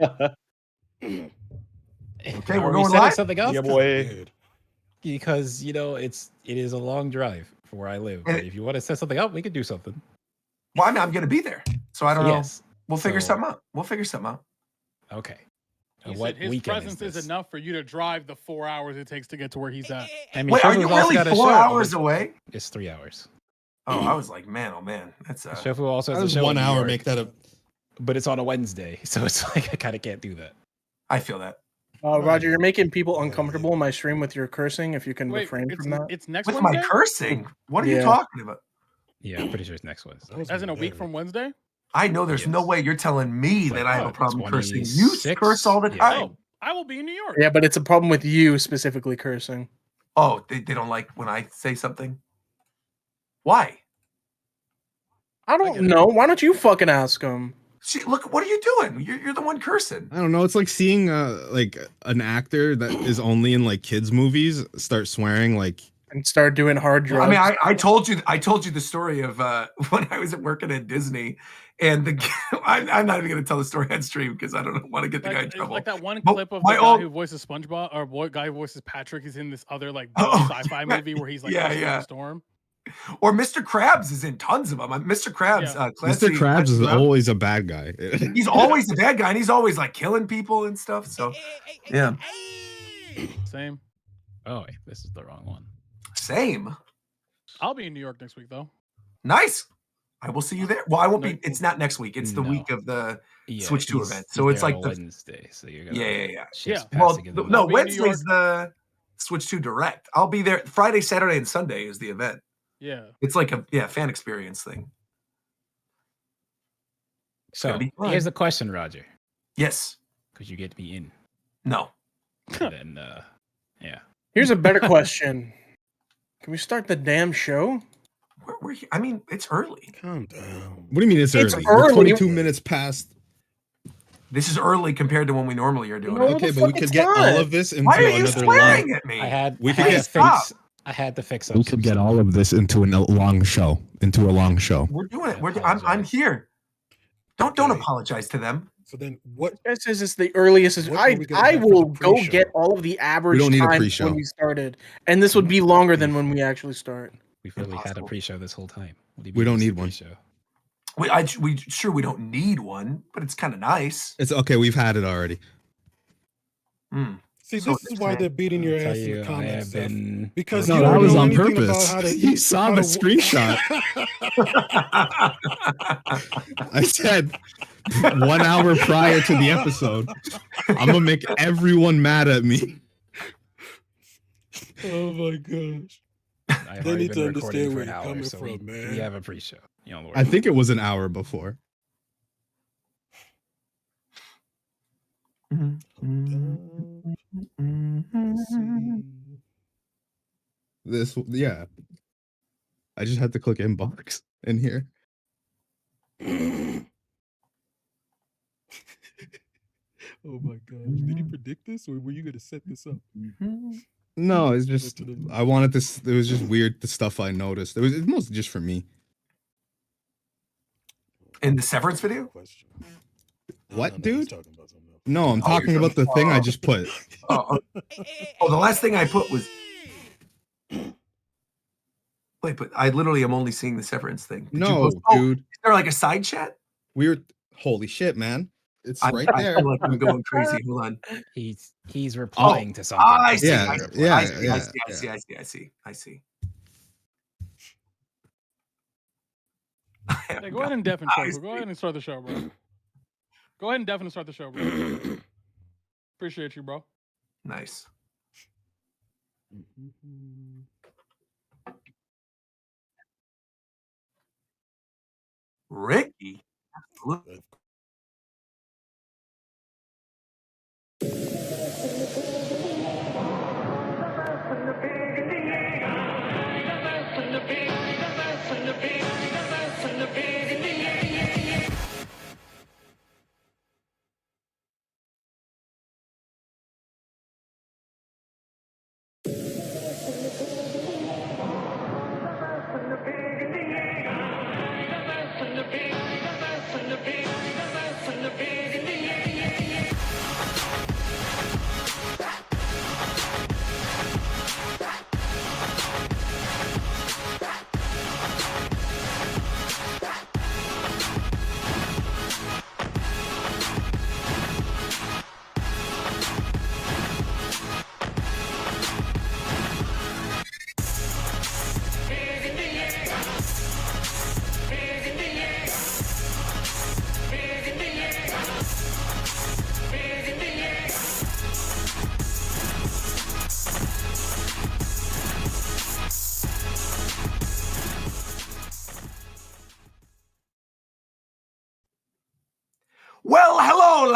Okay, Are we're we going setting live? something up? Yeah, boy. Because it is a long drive for where I live. And But if you want to set something up, we could do something. Well, I mean, I'm going to be there, so I don't know. Yes. We'll figure So- something out. We'll figure something out. Okay. He What said his weekend presence is is enough for you to drive the 4 hours it takes to get to where he's at. I mean, Wait, are Shofu's you also really got a 4 show. hours away? It's 3 hours. Oh, I was like, man, oh man, that's Shofu also How has a does show 1 in New hour York, make that a? but it's on a Wednesday, so it's like I kind of can't do that. I feel that. Roger, you're making people uncomfortable in my stream with your cursing. If you can Wait, refrain from that. it's next With Wednesday? my cursing, what are you Yeah. talking about? Yeah, I'm pretty sure it's next Wednesday. As in a week from Wednesday? I know there's no Yes. way you're telling me It's that like, I have a what, problem cursing. You 26? curse all the Yeah. time. Oh, I will be in New York. Yeah, but it's a problem with you specifically cursing. Oh, they don't like when I say something? Why? I don't know. Why don't you fucking ask him? See, look, what are you doing? You're the one cursing. I don't know. It's like seeing like an actor that is only in like kids movies start swearing like. And start doing hard drugs. I mean, I told you the story of when I was working at Disney, and I'm not even going to tell the story on stream because I don't want to get the guy in trouble. Like that one But clip of my the guy old- who voices SpongeBob, or guy who voices Patrick is in this other like Oh, sci-fi yeah. movie where he's like Yeah, in yeah. a storm. Or Mr. Krabs is in tons of them. Mr. Krabs, Yeah. Clancy, Mr. Krabs is Clancy Krabs, always a bad guy. he's always the bad guy, and he's always like killing people and stuff. So, yeah, Same. Oh, wait, this is the wrong one. same. I'll be in New York next week though. Nice. I will see you there. Well, I won't No. be. It's not next week. It's the No. week of the Yeah, Switch 2 he's- event. he's So it's there like on the Wednesday. So you're gonna yeah. shit's Yeah. Well, passing in the no, I'll be in New Wednesday's the Switch 2 Direct. I'll be there Friday, Saturday, and Sunday is the event. Yeah. It's like a fan experience thing. So gonna be fun. here's the question, Roger. Yes. Could you get me in? No. And then, yeah. Here's a better question. Can we start the damn show? I mean, it's early. Calm down. What do you mean it's It's early? early. We're 22 minutes past. This is early compared to when we normally are doing No, it. Okay, the but we fuck could it's get not. all of this into Why are you another swearing long. at me? I had We I could had get to stop. fix. I had to fix. We could get all of this into a long show. We're doing it. I I'm apologize. here. Don't Okay. apologize to them. So then what? This is the earliest. What are we gonna I have for will the go pre-show? get all of the average don't need a time pre-show. when we started, and this would be longer than when we actually start. We've really had a Impossible. pre-show this whole time. What do you We mean don't it's a need one. pre-show? We don't need one, but it's kind of nice. It's okay. We've had it already. See, So this is why they're beating your I'll tell ass in you, the I comments. have Seth, been. because No, you that don't was know on anything purpose. about how to. You saw how the to- screenshot. I said 1 hour prior to the episode, I'm gonna make everyone mad at me. Oh my gosh! I've They already need to been understand recording for where an you're hour, coming so from, man. we have a pre-show. You know, I think it was an hour before. This, yeah. I just had to click inbox in here. Oh my gosh! Did he predict this, or were you going to set this up? No, it's just I wanted this. It was just weird the stuff I noticed. It's mostly just for me. In the Severance video? Question. What, he's dude? talking about something else. No, I'm talking about the thing I just put. Oh, the last thing I put was. Wait, but I literally am only seeing the Severance thing. Did you No, post- dude. Is there like a side chat? Holy shit, man! It's I right I there. feel like I'm going crazy. Hold on. he's replying to something. I see. Yeah, I see. yeah, I see. yeah, I see. I yeah. see. I see. I see. I see. Yeah, go ahead and deafen show, bro. Go ahead and start the show, bro. Go ahead and definitely start the show, bro. Appreciate you, bro. Nice. Ricky. Absolutely. From the beginning.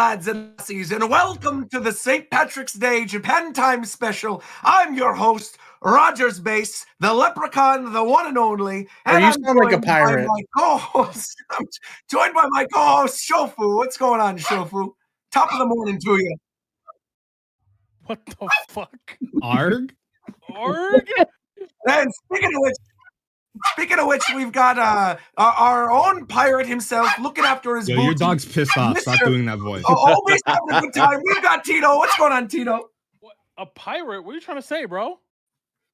lads and lassies, and welcome to the St. Patrick's Day Japan Time special. I'm your host, Rogers Base, the leprechaun, the one and only. Or And you I'm sound like a joined by pirate. my co-host. I'm joined by my co-host, Shofu. What's going on, Shofu? Top of the morning to you. What the fuck? Arg? Org? And speaking of which, we've got our own pirate himself looking after his Yo, booty. your dog's pissed off. Stop Mr. doing that voice. Always having a good time. We've got Tito. What's going on, Tito? What? A pirate? What are you trying to say, bro?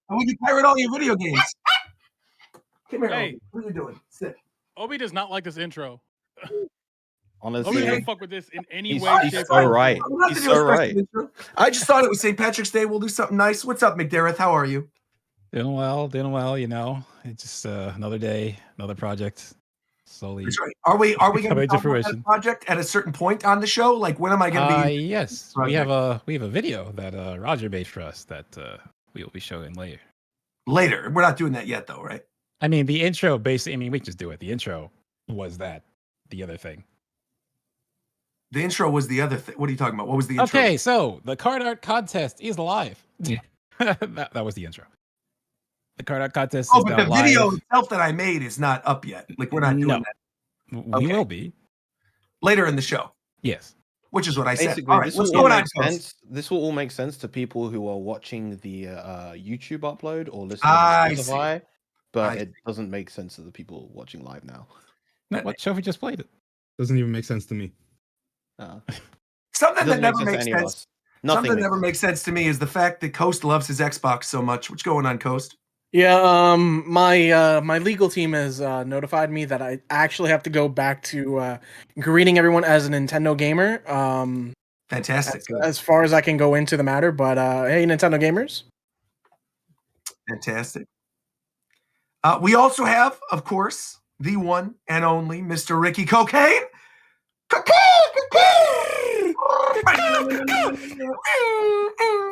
And we can pirate all your video games. Come here, Hey. Obi. What are you doing? Sit. Obi does not like this intro. Obi Honestly, doesn't fuck with this in any he's, way, he's shape, so or form. right. I'm not He's to do a so special right. intro. I just thought it was St. Patrick's Day. We'll do something nice. What's up, McDareth? How are you? Doing well, you know. It's just another day, another project. Slowly. That's right. Are we going Coming to to talk about that fruition. project at a certain point on the show? Like, when am I going to be Yes. We have a video that Roger made for us that we will be showing later. later? We're not doing that yet, though, right? I mean, the intro basically, I mean, we can just do it. The intro was the other thing. The intro was the other thing. What are you talking about? What was the intro? Okay, so the card art contest is live. that was the intro. The card art contest Oh, is but now the video live. itself that I made is not up yet. Like, we're not doing No. that We Okay. will be. later in the show, yes. which is what I said. Basically, All right, this what's will all going on, make folks? sense. This will all make sense to people who are watching the YouTube upload or listening I to see. Spotify, but I it doesn't make sense to the people watching live now. No, what Sophie just played it. Doesn't even make sense to me. Something that Doesn't make never sense to makes any of sense. us. Nothing Something that makes never sense. makes sense to me is the fact that Coast loves his Xbox so much. What's going on, Coast? Yeah, my legal team has notified me that I actually have to go back to greeting everyone as a Nintendo gamer. Fantastic. As far as I can go into the matter, but hey, Nintendo gamers. Fantastic. We also have, of course, the one and only Mr. Ricky Cocaine.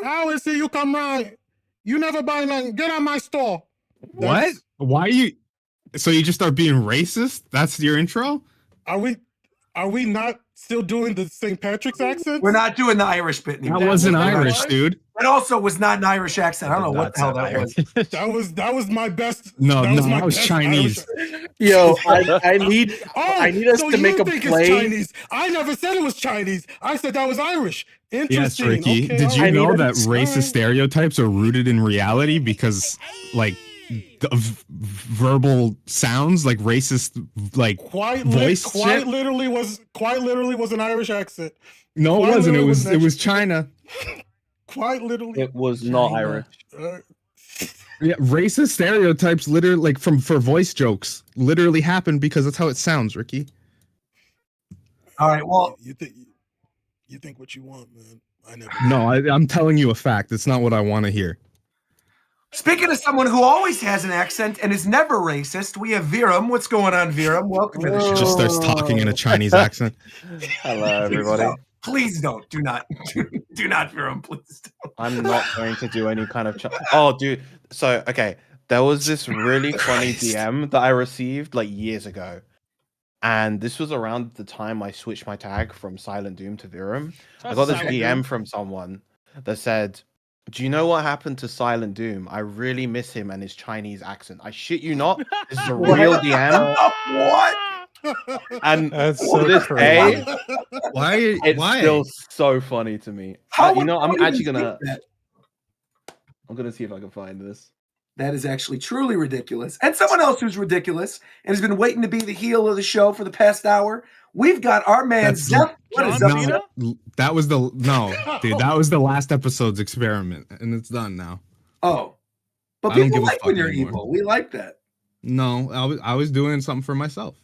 I will see you come round. You never buy nothing. Get on my store. What? That's- Why are you? So you just start being racist? That's your intro? Are we not still doing the St. Patrick's accent? We're not doing the Irish bit That anymore. wasn't what that Irish, was? dude. That also was not an Irish accent. I don't know Did what not the hell sound that was. Irish. That was my best. No, that no, my that was best Chinese. Irish- Yo, I need Oh, I need us so to you make a think play. It's Chinese. I never said it was Chinese. I said that was Irish. Yes, Interesting. Ricky. Okay, Did you I know need that a- racist Alright. stereotypes are rooted in reality because, like, verbal sounds like racist, like voice quite shit? literally was an Irish accent. No, it quite wasn't. It literally was. was It was China. Quite literally. It was not China. Irish. Uh, Yeah, racist stereotypes, literally, like for voice jokes, literally happen because that's how it sounds, Ricky. All right, well, you think what you want, man. I never. No, I'm telling you a fact. It's not what I want to hear. speaking of someone who always has an accent and is never racist, we have Viram. What's going on, Viram? Welcome to the show. Just starts talking in a Chinese accent. Hello, Please everybody. don't. Please don't. Do not. Do not, Viram. Please don't. I'm not going to do any kind of. Oh, dude. So, okay. There was this really funny Christ. DM that I received like years ago. And this was around the time I switched my tag from Silent Doom to Virum. I got this Silent DM Doom. from someone that said, "Do you know what happened to Silent Doom? I really miss him and his Chinese accent. I shit you not. This is a real DM." What? And That's to so this day, crazy. Why? it's Why? still so funny to me. How You would know, I'm someone actually even gonna. think that? I'm gonna see if I can find this. That is actually truly ridiculous. And someone else who's ridiculous and has been waiting to be the heel of the show for the past hour. We've got our man That's- Zeph. What is John up, Cena? Zeph? That was the dude. That was the last episode's experiment, and it's done now. Oh, but I don't people give a like when fuck you're anymore. evil. We like that. No, I was doing something for myself.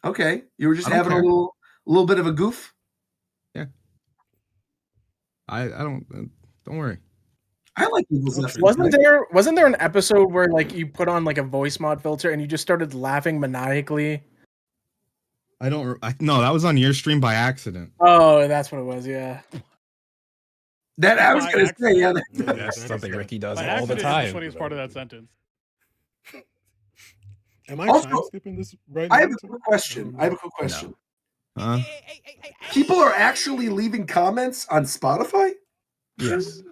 Okay, you were just I don't having a care. little bit of a goof. I don't. Don't worry. I like evil Zeph. Wasn't there an episode where like you put on like a voice mod filter and you just started laughing maniacally? I don't. No, that was on your stream by accident. Oh, that's what it was. Yeah. That I was By gonna say, yeah. That's something Ricky does By all the accident is the time. funniest part of that sentence. Am I Also, time skipping this right I have now? a quick question. I have a quick question. Huh? People are actually leaving comments on Spotify? Yes.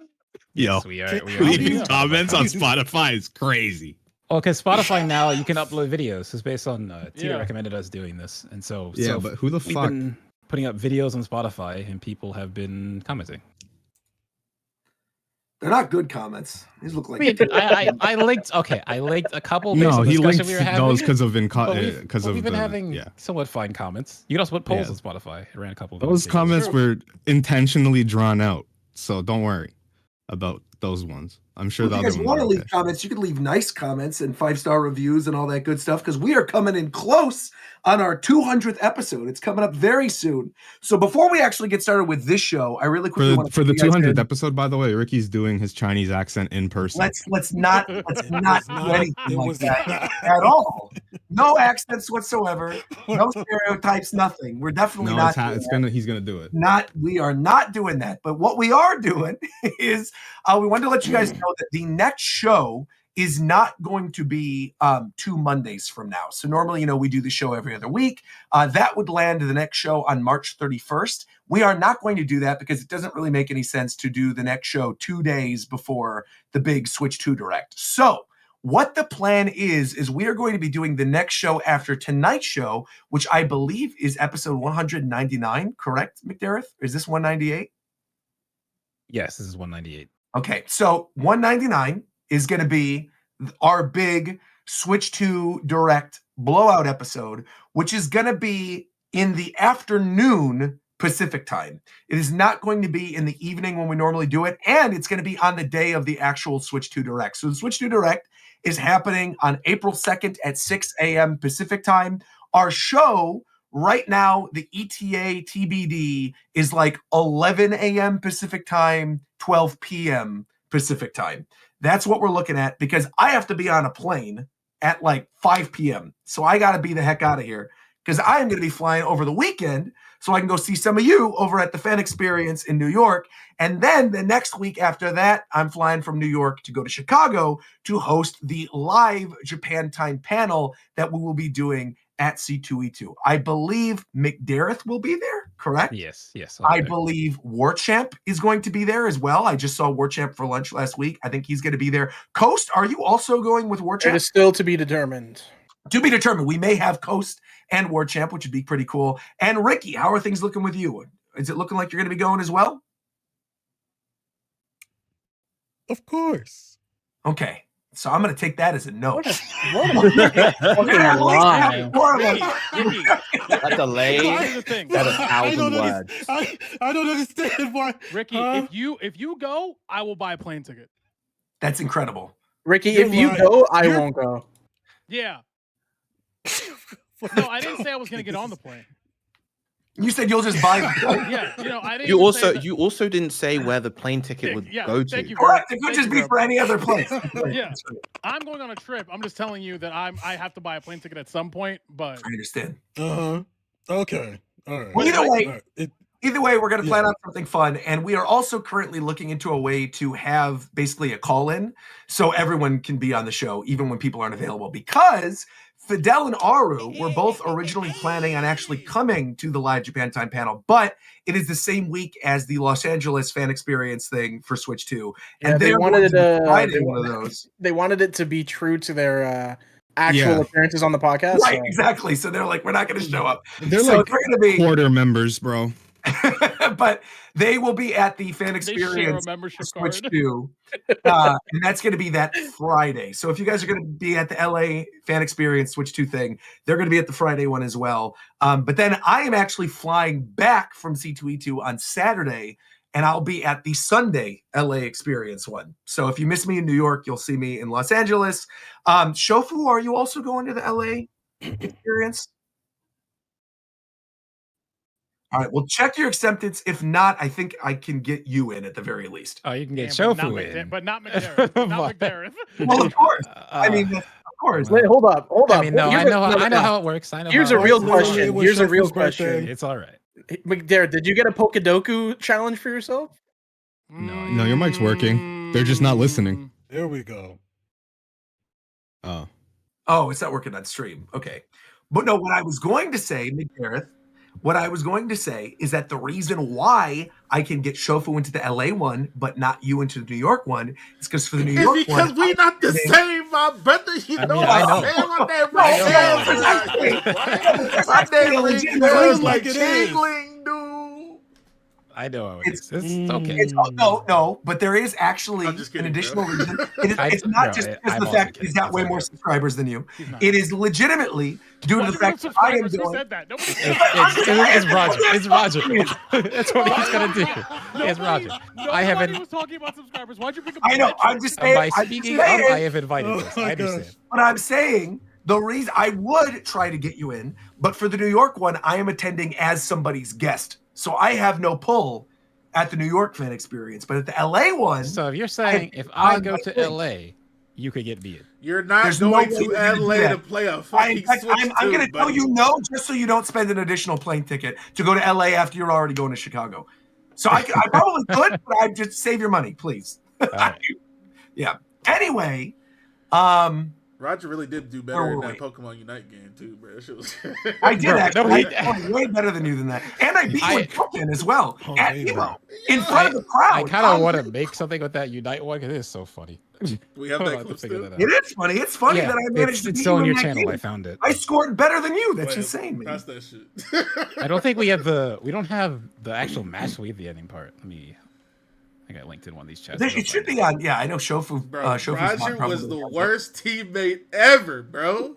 Yo, Yes, we are. We are how do you leaving know? comments How do on you do that? Spotify is crazy. Oh, because Spotify now you can upload videos. It's based on Tia Yeah. recommended us doing this, and so Yeah, but who the we've fuck? been putting up videos on Spotify, and people have been commenting. They're not good comments. These look I like mean, I linked. Okay, I linked a couple based No, on the he discussion linked we were having. those because of We've been having somewhat fine comments. You can also put polls Yeah. on Spotify. I ran a couple of those pages. comments True. were intentionally drawn out, so don't worry about those ones. I'm sure If the you other guys ones want are to leave okay. comments, you can leave nice comments and 5-star reviews and all that good stuff because we are coming in close on our 200th episode. It's coming up very soon. So before we actually get started with this show, I really quickly want to For the you guys 200th in. episode, by the way, Ricky's doing his Chinese accent in person. Let's not It do was not. anything It like was that not. at all. No accents whatsoever. No stereotypes. Nothing. We're definitely No, not. Doing that. he's gonna do it. We are not doing that. But what we are doing is we wanted to let you guys know that the next show is not going to be 2 Mondays from now. So normally, we do the show every other week. That would land the next show on March 31st. We are not going to do that because it doesn't really make any sense to do the next show 2 days before the big Switch 2 Direct. So what the plan is we are going to be doing the next show after tonight's show, which I believe is episode 199, correct, McDareth? Is this 198? Yes, this is 198. Okay, so 199 is going to be our big Switch 2 Direct blowout episode, which is going to be in the afternoon Pacific time. It is not going to be in the evening when we normally do it, and it's going to be on the day of the actual Switch 2 Direct. So the Switch 2 Direct is happening on April 2nd at 6 a.m. Pacific time. Our show right now, the ETA TBD is like 11 a.m. Pacific time, 12 p.m. Pacific time. That's what we're looking at because I have to be on a plane at like 5 p.m. So I got to be the heck out of here because I am going to be flying over the weekend so I can go see some of you over at the Fan Experience in New York. And then the next week after that, I'm flying from New York to go to Chicago to host the live Japan Time panel that we will be doing at C2E2. I believe McDareth will be there, correct? Yes. I believe Warchamp is going to be there as well. I just saw Warchamp for lunch last week. I think he's going to be there. Coast, are you also going with Warchamp? It is still to be determined. To be determined. We may have Coast and Warchamp, which would be pretty cool. And Ricky, how are things looking with you? Is it looking like you're going to be going as well? Of course. Okay. So I'm going to take that as a no. What a fucking lie. Ricky, That delay. here's the thing. That I don't 1,000 words. I don't understand why. Ricky, Huh? if you go, I will buy a plane ticket. That's incredible. Ricky, You're if you lying. go, I You're- won't go. Yeah. No, I didn't say I was gonna get on the plane. You said you'll just buy them. Yeah, I didn't. You even say also that. you also didn't say where the plane ticket would Yeah, go thank to. you. Correct. It could Thank just you, be bro. for any other place. Yeah. I'm going on a trip. I'm just telling you that I have to buy a plane ticket at some point, but I understand. Uh-huh. Okay. All right. Well, either way, All right. Either way, we're going to plan out something fun. And we are also currently looking into a way to have basically a call-in so everyone can be on the show, even when people aren't available. Because Fidel and Aru were both originally planning on actually coming to the live Japan Time panel, but it is the same week as the Los Angeles Fan Experience thing for Switch 2. And Yeah, they they're wanted going to be it, fighting one of those. They wanted it to be true to their actual Yeah. appearances on the podcast. Right, so- exactly. So they're like, we're not going to show up. They're So like they're going to be, quarter members, bro. but they will be at the Fan they share a Experience membership Switch card. 2. And that's going to be that Friday. So if you guys are going to be at the LA Fan Experience Switch 2 thing, they're going to be at the Friday one as well. But then I am actually flying back from C2E2 on Saturday, and I'll be at the Sunday LA Experience one. So if you miss me in New York, you'll see me in Los Angeles. Shofu, are you also going to the LA Experience? All right, well, check your acceptance. If not, I think I can get you in at the very least. Oh, you can get Damn, Shofu in. but not McDareth. But not McDareth. Well, of course. I mean, of course. Wait, hold up. I mean, no, Here's I know how it works. I know. Here's how a it real works. question. It was Here's a real Shofu's birthday. question. It's all right. McDareth, did you get a Pokedoku challenge for yourself? No, your mic's working. They're just not listening. There we go. Oh. Oh, it's not working on stream. Okay. But no, what I was going to say, McGareth, What I was going to say is that the reason why I can get Shofu into the LA one, but not you into the New York one, is because for the New It's York because one, we not the same, my brother. You I know mean, what I I'm know. saying? My name No, rings no, bells there's around actually- here, boy. there's My actually a name rings legitimate bells reason. like Like it is. tingling, dude. I know how it It's- is. It's okay. It's no, but there is actually I'm just an kidding, additional bro. reason. It's I- not no, just I- because I'm of the also fact kidding. he's got It's way all more good. subscribers than you. He's not. It is legitimately due Why to do the you fact have that I am subscribers? Who doing. said that? Nobody It's Roger. It's Roger. That's what he's gonna do. It's Roger. Nobody I haven't. was talking about subscribers. Why'd you bring up I know. metrics? I'm just saying. By I'm just speaking of, saying. I have invited Oh this. my I understand. gosh. But I'm saying the reason I would try to get you in, but for the New York one, I am attending as somebody's guest, so I have no pull at the New York fan experience. But at the LA one, So if you're saying if I go to LA, you could get me in. You're not There's no going way to you're gonna do LA that. to play a fucking Switch I'm going to 2, tell buddy. you no, just so you don't spend an additional plane ticket to go to LA after you're already going to Chicago. So I probably could, but I'd just save your money, please. All right. Yeah. Anyway, Roger really did do better Where in were that we? Pokemon Unite game too, bro. That shit was. I did Bro, actually. no, he- I'm way better than you than that. And I beat you in Pokemon as well. Oh, At baby. Evo. In front of the crowd. I kind of want to make something with that Unite one because it is so funny. We have Hold that on to clip figure still. that It out. is funny. It's funny Yeah, that I managed to it's beat still you on in your that channel. game. I found it. I scored better than you. That's Wait, insane, man. Pass that shit. I don't think we have we don't have the actual match. We have the ending part. I think I linked in one of these chats. It should be on. Yeah, I know Shofu. Bro, Shofu's not Roger probably was the on. worst teammate ever, bro.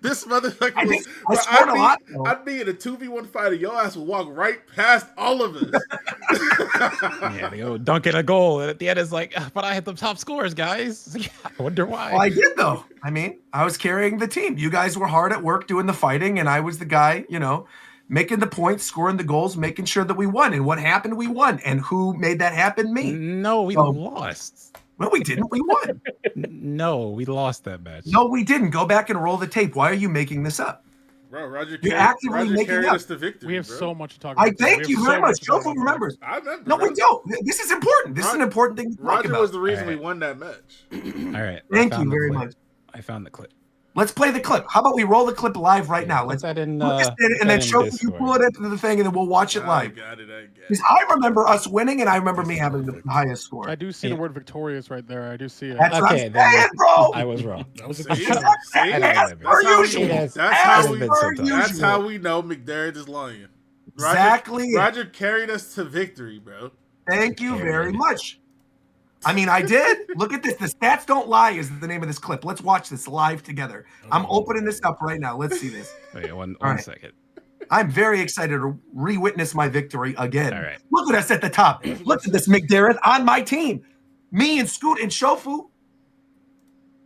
This motherfucker I was. think I scored a lot, though. I'd be in a 2v1 fight, and your ass would walk right past all of us. Yeah, they go dunk in a goal, and at the end it's like, but I had the top scores, guys. I wonder why. Well, I did though. I mean, I was carrying the team. You guys were hard at work doing the fighting, and I was the guy, making the points, scoring the goals, making sure that we won. And what happened? We won. And who made that happen? Me. No, we Oh. lost. Well, we didn't. We won. No, we lost that match. No, we didn't. Go back and roll the tape. Why are you making this up? Bro, Roger You're actively Roger making carried up. us to victory. We have bro. so much to talk about. I thank We you have very so much. to talk Shofu about. remembers. I remember. No, bro. we don't. This is important. This is an important thing to talk Roger about. was the reason we Alright. won that match. All right. I Thank found you the very clip. much. I found the clip. Let's play the clip. How about we roll the clip live right now? Put Let's that in. put this in, put and then that in show you Discord. pull it into the thing, and then we'll watch it I live. got it. Because I remember us winning, and I remember me having the highest score. I do see Yeah. the word victorious right there. I do see it. That's what Okay, I'm then saying, bro. I was wrong. That was a See? good See? shot. I don't As remember. per That's how we- usual. That's That's As how we- been per sometimes. That's usual. how we know McDermott is lying. Roger, Exactly. Roger carried us to victory, bro. Thank you very Carried. much. I mean, I did. Look at this. The stats don't lie is the name of this clip. Let's watch this live together. I'm opening this up right now. Let's see this. Wait, one All right. second. I'm very excited to re-witness my victory again. All right. Look at us at the top. Look at this McDermott on my team. Me and Scoot and Shofu.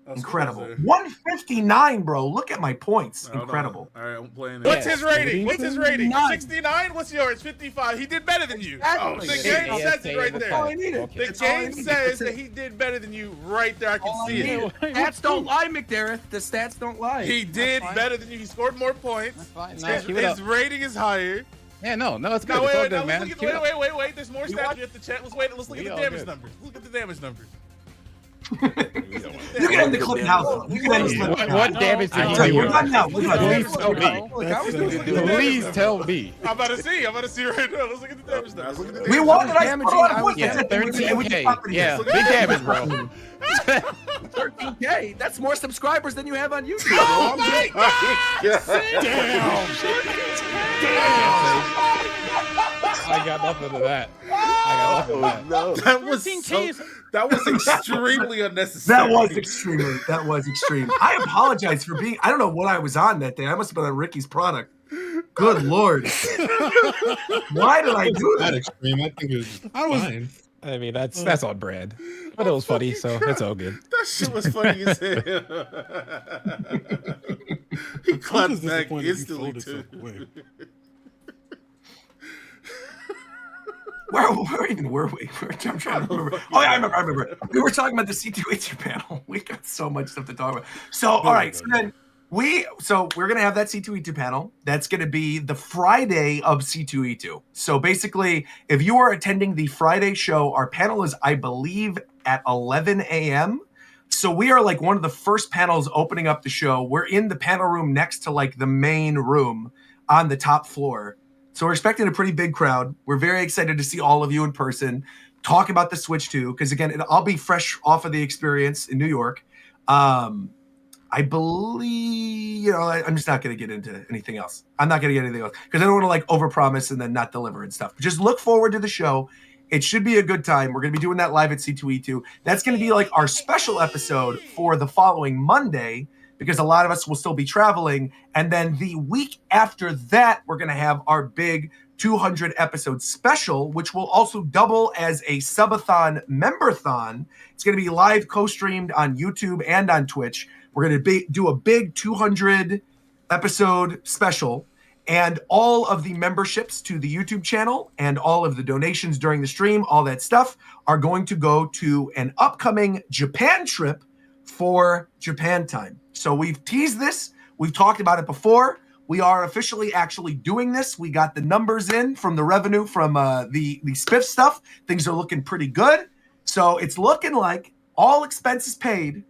That's Incredible. what 159, bro. Look at my points. I said. Incredible. All right, I'm playing it. What's Yeah. his rating? What's his rating? 69. 69? What's yours? 55. He did better than you. Oh, The shit. game Yeah, says it right that's That's all I there. needed. Okay. The That's all I game needed. says That's that it. he did better than you right there. I can All I see it. needed. Stats don't lie, McDermott. The stats don't lie. He did fine. better than you. He scored more points. That's fine. His, No, keep it up. his rating is higher. Yeah, no, it's good. No, It's all wait, good, no, man. let's look Keep it at, up. wait. There's more stats at the chat. Let's look We at all the damage good. numbers. Look at the damage numbers. You can end the clip now, though. You can end the clip What, now. what damage did I you tell do? you, we're done now. We're done. Please tell me. Look, I was That's doing a good. Please tell me. I'm about to see right now. Let's look at the damage numbers. Look at the We damage won, numbers. and I scored a lot of points. Yeah, That's it. And we just 13K. stopped it Yeah, again. big damage, bro. 13K. That's more subscribers than you have on YouTube. Oh my God! I got nothing to that. I got nothing to that. That was 13K so, is- that was extremely unnecessary. That was extreme. I apologize for being. I don't know what I was on that day. I must have been on Ricky's product. Good lord. Why did I do That that? extreme, I think it was I was- fine. I mean, that's on brand. But it was funny, so it's all good. That shit was funny as hell. He I'm clapped just back disappointed you instantly folded too. so quick. Where even were we? I'm trying to remember. Oh yeah, I remember. We were talking about the C2A2 panel. We got so much stuff to talk about. So all right, so then we're gonna have that C2E2 panel. That's gonna be the Friday of C2E2. So basically, if you are attending the Friday show, our panel is, I believe, at 11 a.m. So we are like one of the first panels opening up the show. We're in the panel room next to like the main room. on the top floor. So we're expecting a pretty big crowd. We're very excited to see all of you in person, talk about the Switch 2, because again, I'll be fresh off of the experience in New York. I believe, I'm just not going to get into anything else. I'm not going to get anything else because I don't want to like overpromise and then not deliver and stuff. Just look forward to the show. It should be a good time. We're going to be doing that live at C2E2. That's going to be like our special episode for the following Monday because a lot of us will still be traveling. And then the week after that, we're going to have our big 200 episode special, which will also double as a subathon memberthon. It's going to be live co-streamed on YouTube and on Twitch. We're going to do a big 200 episode special, and all of the memberships to the YouTube channel and all of the donations during the stream, all that stuff, are going to go to an upcoming Japan trip for Japan time. So we've teased this. We've talked about it before. We are officially actually doing this. We got the numbers in from the revenue from the Spiff stuff. Things are looking pretty good. So it's looking like all expenses paid.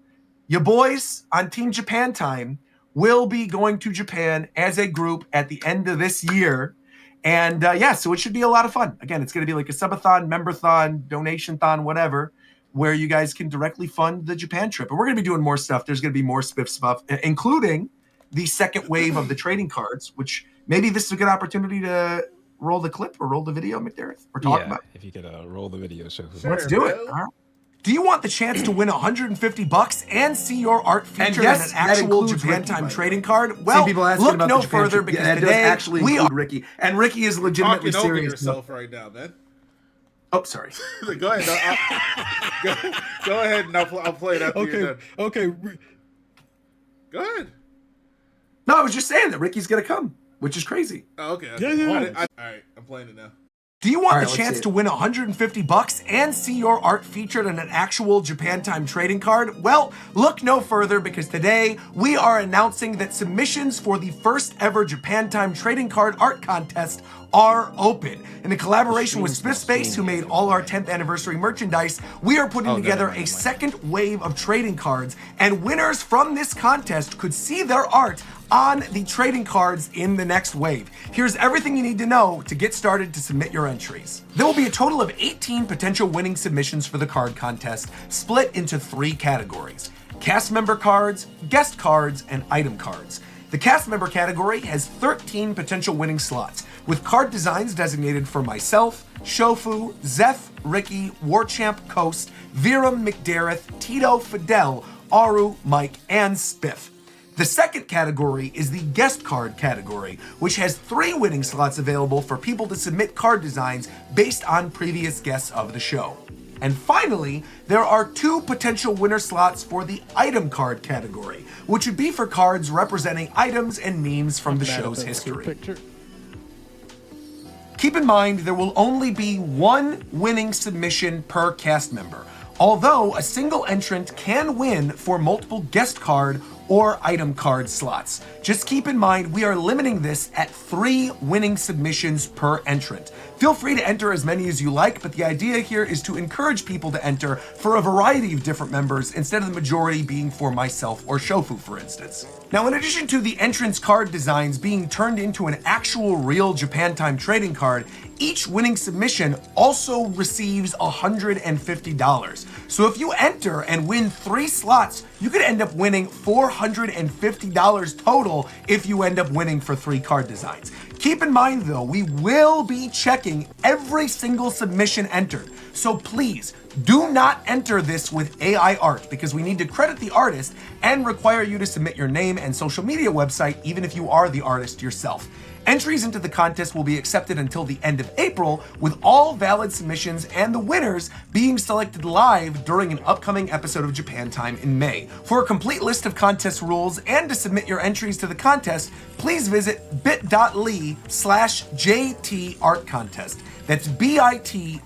Your boys on Team Japan time will be going to Japan as a group at the end of this year. And so it should be a lot of fun. Again, it's going to be like a subathon, memberthon, donation-thon, whatever, where you guys can directly fund the Japan trip. And we're going to be doing more stuff. There's going to be more Spiff stuff, including the second wave of the trading cards, which maybe this is a good opportunity to roll the clip or roll the video, McDareth. We're talking about. If you could roll the video show. Let's do it. All right. Do you want the chance to win $150 and see your art featured in an actual Japan time trading card? Well, look no further because today actually we are Ricky, and Ricky is legitimately Talking over serious. yourself right now, man. Oh, sorry. Go ahead. Go ahead, and I'll play it after you're done. Okay. Go ahead. No, I was just saying that Ricky's gonna come, which is crazy. Oh, okay. Yeah. All right, I'm playing it now. Do you want the chance to win $150 and see your art featured in an actual Japan time trading card? Well, look no further because today we are announcing that submissions for the first ever Japan time trading card art contest are open. In a collaboration with Smith Space, who made all our 10th anniversary merchandise, we are putting together a second wave of trading cards, and winners from this contest could see their art on the trading cards in the next wave. Here's everything you need to know to get started to submit your entries. There will be a total of 18 potential winning submissions for the card contest, split into 3 categories: cast member cards, guest cards, and item cards. The cast member category has 13 potential winning slots, with card designs designated for myself, Shofu, Zeph, Ricky, Warchamp, Coast, Viram, McDareth, Tito, Fidel, Aru, Mike, and Spiff. The second category is the guest card category, which has 3 winning slots available for people to submit card designs based on previous guests of the show. And finally, there are 2 potential winner slots for the item card category, which would be for cards representing items and memes from the show's history. Keep in mind, there will only be 1 winning submission per cast member, although a single entrant can win for multiple guest card or item card slots. Just keep in mind, we are limiting this at 3 winning submissions per entrant. Feel free to enter as many as you like, but the idea here is to encourage people to enter for a variety of different members instead of the majority being for myself or Shofu, for instance. Now, in addition to the entrance card designs being turned into an actual real Japan time trading card, each winning submission also receives $150. So if you enter and win 3 slots, you could end up winning $450 total if you end up winning for 3 card designs. Keep in mind though, we will be checking every single submission entered. So please, do not enter this with AI art because we need to credit the artist and require you to submit your name and social media website even if you are the artist yourself. Entries into the contest will be accepted until the end of April, with all valid submissions and the winners being selected live during an upcoming episode of Japan Time in May. For a complete list of contest rules and to submit your entries to the contest, please visit bit.ly/JT Art Contest. That's bit.ly/J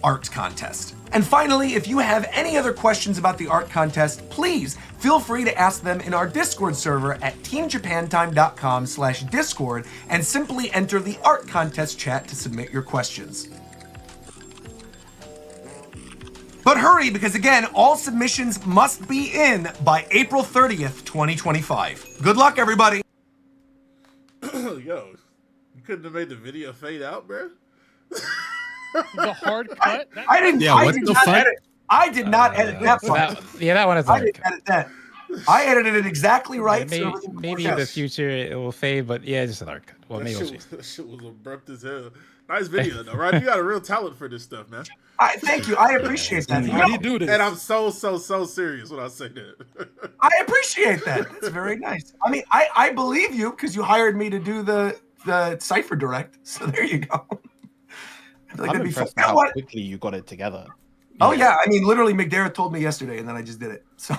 Art Contest. And finally, if you have any other questions about the art contest, please feel free to ask them in our Discord server at teamjapantime.com/Discord and simply enter the art contest chat to submit your questions. But hurry, because again, all submissions must be in by April 30th, 2025. Good luck, everybody. Yo, you couldn't have made the video fade out, bro. The hard cut. I didn't. Yeah, I what did the not fuck? edit. I did not edit that part. That one is I hard. didn't edit that. I edited it exactly right. Maybe, so everything maybe worked in the out. future it will fade, but yeah, just an hard cut. Well, maybe we'll see. That shit was abrupt as hell. Nice video, though, right? You got a real talent for this stuff, man. Thank you. I appreciate that. How do you do this? And I'm so serious when I say that. I appreciate that. That's very nice. I mean, I believe you because you hired me to do the Cypher Direct. So there you go. I feel like I'm that'd be fun. impressed You know how what? quickly you got it together. Oh yeah, I mean, literally, McDarrett told me yesterday, and then I just did it. So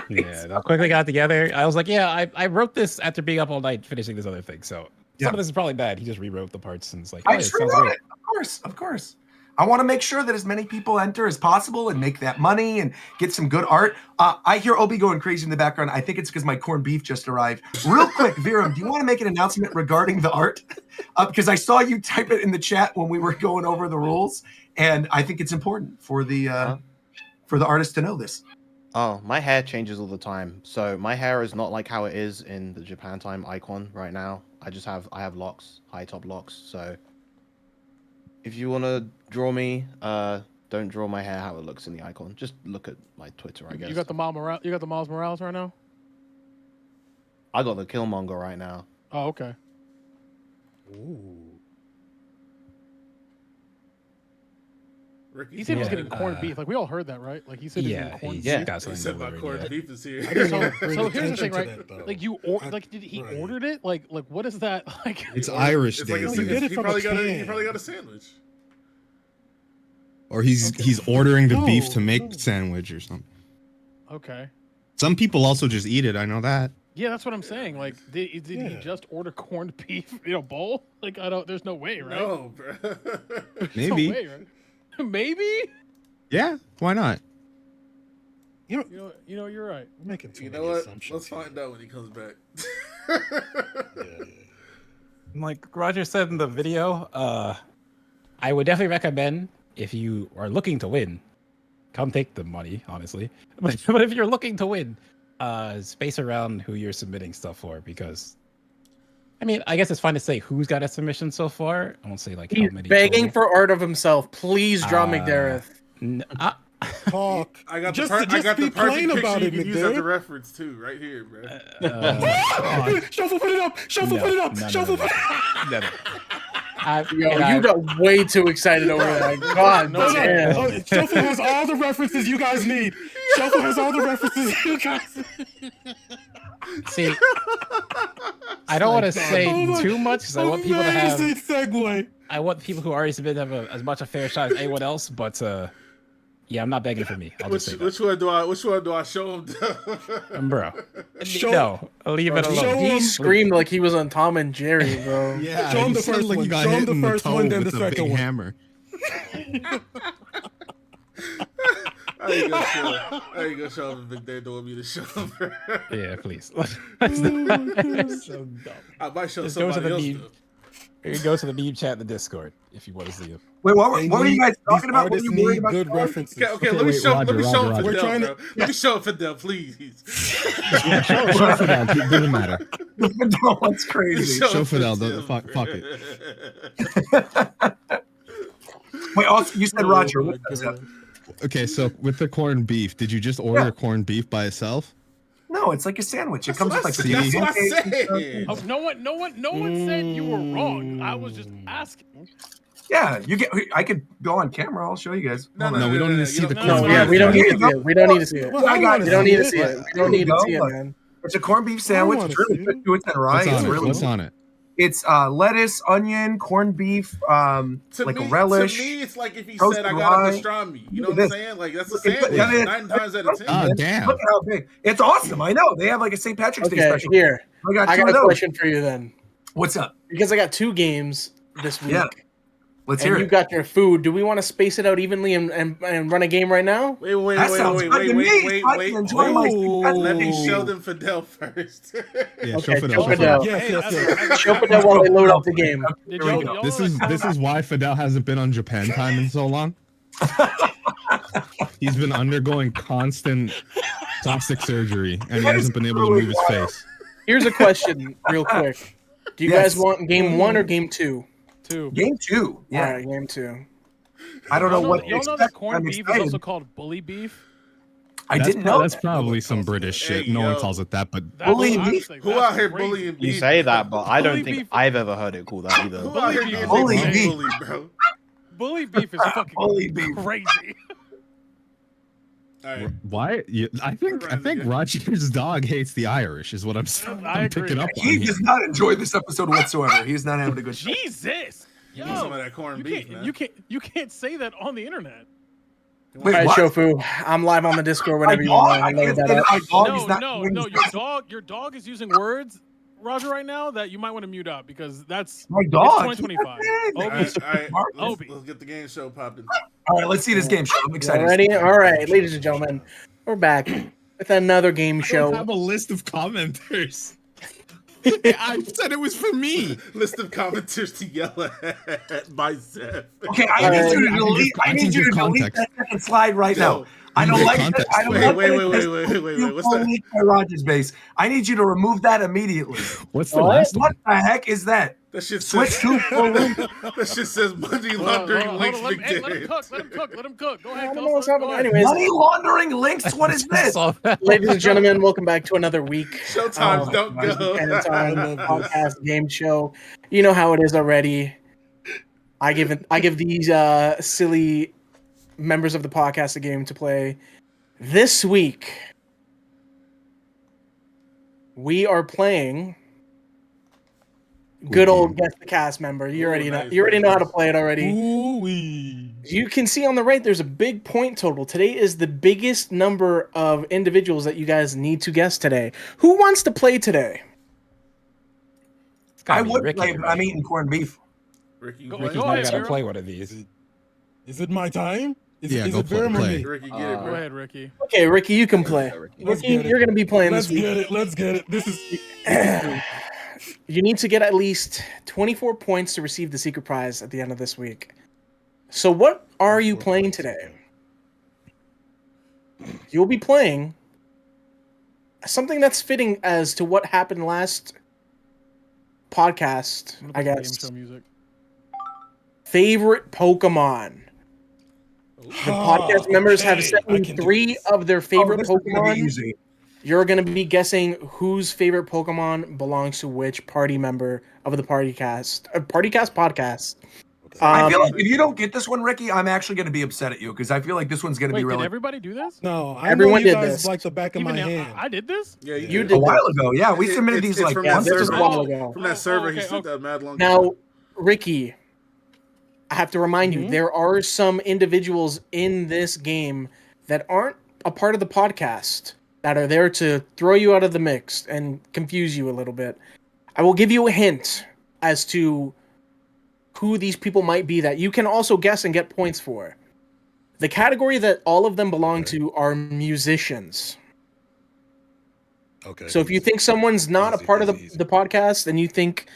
Yeah, I quickly got together. I was like, yeah, I wrote this after being up all night finishing this other thing. So some of this is probably bad. He just rewrote the parts and it's like, I oh, just it sounds rewrote great. it. Of course. I want to make sure that as many people enter as possible and make that money and get some good art. I hear Obi going crazy in the background. I think it's because my corned beef just arrived. Real quick, Viram, do you want to make an announcement regarding the art? Because I saw you type it in the chat when we were going over the rules, and I think it's important for the artist to know this. Oh, my hair changes all the time. So my hair is not like how it is in the Japan time icon right now. I have locks, high top locks. So if you want to draw me, don't draw my hair how it looks in the icon. Just look at my Twitter, I guess. You got the Miles Morales right now? I got the Killmonger right now. Oh, okay. Ooh. Ricky, He said he was Yeah, getting corned beef. Like we all heard that, right? Like he said he was Yeah, getting corned he's beef. got he something said my delivered, corned yeah. beef is here. I just don't So bring here's the attention thing, to right? that, though. Like did he Right. ordered it? Like what is that? Like It's Irish It's Day, like you get it he from probably a got can. he probably got a sandwich. or he's ordering the beef No, to make no. sandwich or something. okay. Some people also just eat it. I know that. Yeah, that's what I'm saying. Like did he Yeah. just order corned beef in a bowl? Like I don't. There's no way, right? No, bro. There's Maybe. No way, right? Maybe. Yeah, why not? You You know, you're right. We're making too You many know what? assumptions. Let's find out when he comes back. Yeah. Like Roger said in the video, I would definitely recommend if you are looking to win, come take the money, honestly. But if you're looking to win, space around who you're submitting stuff for, because I mean, I guess it's fine to say who's got a submission so far. I won't say like He's how many. begging total. for art of himself. Please draw McDareth. Talk. I got Just- the just be perfect plain picture about you it, can use as a McDareth. reference too, right here, bro. Shuffle, put it up. Shuffle, put it up. Shuffle, put it up. No. Yo, you got way too excited over that. God No, damn. no. Shuffle has all the references you guys need. Shuffle has all the references you guys need. See, I don't want to say too much because I want people to have. Amazing segue. I want people who already submitted to have as much a fair shot as anyone else. But yeah, I'm not begging for me. I'll just say that. Which one do I show him? Bro. Show- No, leave it Show alone. him- He screamed like he was on Tom and Jerry, bro. Yeah, Show him he the sounded first like one. you got Show him hit the in first toe one, then with the a second big one. hammer. I ain't gonna show him if they don't want me to show him. Yeah, please. Oh So dumb. I might show Just go to somebody the else. meme. You can go to the meme chat in the Discord if you want to see it. Wait, what were you guys talking These about? What were artists you worried need about? good references. Okay, let me show Roger, him Roger. We're Fidel, trying bro. Let me show him Fidel, please. Yeah, show Fidel. It doesn't matter. No, that's crazy. Show Fidel. Fuck it. Wait, also, you said Roger. Oh my What was that? God. Okay, so with the corned beef, did you just order corned beef by itself? No, it's like a sandwich. It comes with like See? That's what I pancakes and stuff. said. Oh, no one said you were wrong. I was just asking. Yeah, you get. I could go on camera. I'll show you guys. No, No, we don't need to see the no, corned No, yeah, beef. we don't Here need you to go. see it. We don't need to see it. Well, I got We it. don't need to see it. We don't need to Go, see it, look. man. It's a corned beef sandwich. I It's wanna really see good. It's and rye. What's It's on it? really What's on it? It's lettuce, onion, corned beef, like a relish. To me, it's like if he toasted said I got a rye. pastrami. You know Look what at I'm this. saying? Like that's a Look at sandwich. this. 9 times out of 10. Oh, damn. Look at how big. It's awesome. I know. They have like a St. Patrick's Day Okay, special. here. I got I two got of a those. question for you then. What's up? Because I got 2 games this week. Yeah. Let's And hear you it. got your food. Do we want to space it out evenly and run a game right now? Wait, That sounds good to me. I can enjoy my St. Patrick's Let me Day. show them Fidel first. Yeah, Okay, show Fidel. show Show Fidel. Fidel. Yes. Show it while they load up the game. Did Here we y'all, go. y'all This is why Fidel hasn't been on Japan time in so long. He's been undergoing constant plastic surgery, and he hasn't been able to move his face. Here's a question, real quick. Do you guys want game 1 or game 2? 2. Game 2. Yeah. All right, game 2. I don't know what Y'all know that corned beef is also called bully beef. I didn't know. That's probably some British shit. Hey, no one yo. calls it that, but Bully beef? Who out here bullying beef? You say that, but I don't Bully think beef. I've ever heard it called that either. Who out here getting Bully bullied, beef. bullied, bro? Bully beef is fucking Bully beef. crazy. All right. why? I think Roger's dog hates the Irish, is what I'm I picking agree. up on. He here. does not enjoy this episode whatsoever. He's not having a good time. Jesus. Give me some of that corned beef, man. You can't say that on the internet. Wait, All right, what? Shofu, I'm live on the Discord whenever you dog? want. I I load can't that say up. that my dog No, is not no, doing no. this. Your dog is using words, Roger, right now that you might want to mute up because that's My dog. It's 2025. All Obi, right, all right. Obi. Let's get the game show popping. All right, let's see this game show. I'm You excited. ready? All right, ladies and gentlemen, we're back with another game I show. have a list of commenters. I said it was for me. List of commenters to yell at by Zeph. Okay, All I need right. you to delete. I need you to delete that second slide right now. I don't Give like context. that. I don't Wait, like wait, that wait, it says wait. What's that? delete by Rogers base. I need you to remove that immediately. What's the What? last one? What the heck is that? That shit Switch says. to full link. That shit says money Hold on, laundering hold on, links hold on. Let him begin. cook. Let him cook. Let him cook. Go I ahead. don't know what's happening. Anyways, Money laundering links. What is this? ladies and gentlemen, welcome back to another week. Showtimes of don't go. Buchanan Time podcast game show. You know how it is already. I give these silly members of the podcast a game to play. This week, we are playing good old Guess the Cast member. You already know. nice, You already know how to nice. play it already. Ooh-wee. You can see on the right, there's a big point total. Today is the biggest number of individuals that you guys need to guess today. Who wants to play today? I would play, but I'm eating corned beef. Ricky, Go Ricky's Go not ahead, gonna Hero. play one of these. Is it my time? Is Yeah, is go it Verum or play. me? Ricky, get it, Go bro. ahead, Ricky. Okay, Ricky, you can play. Let's Ricky, get it. you're going to be playing Let's this week. get it. Let's get it. This is You need to get at least 24 points to receive the secret prize at the end of this week. So what are you playing today? You'll be playing something that's fitting as to what happened last podcast, I'm gonna I put the guess. Game show music. Favorite Pokemon. The podcast members have sent I me can do 3 this. of their favorite this is gonna be Pokemon. easy. You're going to be guessing whose favorite Pokemon belongs to which party member of the podcast podcast. I feel like if you don't get this one, Ricky, I'm actually going to be upset at you because I feel like this one's going to Wait, be did really everybody do this? No, I Everyone know you did guys this. like the back of Even my now, hand. I did this. Yeah, You a did while ago. Yeah, we submitted It's these like from Yeah, that this was server. a while ago. From that Oh, server, he okay, sent that mad long. Now, Ricky, I have to remind Mhm. you, there are some individuals in this game that aren't a part of the podcast that are there to throw you out of the mix and confuse you a little bit. I will give you a hint as to who these people might be that you can also guess and get points for. The category that all of them belong to are musicians. Okay. So if you think someone's not Easy, a part of easy. the podcast and you think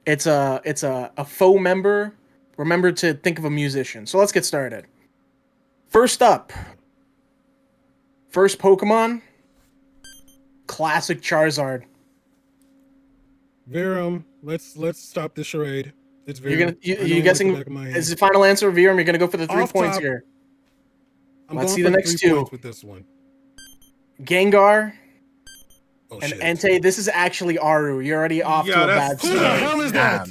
it's a faux member, remember to think of a musician. So let's get started. First up, first Pokemon, classic Charizard. Verum, let's stop the charade. It's Verum. You're gonna I know you what's guessing the back of my hand. is the final answer, Verum? You're gonna go for the 3 Off points top. here. I'm let's going see for the next 3 2. points with this one. Gengar Oh and shit. Entei. This is actually Aru. You're already off Yeah, to a that's- bad Who the start. hell is that?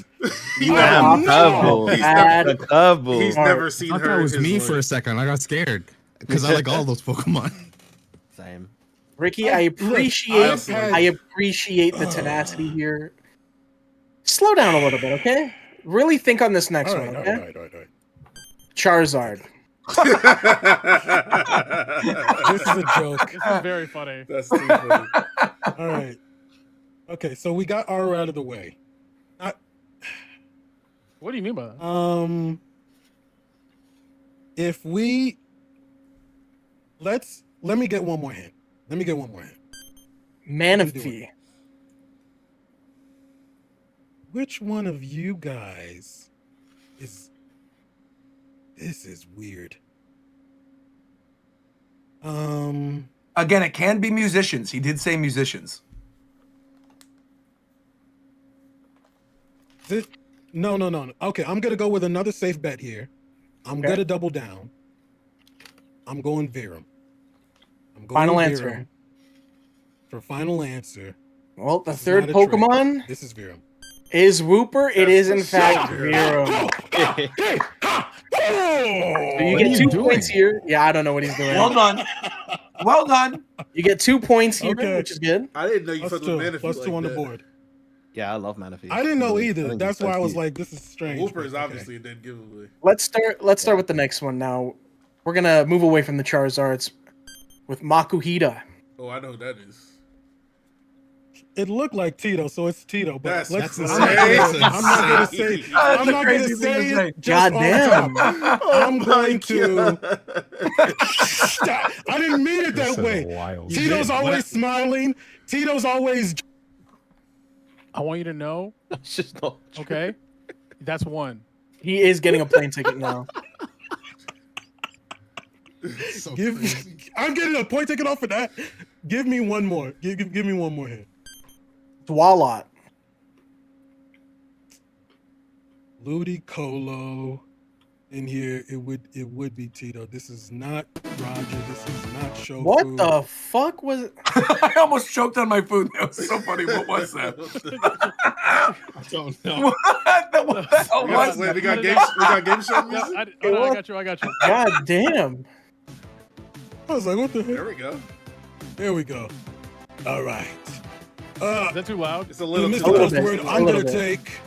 You are Damn, off to a curveball. He's bad. The curveball. He's Alright. never I seen thought her. that in was his me life. for a second. I got scared because I like all those Pokemon. Same. Ricky, I appreciate the tenacity here. Slow down a little bit, okay? Really think on this next All one, right, okay? all right. Charizard. This is a joke. This is very funny. That's too funny. All right. Okay, so we got Aru out of the way. What do you mean by that? If we let me get one more hint. Manaphy. Which one of you guys is this is weird. Again, it can be musicians. He did say musicians. No. Okay, I'm gonna go with another safe bet here. I'm Okay. gonna double down. I'm going Virum. I'm going Final Virum answer. for final answer. Well, the This is third not a trick. Pokemon This is Virum. is Wooper. It That's is for in fact sure. Virum. So you What get are you 2 doing? points here. Yeah, I don't know what he's doing. Well done. Well done. You get 2 points here, Okay. which is good. I didn't know you Plus fucked with two. Manaphy Plus like two on the that. board. Yeah, I love Manaphy. I didn't know Really. I either. think That's he's so why I was cute. like, this is strange. Whooper but is okay. obviously a dead giveaway. Let's start with the next one now. We're gonna move away from the Charizards with Makuhita. Oh, I know who that is. It looked like Tito, so it's Tito. But That's let's. crazy. I'm not gonna say. That's I'm a not gonna crazy thing to say say. it. Just off Goddamn. top. Oh I'm my going to. God. I didn't mean it This that is way. wild. Tito's always smiling. Tito's always. I want you to know, It's just not true. okay? That's one. He is getting a plane ticket now. So Give. crazy. I'm getting a point taken off for that. Give me one more. Give me one more hit. Swalot. Ludicolo. In here, it would be Tito. This is not Roger. This is not Shofu. What the fuck was it? I almost choked on my food. That was so funny. What was that? I don't know. What the hell We was got, that? we got game show Yeah, music. hold on, I got you. God damn. I was like, what the There heck? we go. There we go. All right. Is that too loud? It's a little Mr. too loud. bit. Coastword, A I'm little gonna bit. take.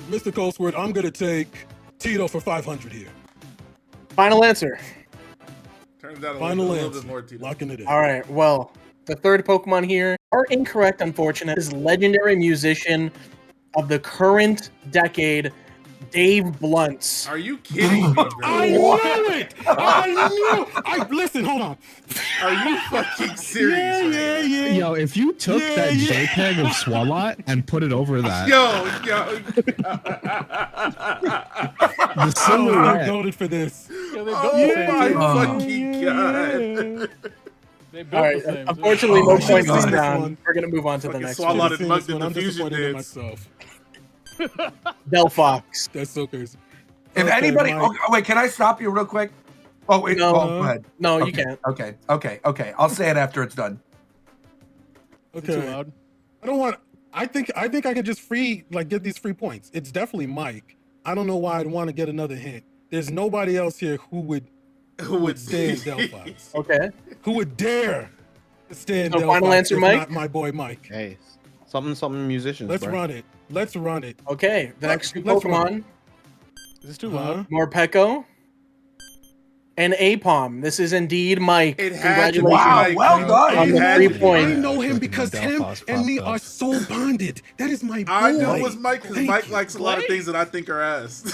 Mr. Coastword, I'm gonna take Tito for 500 here. Final answer. Turn it down a Final little answer. bit more, Tito. Locking it in. All right. Well, the third Pokemon here are incorrect, unfortunately. Is legendary musician of the current decade, Dave Blunts. Are you kidding me, bro? I knew it! I knew! Listen, hold on. Are you fucking serious? right now? Yeah. Yo, if you took Yeah, that yeah. JPEG of Swalot and put it over that, Yo. the Oh, I'm silhouette, goaded for this. Yeah, they built Oh the same. my too. fucking god. They built All right. the same. too. Unfortunately, Oh, no I should've points this seen this round. one. We're gonna move on to the Fucking next swallow one. it. Seen mugged this in one. the I'm fusion disappointed in dance. myself. Delphox. That's so crazy. If Okay, anybody, Mike. oh, wait, can I stop you real quick? Oh, wait, No. go ahead. No, you Okay, can't. Okay. I'll say it after it's done. Is it too Okay. loud? I don't want. I think I could just get these free points. It's definitely Mike. I don't know why I'd want to get another hint. There's nobody else here who would stand Delphox. Okay. Who would dare stand So Delphox final answer, if Mike? not my boy Mike. Hey, something musicians, Let's bro. run it. Let's run it. Okay. The next two Let's run Pokemon, Is this too Uh-huh. loud? Morpeko and Apom. This is indeed Mike. It had to be Congratulations. Wow, Mike, well bro. done. On It the had 3 to be point. I Mike. know him Freaking because him Delphox and me popped are up. so bonded. That is my boy. I knew it was Mike because Thank Mike you. likes a lot of things that I think are ass.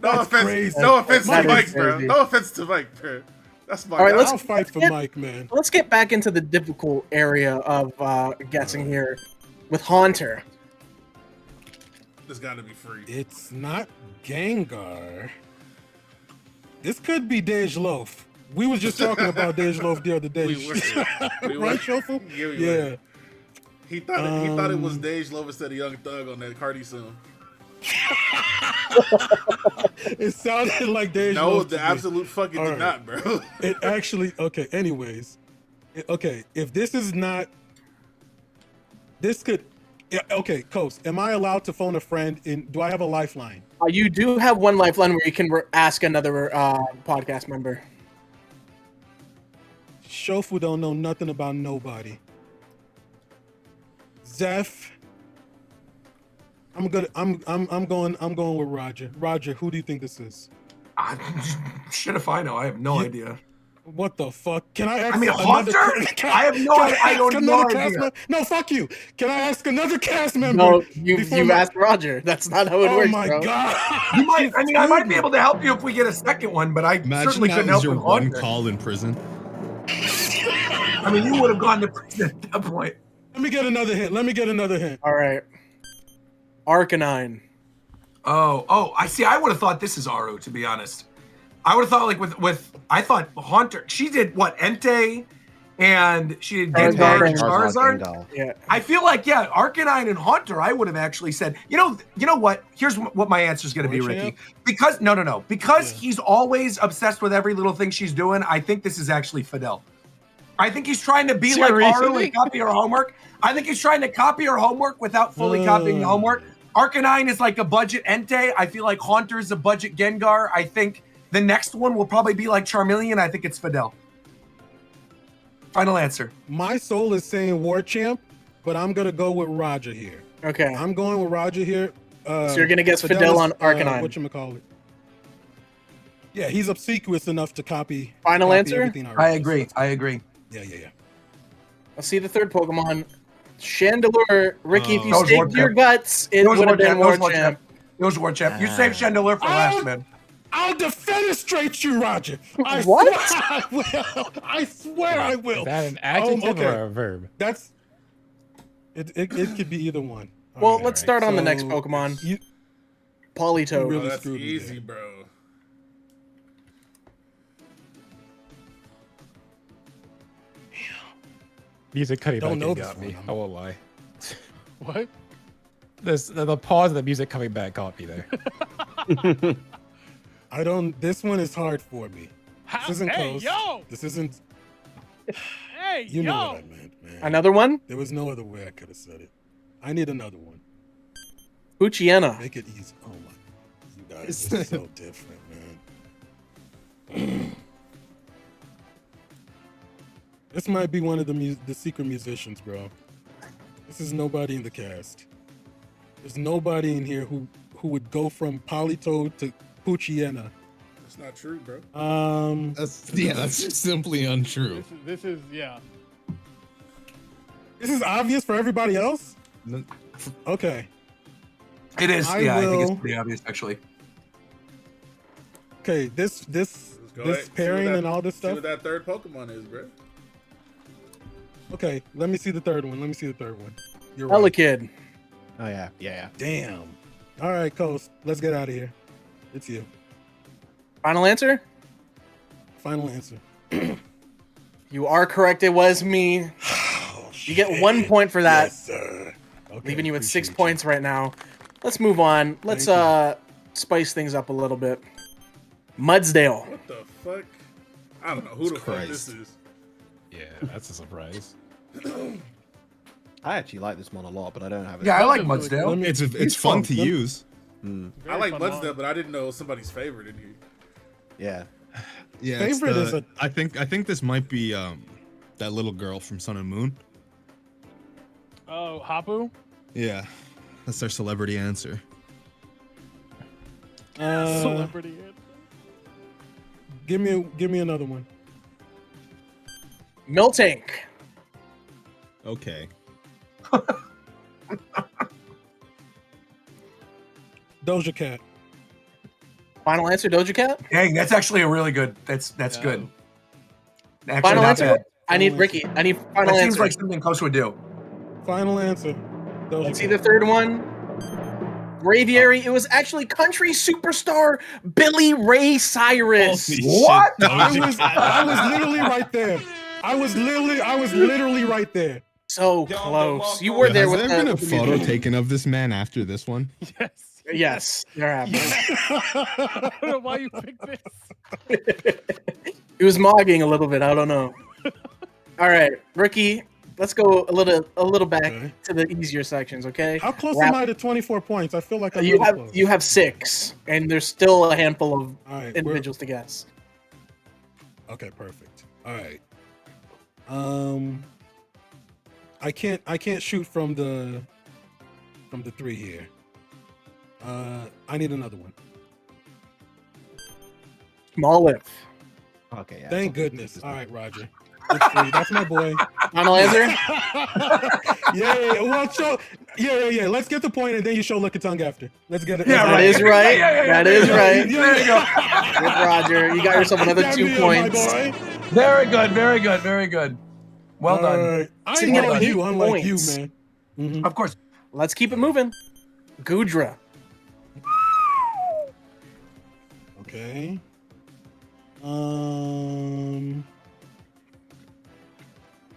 no offense. crazy. No offense That to is Mike, bro. crazy. No offense to Mike, bro. That's my All right, guy. let's- I'll fight for get- Mike, man. Let's get back into the difficult area of guessing here with Haunter. This got to be free. It's not Gengar. This could be Dej Loaf. We was just talking about Dej Loaf the other day. We were. We were. Right, Shofu? Yeah, we Yeah. were. He thought it was Dej Loaf instead of Young Thug on that Cardi song. It sounded like Dej No, Loaf. the to me. absolute fucking All did right. not, bro. It actually, okay, anyways. Okay, if this is not, this could, yeah, okay, Coast, am I allowed to phone a friend do I have a lifeline? You do have one lifeline where you can ask another podcast member. Shofu don't know nothing about nobody. Zeph, I'm going with Roger. Roger, who do you think this is? Shit if I know. I have no You- idea. What the fuck? Can I ask I mean, another Haunter? I have no idea. I don't ask know another cast idea. member? No, fuck you. Can I ask another cast member? No, you've before asked Roger. That's not how it Oh works, my bro. god. You might, I mean, I might be able to help you if we get a second one, but I imagine certainly that couldn't was help your with one Haunter. call in prison. I mean, you would have gone to prison at that point. Let me get another hint. All right. Arcanine. Oh, I see. I would have thought this is Aru, to be honest. I would have thought like I thought Haunter. She did what? Entei, and she did Gengar and Charizard. Gengar. Yeah. I feel like Arcanine and Haunter. I would have actually said, you know what? Here's what my answer is going to be, Ricky. Because because he's always obsessed with every little thing she's doing. I think this is actually Fidel. I think he's trying to be like Aru and copy her homework. I think he's trying to copy her homework without fully copying the homework. Arcanine is like a budget Entei. I feel like Haunter is a budget Gengar. I think the next one will probably be like Charmeleon. I think it's Fidel. Final answer. My soul is saying War Champ, but I'm gonna go with Roger here. Okay. I'm going with Roger here. So you're gonna guess Fidel on Arcanine. Whatchamacallit? Yeah, he's obsequious enough to copy. Final answer? everything I agree. I agree. Yeah. Let's see the third Pokemon. Chandelure. Ricky, if you That was staked your Warchamp. guts, it would have been Warchamp. It was Warchamp. You saved Chandelure for last, man. I'll defenestrate you, Roger. What? Swear I will. I swear I will. Is that an adjective okay. or a verb? That's it. It could be either one. Well, All let's start on the next so Pokemon. You Politoed. really That's screwed me easy, there. bro. Music cutting Don't back know in this got one, me. I'm- I won't lie. What? The pause of the music coming back got me there. I don't. This one is hard for me. This isn't Hey, close. yo! This isn't. Hey, You yo! know what I meant, man. Another one? There was no other way I could have said it. I need another one. Uchiena. Make it easy. Oh my. You guys are so different, man. This might be one of the secret musicians, bro. This is nobody in the cast. There's nobody in here who would go from Politoed to Puchiena. That's not true, bro. That's just simply untrue. This is yeah. This is obvious for everybody else? Okay. It is. I I think will- it's pretty obvious, actually. Okay, this Let's go ahead. See pairing what that- and all this See stuff. what that third Pokemon is, bro. Okay, let me see the third one. You're right. Elekid. Oh yeah. Damn. All right, Coast. Let's get out of here. It's you. Final answer? Final answer. You are correct. It was me. You get 1 point for that. Yes, sir. Okay, Leaving you at 6 appreciate points right now. Let's move on. Let's Thank spice things up a little bit. Mudsdale. What the fuck? I don't know who the fuck Christ. this is. Yeah, that's a surprise. I actually like this one a lot, but I don't have it. Yeah, I like Really Mudsdale. Let me- It's He's fun to Let me- use. Mm, I like Very fun Mudsdale, mod. but I didn't know it was somebody's favorite in here. yeah. Yeah, Favorite is a- I think this might be that little girl from Sun and Moon. Oh, Hapu. Yeah, that's their celebrity answer. Celebrity. Give me another one. Miltank. Okay. Doja Cat. Final answer, Doja Cat? Dang, that's actually a really good. That's good. Actually, Final not answer? bad. I need Final Ricky. I need final That seems answer. like something Coach would do. Final answer. Doja Let's see Cat. the third one. Braviary. It was actually country superstar Billy Ray Cyrus. What? I was literally right there. I was literally right there. So close. You were Has there with there been the, a photo taken of this man after this one? Yes. Yes, there have been. I don't know why you picked this. He was mogging a little bit. I don't know. All right, Ricky. Let's go a little back Okay. to the easier sections. Okay. How close Wrap- am I to 24 points? I feel like I'm You really have close. you have 6, and there's still a handful of All right, individuals to guess. okay, perfect. All right. I can't shoot from the 3 here. I need another one. Small lip. Okay. Yeah. Thank goodness. All right, Roger. It's free. That's my boy. Final answer. Yeah. Well, yeah. Let's get the point, and then you show Lick a tongue after. Let's get it. Yeah, That right. is right. That is right. There you go. Good, Roger. You got yourself another Damn 2 you, points. my boy. Very good. Very good. Very good. Well done. All right. I Sitting ain't at like 8 you, unlike points. you, man. Mhm. Of course. Let's keep it moving. Gudra. Okay.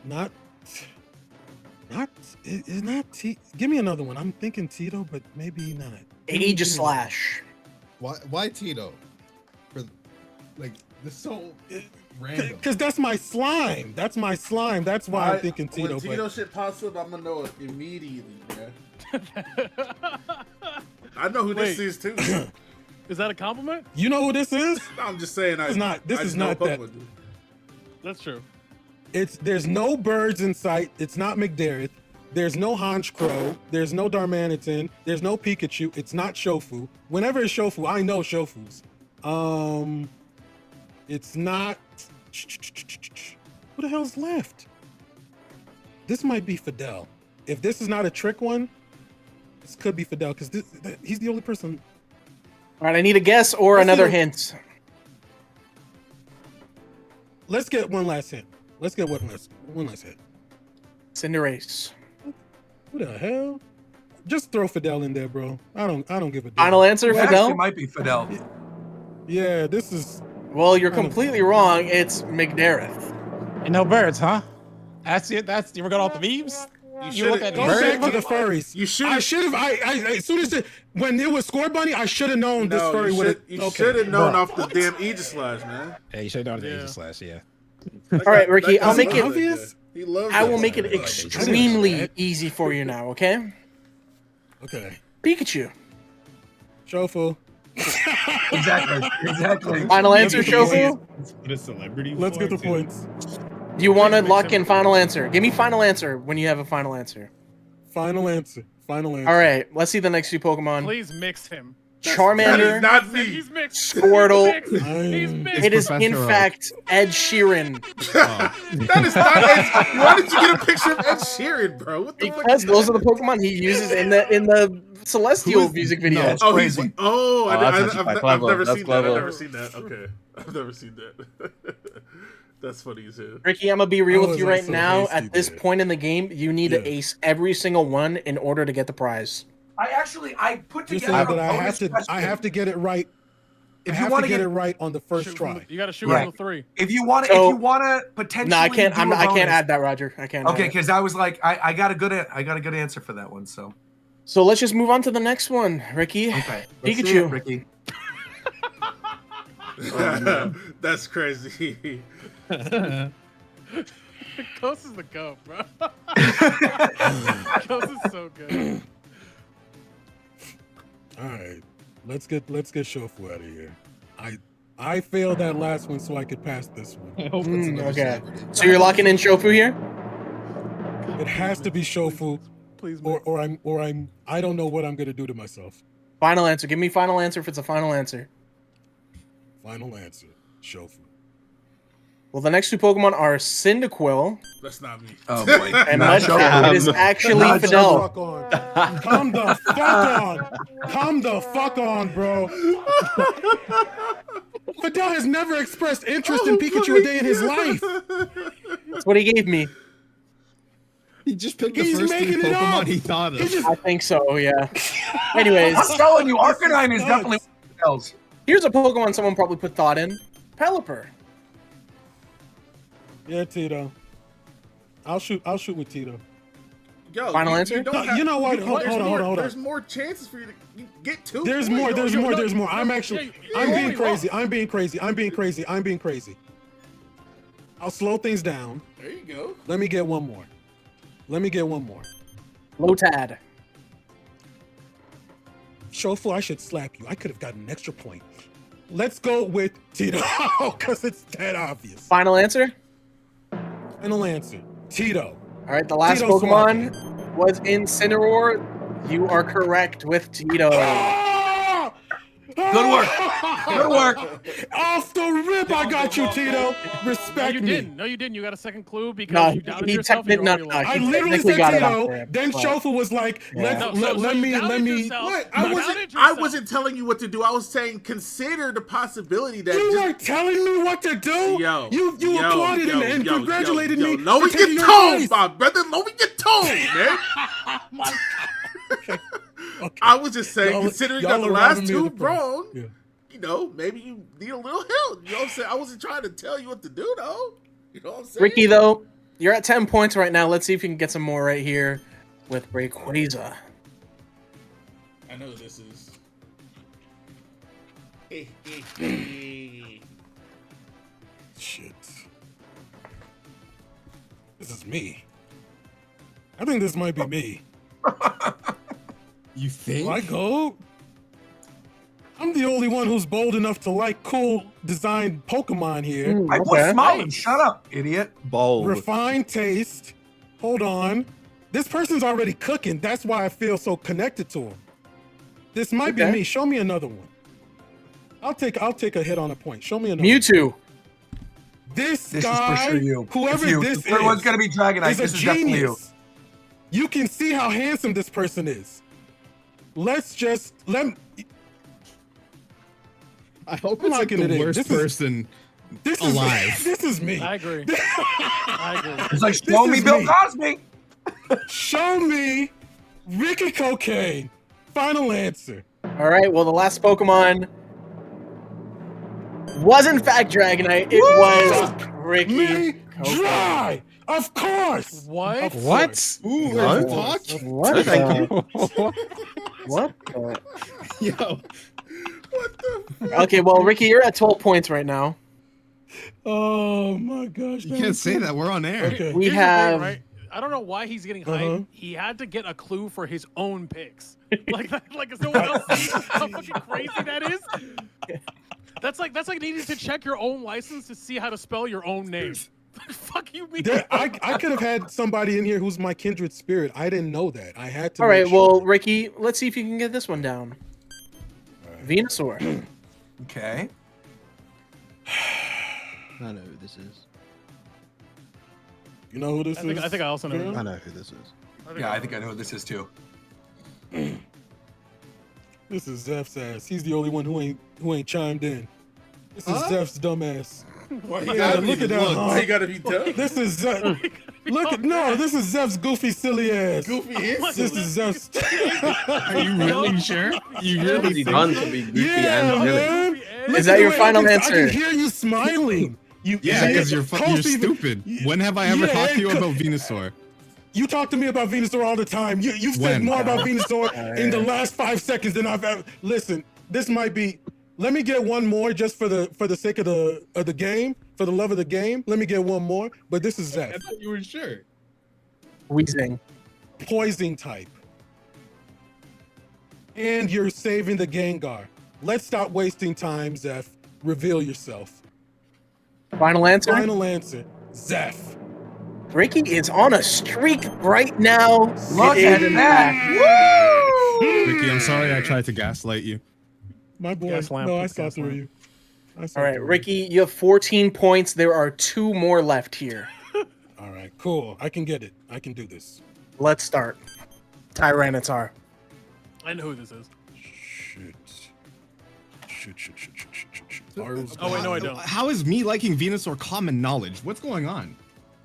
Not. It's not Give me another one. I'm thinking Tito, but maybe not. Age slash. Why Tito? For like this so random. Because that's my slime. That's my slime. That's why I'm thinking Tito. When Tito shit pops up, I'm gonna know it immediately, man. I know who this is too. Is that a compliment? You know who this is? No, I'm just saying. This is not that. That's true. There's no birds in sight. It's not McDareth. There's no Honch Crow. There's no Darmanitan. There's no Pikachu. It's not Shofu. Whenever it's Shofu, I know Shofus. It's not. Who the hell's left? This might be Fidel. If this is not a trick one, this could be Fidel because he's the only person. All right, I need a guess or another hint. Let's get one last hint. Let's get one last hint. Cinderace. Who the hell? Just throw Fidel in there, bro. I don't give a damn. Final answer, Well, Fidel? It might be Fidel. Yeah, this is. Well, you're completely wrong. It's McDareth. And no birds, huh? That's it. You were going off the memes. You look at Go birds. back to the furries. You should. I should have. I as soon as when it was Score Bunny, I should have known this furry would have. You should have known off the damn Aegislash, man. Yeah, you should have known the Aegislash, yeah. All right, Ricky, I'll make it. Obvious? He loves. I will that make it guy. extremely easy for you now. Okay? Okay. Pikachu. Shofu. Exactly. Final answer, Shofu. What a celebrity. Let's get the points. Do you want to lock in final answer? Give me final answer when you have a final answer. Final answer. Final answer. All right, let's see the next two Pokemon. Please mix him. That Charmander, is not me. He's mixed. Squirtle. He's mixed. It is in Professor Oak. fact Ed Sheeran. That is not Ed. Why did you get a picture of Ed Sheeran, bro? What the fuck? Because those are the Pokemon he uses in the Celestial music video. That's Oh, crazy. I've clever. never That's seen clever. that. I've never seen that. Okay, I've never seen that. That's funny as hell. Ricky, I'm gonna be real How with was you I right so now. hasty At this there? point in the game, you need to ace every single one in order to get the prize. I put You're together. saying that a bonus I question. have to get it right. If I you have want to get it right on the first try. You got to shoot Right. on the 3. If you want So- to potentially. No, I can't. do I'm a not, I can't bonus- add that, Roger. I can't. Okay, add it. because I was like, I got a good answer for that one. So So let's just move on to the next one, Ricky. okay, let's see Pikachu. it, Ricky. That's crazy. Ghost is the goat, bro. Ghost is so good. All right, let's get Shofu out of here. I failed that last one, so I could pass this one. I hope it's another Okay. celebrity. So you're locking in Shofu here? It has to be Shofu, Please, or I don't know what I'm gonna do to myself. Final answer. Give me final answer if it's a final answer. Final answer, Shofu. Well, the next two Pokemon are Cyndaquil That's not me. Oh boy, and Not Mudkip. Shofu. It is actually Not Fidel. Fuck on. Come the fuck on. Come the fuck on, bro. Fidel has never expressed interest in Pikachu a day in his life. That's what he gave me. He just picked the He's first 3 making it up. Pokemon he thought He of. just I think so, yeah. Anyways, I'm telling you, Arcanine is definitely else. here's a Pokemon someone probably put thought in. Pelipper. yeah, Tito. I'll shoot with Tito. Yo, Final answer? don't No, have- you know what? there's Hold on, more- hold on, hold on. There's more chances for you to get 2. There's points. more. There's yo, more. yo, There's more. I'm yo, actually. yo, I'm yo, being yo, crazy. I'm being crazy. I'm being crazy. I'm being crazy. I'll slow things down. There you go. Let me get one more. Let me get one more. Lotad. Shofu, I should slap you. I could have gotten an extra point. Let's go with Tito, because it's that obvious. Final answer? Final answer. Tito. All right, the last Tito Pokemon was Incineroar. You are correct with Tito. Ah! Good work. Good work. Off the rip, I got you, Tito. No, Respect you me. didn't. No, you didn't. You got a second clue because No, you doubted he yourself. and technically you were already no, lost. I literally technically said got it out Tito. there, Then but- Shofu was like, Yeah. No, let so you me. doubted yourself. What? You I wasn't. doubted I yourself. wasn't telling you what to do. I was saying consider the possibility that. You just, were telling me what to do. Yo, you applauded and congratulated me. Lower for your taking your tone, advice. my brother. Lower your tone, man. Okay. I was just saying, Y'all- considering you y'all got the are last robbing me of 2 the prize. wrong, Yeah. know, maybe you need a little help. You know what I'm saying? I wasn't trying to tell you what to do, though. You know what I'm saying? Ricky, though, you're at 10 points right now. Let's see if you can get some more right here with Rayquaza. I know who this is. Shit. This is me. I think this might be me. You think? My goat? I'm the only one who's bold enough to like cool designed Pokemon here. Mm, I was okay. smiling. Shut up, idiot. Bold. Refined taste. Hold on. This person's already cooking. That's why I feel so connected to him. This might be Okay. me. Show me another one. I'll take a hit on a point. Show me another Mewtwo. one. This This guy, is for sure you. whoever It's you. this The third one's is, gonna be Dragonite. is a This is definitely you. genius. You can see how handsome this person is. I hope I'm it's like locking the it in. worst This is- person This is alive. This is me. I agree. I agree. It's like, This show me is Bill me. Cosby. Show me Ricky Cocaine. Final answer. All right, well, the last Pokemon was in fact Dragonite. It was Ricky. Me Cocaine. dry. Of course. What? Of What? course. Ooh, What? talk? What? Thank the- What? the- Yo, Okay, well, Ricky, you're at 12 points right now. Oh my gosh. you can't say that. We're on air. Okay. We Here's the thing, have. right? I don't know why he's getting hyped. Uh-huh. He had to get a clue for his own picks. Like is no one else sees how fucking crazy that is? That's like needing to check your own license to see how to spell your own name. Fuck you, me. I could have had somebody in here who's my kindred spirit. I didn't know that. I had to. All make right, sure. well, Ricky, let's see if you can get this one down. Venusaur. Okay. I know who this is. You know who this is? I think I also know. Graham? I know who this is. Yeah, I think I know who this is too. This is Zeph's ass. He's the only one who ain't chimed in. This is Zeph's dumbass. Why you Yeah, gotta look be at that, huh? Why you gotta be dumb? This is Zeph. This is Zeph's goofy, silly ass. Goofy is. This is Zeph's. Are you really sure? You really think done to be goofy Yeah, and silly. man. Look Is that at the your way final I answer? can hear you smiling. Yeah, because you're Kofi- stupid. When have I ever Yeah, talked to you and- about Venusaur? You talk to me about Venusaur all the time. You've said When? more about Venusaur in the last 5 seconds than I've ever. Listen, this might be. Let me get one more just for the sake of the game, for the love of the game. Let me get one more. But this is Zeph. I thought you were sure. Weezing. Poison type. And you're saving the Gengar. Let's stop wasting time, Zeph. Reveal yourself. Final answer? Final answer. Zeph. Ricky is on a streak right now. Look It at is in that. fact- Ricky, I'm sorry I tried to gaslight you. My boy. Gas lamp, No, I gas saw through lamp. you. I saw All right, through Ricky, you have 14 points. There are 2 more left here. you. All right, cool. I can get it. I can do this. Let's start. Tyranitar. I know who this is. Shit. Arrows Oh, wait, no, I don't. How is me liking Venusaur common knowledge? What's going on?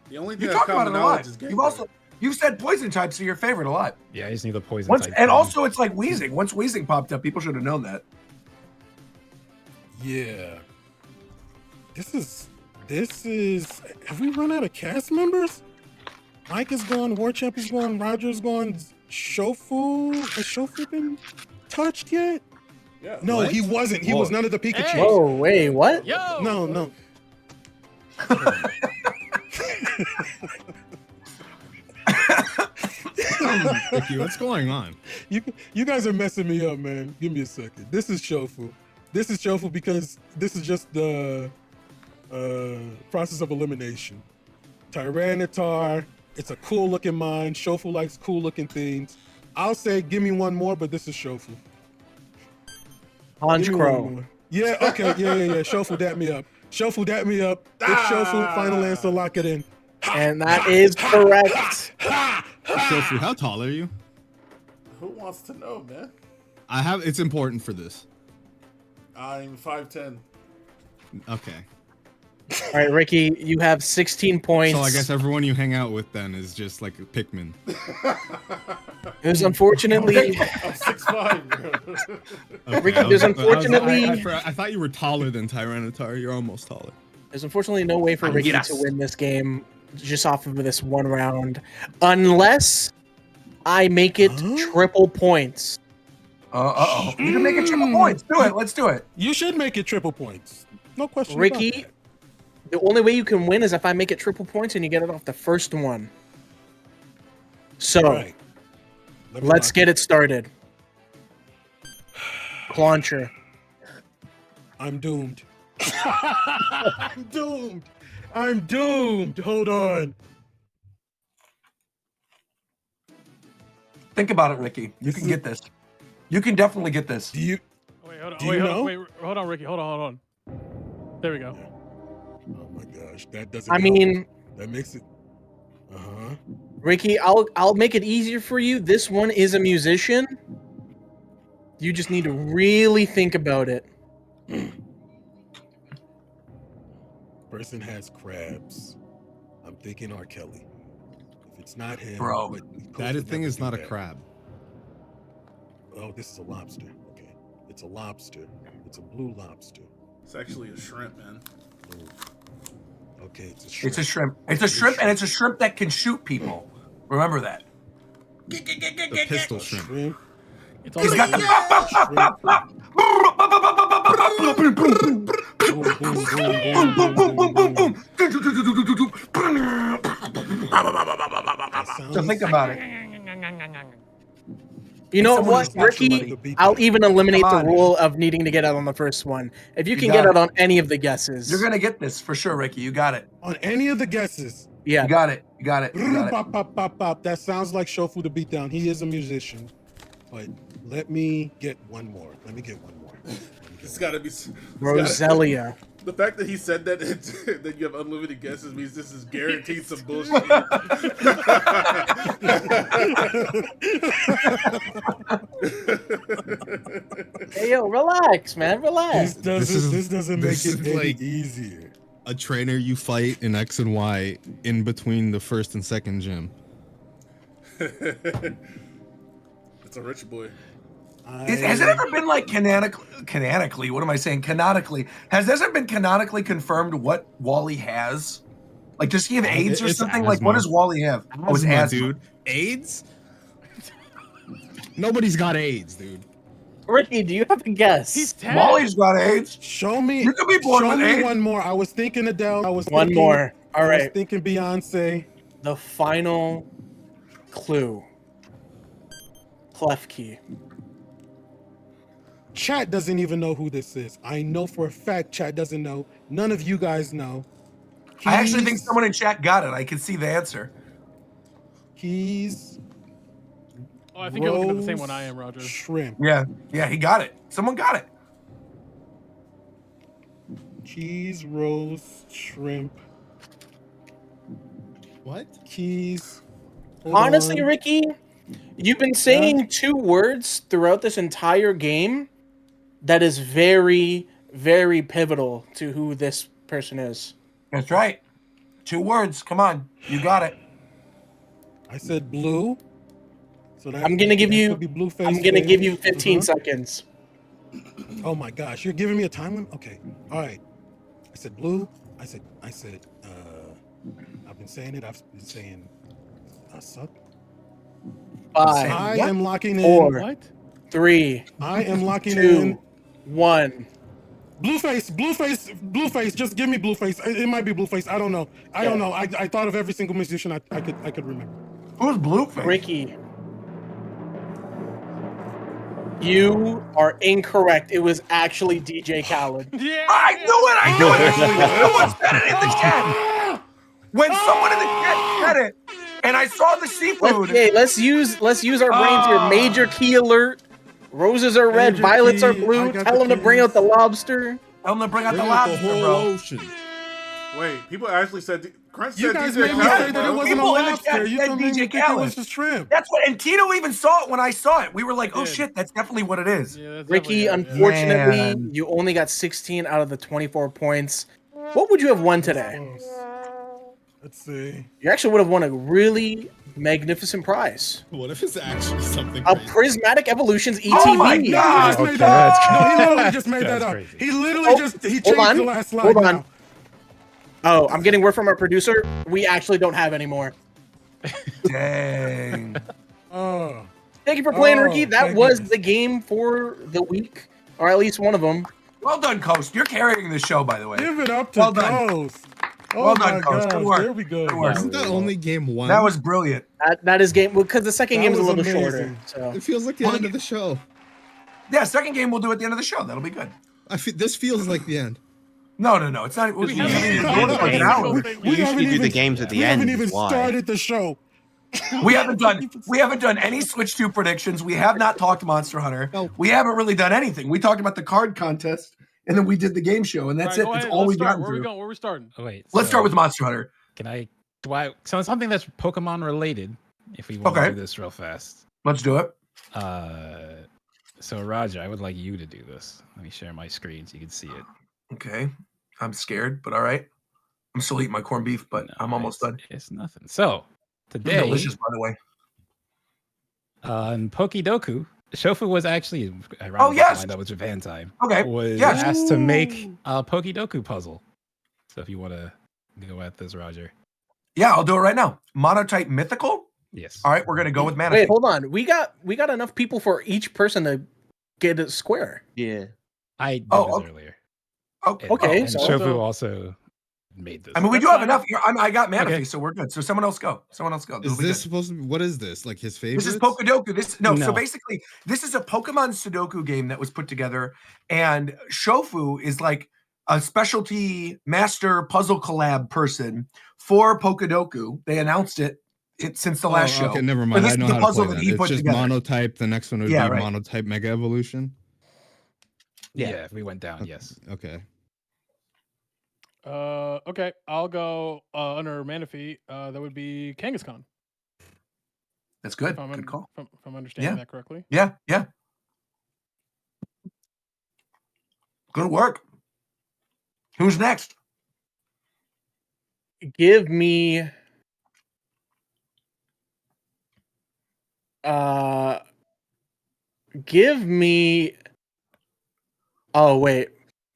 The only You thing talk that's about common it a lot. knowledge is Gengar. You've said poison types are your favorite a lot. Yeah, I just need the poison Once type. and thing. also it's like Weezing. Once Weezing popped up, people should have known that. Yeah. This is. Have we run out of cast members? Mike is gone. Warchamp is gone. Roger's gone. Shofu. Has Shofu been touched yet? Yeah. No, What? he wasn't. He was none of the Pikachu. Hey. Whoa, wait, what? Yo. No. Ricky, what's going on? You guys are messing me up, man. Give me a second. This is Shofu. This is Shofu because this is just the process of elimination. Tyranitar. It's a cool looking mine. Shofu likes cool looking things. I'll say give me one more, but this is Shofu. Honge Give me one Crow. more. Yeah, okay, yeah. Shofu, dat me up. Shofu, dat me up. It's Shofu. Final answer. Lock it in. And that is correct. Shofu, how tall are you? Who wants to know, man? It's important for this. I'm 5'10". Okay. All right, Ricky, you have 16 points. So I guess everyone you hang out with then is just like a Pikmin. It was unfortunately I'm 6'5", bro. Okay, Ricky, there's unfortunately I thought you were taller than Tyranitar. You're almost taller. there's unfortunately no way for Ricky to win this game just off of this one round, unless I make it triple points. Uh-oh. You can make it triple points. Do it. Let's do it. You should make it triple points. No question. Ricky, about that. the only way you can win is if I make it triple points and you get it off the first one. So, All right. let's get it started. Clauncher. I'm doomed. I'm doomed. I'm doomed. Hold on. Think about it, Ricky. You can get this. You can definitely get this. Do you? Wait, hold on. Do Wait, you hold know? on. Wait, hold on, Ricky. Hold on. There we go. Oh my gosh, that doesn't. I help. mean, that makes it. Ricky, I'll make it easier for you. This one is a musician. You just need to really think about it. Person has crabs. I'm thinking R. Kelly. If it's not him, Bro, but That thing is not a crab. crab. Oh, this is a lobster. Okay, it's a lobster. It's a blue lobster. It's actually a shrimp, man. Ooh. Okay, it's a shrimp. It's a shrimp. It's a shrimp, and it's a shrimp that can shoot people. Remember that. The pistol shrimp. Shrimp. It's He's also got the. Boom, boom, boom, boom, boom, boom. So think about it. You know Someone what, just got Ricky? somebody. I'll even eliminate Come the on. rule of needing to get out on the first one. If you can got get it. out on any of the guesses. You're gonna get this for sure, Ricky. You got it. On any of the guesses. Yeah. You got it. You got it. You got it. Pop, pop, pop, pop. That sounds like Shofu to beat down. He is a musician. But let me get one more. Let me get one more. It's gotta be. Roselia. The fact that he said that that you have unlimited guesses means this is guaranteed some bullshit. Hey, yo, relax, man. Relax. This doesn't make this it is any like- easier. A trainer you fight in X and Y in between the first and second gym. It's a rich boy. Has it ever been like canonically? What am I saying? Canonically, has this ever been canonically confirmed what Wally has? Like, does he have AIDS or It's something? Like, what asthma. does Wally have? Oh, it's Asthma, asthma. dude. AIDS? Nobody's got AIDS, dude. Ricky, do you have a guess? He's 10. Wally's got AIDS. Show me. You could be born show with me AIDS. one more. I was thinking Adele. I was One thinking, more. All I was right. thinking Beyonce. The final clue. Clef key. Chat doesn't even know who this is. I know for a fact Chat doesn't know. None of you guys know. I actually think Keys- someone in chat got it. I can see the answer. Keys. Oh, I think you're looking at the same Rose one I am, Roger. Shrimp. Yeah, he got it. Someone got it. Keys, Rose, Shrimp. What? Keys. Hold Honestly, on. Ricky, you've been saying two words throughout this entire game that is very, very pivotal to who this person is. That's right. 2 words. Come on, you got it. I said blue. So that, I'm gonna give that you- could be Blueface I'm gonna Face. give you 15 Uh-huh. seconds. Oh my gosh, you're giving me a time limit? Okay. All right. I said blue. I said I've been saying it. I've been saying I suck. 5, I What? am locking in. 4, What? 3, I am locking 2, in. 1. Blueface. Just give me Blueface. It might be Blueface. I don't know. I don't know. I thought of every single musician I could remember. Who's Blueface? Ricky, you are incorrect. It was actually DJ Khaled. Yeah. I knew it. Someone said it in the chat. When someone in the chat said it, and I saw the seafood. Let's use our brains here. Major key alert. Roses are red, Major violets are key, blue. I got Tell the them to bring keys. out the lobster. Tell them to bring out the Bring out the lobster, whole bro. ocean. Wait, people actually said Crunch You said guys DJ made me Khaled, say that bro. it wasn't a People in the lobster. chat You said told me DJ think it Khaled. was a shrimp. That's what, and Tito even saw it when I saw it. We were like, oh Did. shit, that's definitely what it is. Yeah, that's Ricky, definitely it, yeah. unfortunately, Man. you only got 16 out of the 24 points. What would you have won today? Close. Let's see. You actually would have won a really magnificent prize. What if it's actually something A crazy? Prismatic Evolutions ETB. Oh my God! He Okay, just made that that's up. No, he crazy. literally just made that That's up. crazy. He literally Oh, just he hold changed on, the last slide hold on. now. Oh, I'm getting word from our producer. We actually don't have any more. Dang. Oh, Thank you for playing, Oh, Ricky. That thank was goodness. the game for the week, or at least one of them. Well done, Coast. You're carrying the show, by the way. give it up to Well done. Coast. Oh Well my done, Coast. Good gosh, work. there we go. Good work. Isn't that only game one? That was brilliant. That is game because the second That game is a was little amazing. shorter. So It feels like the Well, end of the show. Yeah, second game we'll do at the end of the show. That'll be good. This feels like the end. No, it's not. We haven't haven't even going for like an done hour. the We usually haven't do the even games at the we end. haven't even is why. started the show. We haven't done any Switch 2 predictions. We have not talked Monster Hunter. No. We haven't really done anything. We talked about the card contest, and then we did the game show, and that's it. All right, go That's ahead. all Let's we've start. gotten Where we through. going? Where we starting? Oh, wait. Let's so start with Monster Hunter. So something that's Pokemon related, if we want to Okay. do this real fast. Let's do it. So Roger, I would like you to do this. Let me share my screen so you can see it. Okay. I'm scared, but all right. I'm still eating my corned beef, but No, I'm almost done. It's nothing. So It's today, delicious, by the way. in Pokidoku, Shofu was actually Oh, yes! lined up with Japan time. Okay. Was Yes. asked to make a Pokidoku puzzle. So if you want to go at this, Roger. Yeah, I'll do it right now. Monotype mythical. Yes. All right, we're gonna go with Manaphy. wait, hold on. We got enough people for each person to get a square. Yeah. I did Oh, this earlier. Okay. Okay, And so- Shofu also made this. I mean, we do That's have fine. enough. I got Manaphy, Okay. so we're good. So someone else go. Someone else go. Is It'll be this good. supposed to be? What is this? Like his favorite? This is Pokidoku. So No. basically, this is a Pokemon Sudoku game that was put together, and Shofu is like a specialty master puzzle collab person for Pokidoku. They announced it since the last show. Okay, never But mind. this I is know the how to puzzle play that that. he It's put just together. monotype. The next one would Yeah, be right. monotype mega evolution. Yeah, if we went down, yes. Okay. Okay, I'll go under Manaphy. That would be Kangaskhan. That's good. If I'm, Good call. if I'm understanding Yeah. that correctly. Yeah. Good work. Who's next? Give me oh wait.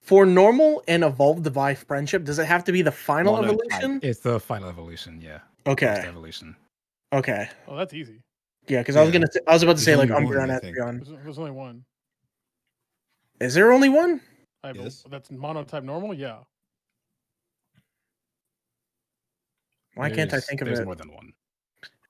For normal and evolved divine friendship, does it have to be the final Monotype. evolution? It's the final evolution, yeah. Okay. First evolution. Okay. Oh, that's easy. Yeah, because I was Yeah. I was about to There's say like only one, Umbreon, I think. Espeon. There's only one. Is there only one? Yes. That's monotype normal. Yeah. Why can't I There's- think of there's it? more than one.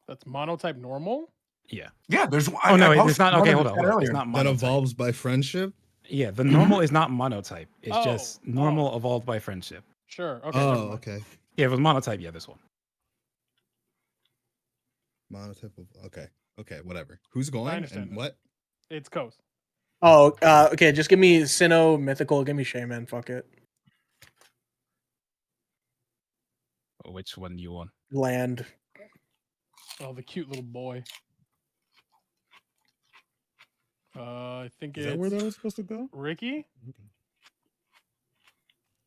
That's monotype normal. Yeah. Yeah, there's. Oh no, it's posted not. one Okay, in hold the on. chat Hold on. It's earlier. not That monotype. evolves by friendship. Yeah, the normal is not monotype. It's Oh, just normal evolved by friendship. Sure. Okay. never Oh, mind. okay. Yeah, if it was monotype, yeah, this one. Monotype. Okay. Whatever. Who's going understand and that. what? It's Coast. Oh, okay. Just give me Sinnoh, Mythical. Give me Shaman. Fuck it. Which one do you want? Land. Oh, the cute little boy. I think Is it's that where that was supposed to go? Ricky.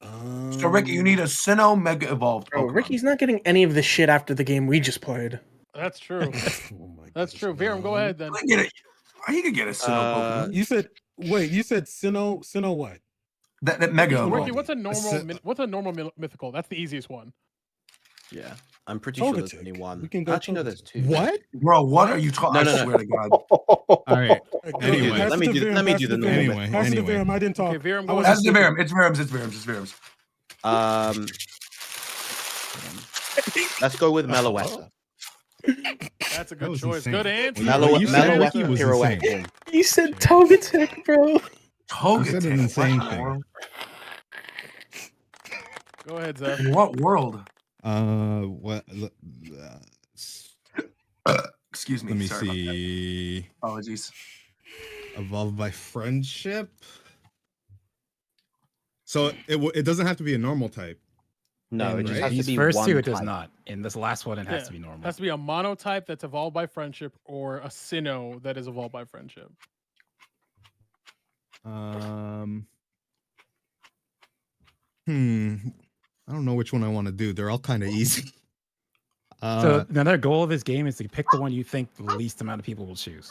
So Ricky, you need a Sinnoh Mega Evolved Bro, Pokemon. Ricky's not getting any of this shit after the game we just played. That's true. Oh my That's gosh, true. Viram, go no. ahead then. He could get a Sinnoh Pokemon. You said Sinnoh what? That Mega Ricky, Evolved. what's a normal? si- What's a normal mythical? That's the easiest one. Yeah. I'm pretty sure there's Togetic. only one. We can go Actually, no, Togetic. there's two. What? Bro, what are you talking? No, I no. swear to God. All right. Pass Anyway, it let me to do Viram, let me pass do it the to normal. Viram. Anyway, Pass it to anyway. Viram. I didn't talk. Okay, Viram, I go was ahead. That's just the looking. Viram. It's Virams. It's Virams. It's Virams. Let's go with Meloetta. That's a That good was choice. insane. Good answer. When you said Ricky Meloetta was pirouette. insane. You said Togetic, bro. You said an Togetic. insane What thing. world? Go ahead, Zeph. In what world? What? Excuse me. Let me Sorry about that. see. Apologies. Evolved by friendship. So it doesn't have to be a normal type. No, it In just right? has to these be first one two, it does type. not. In this last one, it has Yeah, to be normal. Has to be a monotype that's evolved by friendship or a Sinnoh that is evolved by friendship. I don't know which one I want to do. They're all kind of easy. So another goal of this game is to pick the one you think the least amount of people will choose.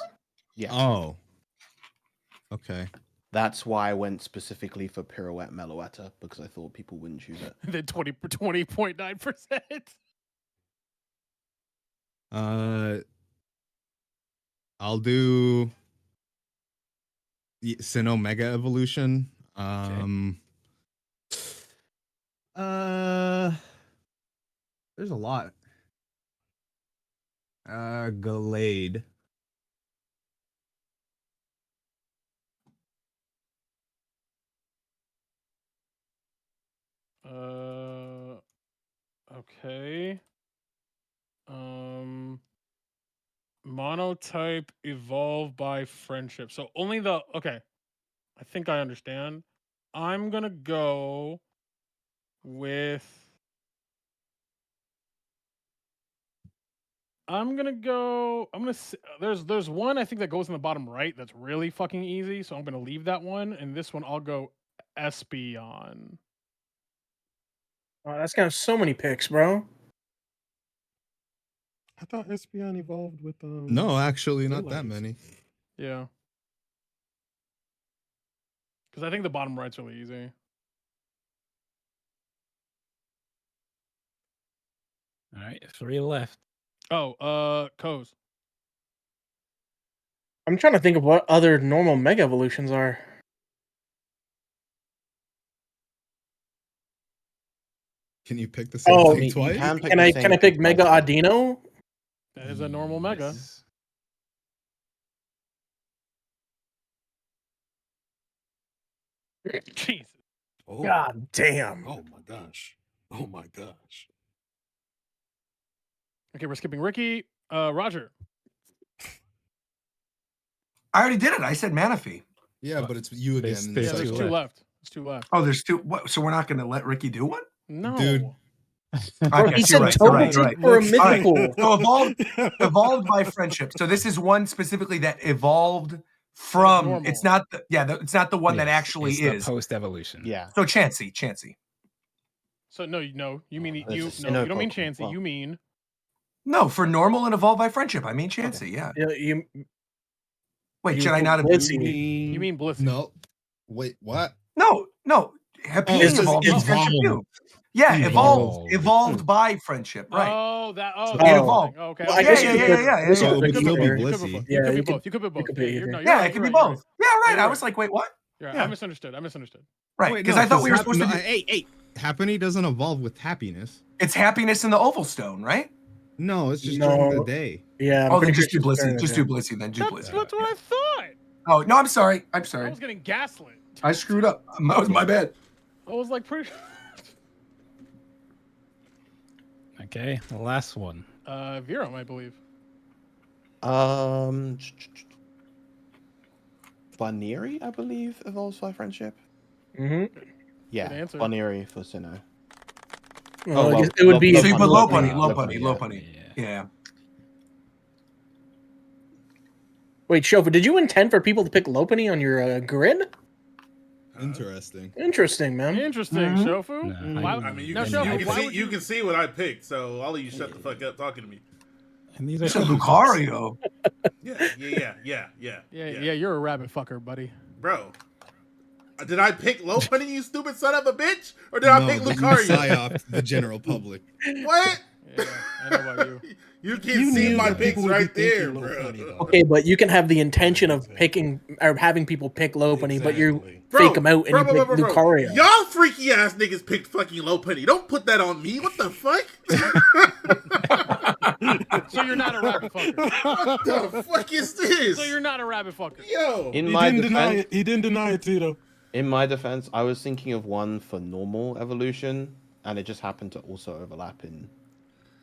Yeah. Oh. Okay. That's why I went specifically for Pirouette Meloetta, because I thought people wouldn't choose it. Then 20.9%. I'll do Sinnoh Mega Evolution. There's a lot. Gallade. Okay. Monotype evolve by friendship. So only the okay. I think I understand. I'm gonna go with. I'm gonna. There's one I think that goes in the bottom right that's really fucking easy. So I'm gonna leave that one, and this one I'll go Espeon. Oh, that's got so many picks, bro. I thought Espeon evolved with No, actually, not that Lillies. many. Yeah. Because I think the bottom right's really easy. All right, 3 left. Oh, Coz. I'm trying to think of what other normal Mega Evolutions are. Can you pick the same Oh, thing you twice? can pick Can the I same pick thing Mega twice. Audino? That is a normal Mega. Yes. Jesus. Oh, God damn. oh my gosh. Oh my gosh. Okay, we're skipping Ricky. Roger. I already did it. I said Manaphy. Yeah, but it's you again. There's- in there's the There's two cycle. two left. left. There's two left. Oh, there's two. What, so we're not going to let Ricky do one? No. Dude. Bro, Okay, he you're said right. You're right. You're Togetic right. for a All right. mythical. So evolved by friendship. So this is one specifically that evolved from. normal. It's not. It's not the one that Yes, actually it's is. the post evolution. Yeah. So Chansey. So no, you mean There's you a no, Sinnoh you don't mean Pokemon. Chansey. Well. You mean No, for normal and evolved by friendship. I mean Chansey. Yeah. You Wait, you should I not have? Blissey. you mean Blissey. No. Wait, what? No. Happy it says evolved by friendship evolved. too. Yeah, Evolved. evolved by friendship. Right. Oh, that. Oh, So that's it evolved. interesting. Okay. Well, I okay, guess Yeah, you yeah, could yeah, yeah, put yeah, So it would You still be could put Blissey. both. Yeah, You could you be both. You could be you both. could Yeah, be you're, either. no, you're Yeah, right, it could you're be right, you're right. both. Yeah, right. You're I right. was like, wait, what? You're right. Yeah. I misunderstood. Right, Wait, because no, I thought we were supposed to. Hey, Happiny doesn't evolve with happiness. It's happiness in the oval stone, right? No, it's just during the No. day. Yeah, I'm Oh, then pretty just do sure it's Blissey. during Just the do day. Blissey. Then do That's Blissey. what I thought. Oh no, I'm sorry. I'm I sorry. was getting gaslit. I screwed up. That was my bad. I was like pretty. Okay, the last one. Virum, I believe. Baneri, I believe, evolves by friendship. Mm-hmm. Yeah, Good answer. Baneri for Sinnoh. Well, well, it would be. So you put Lopunny, Lopunny, yeah. Lopunny. Yeah. Wait, Shofu, did you intend for people to pick Lopunny on your grid? Interesting. Interesting, man. Interesting, Mhm. Shofu. Nah, Why- I mean, you now, can, Shofu, you, why can would see, you can see what I picked, so all of you shut the fuck up talking to me. And these You are said cookie Lucario. Yeah. You're a rabbit fucker, buddy. Bro. Did I pick Lopunny, you stupid son of a bitch? Or did I pick but you Lucario? psyoped the general public. What? Yeah, I know about you. You You can see knew my that picks people would be right there, thinking bro. Lopunny, though. Okay, but you can have the intention of picking or having people pick Lopunny, but you Exactly. fake them out and you pick Lucario. Y'all freaky ass niggas picked fucking Lopunny. Don't put that on me. What the fuck? So you're not a rabbit fucker. What the fuck is this? So you're not a rabbit fucker. Yo. In He my didn't deny defense, it. He didn't deny it, Tito. in my defense, I was thinking of one for normal evolution, and it just happened to also overlap in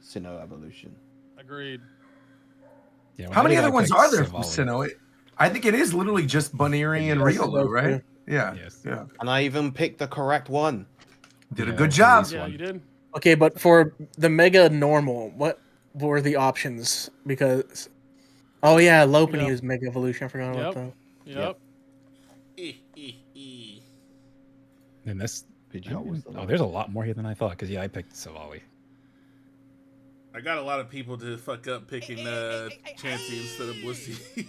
Sinnoh evolution. Agreed. Yeah, when How many I other ones picked are there from Savali. Sinnoh? I think it is literally just Baneri and Riolu, right? Yeah. Yes. Yeah. And I even picked the correct one. Did a Yeah, good it's job. This Yeah, one. you did. Okay, but for the Mega Normal, what were the options? Because oh yeah, Lopunny Yep. is Mega Evolution. I forgot about Yep. that. Yep. And this. Pidgeot was the Oh, last. there's a lot more here than I thought. Because yeah, I picked Savali. I got a lot of people to fuck up picking Chansey instead of Blissey.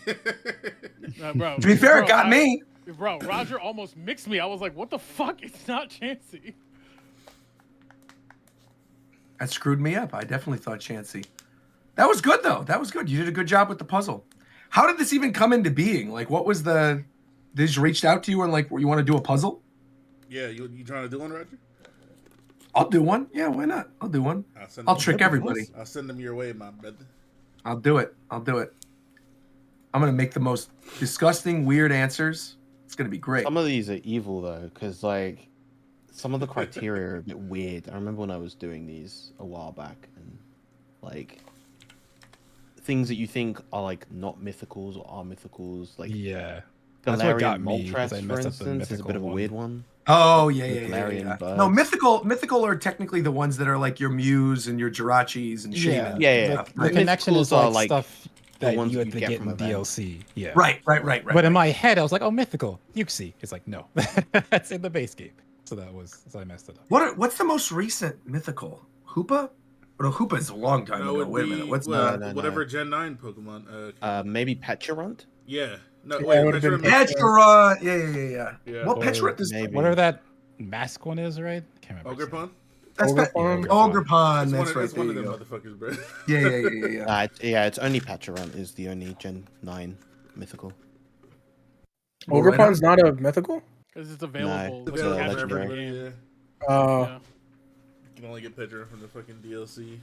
Bro, To be fair, bro, it got me. Bro, Roger almost mixed me. I was like, what the fuck? It's not Chansey. That screwed me up. I definitely thought Chansey. That was good, though. That was good. You did a good job with the puzzle. How did this even come into being? Like, what was the... They just reached out to you and, like, you want to do a puzzle? Yeah, you trying to do one, Roger? I'll do one. Yeah, why not? I'll do one. I'll trick everybody. I'll send them your way, my brother. I'll do it. I'm going to make the most disgusting, weird answers. It's going to be great. Some of these are evil, though, because, like, some of the criteria are a bit weird. I remember when I was doing these a while back, and, like, things that you think are, like, not mythicals or are mythicals, like... Yeah. That's what got me, because I for messed up the instance, is a bit of a weird one. Oh, yeah. No, mythical are technically the ones that are like your Muse and your Jirachis and Shaman. Yeah. The connection is like stuff that ones you that had you to get get from in events. DLC. Yeah. Right. But in my head, I was like, oh, mythical. Yuxi. It's like, no. That's in the base game. So I messed it up. What's the most recent mythical? Hoopa? No, Hoopa is a long time ago. Wait a minute. What's whatever Gen 9 Pokemon? Maybe Petulant? Yeah. No, Yeah, wait, it would've been Petra. Yeah. What Petra is maybe. Whatever that mask one is, right? Can't remember. Ogerpon? That's Ogerpon. Ogerpon. That's right. It's one of There them you go. motherfuckers, bro. Yeah. Yeah, it's only Petulant is the only Gen 9 mythical. Ogerpon's not a mythical? Because it's available. No, with it's the a capture legendary. every game. Yeah. Oh. You can only get Petra from the fucking DLC.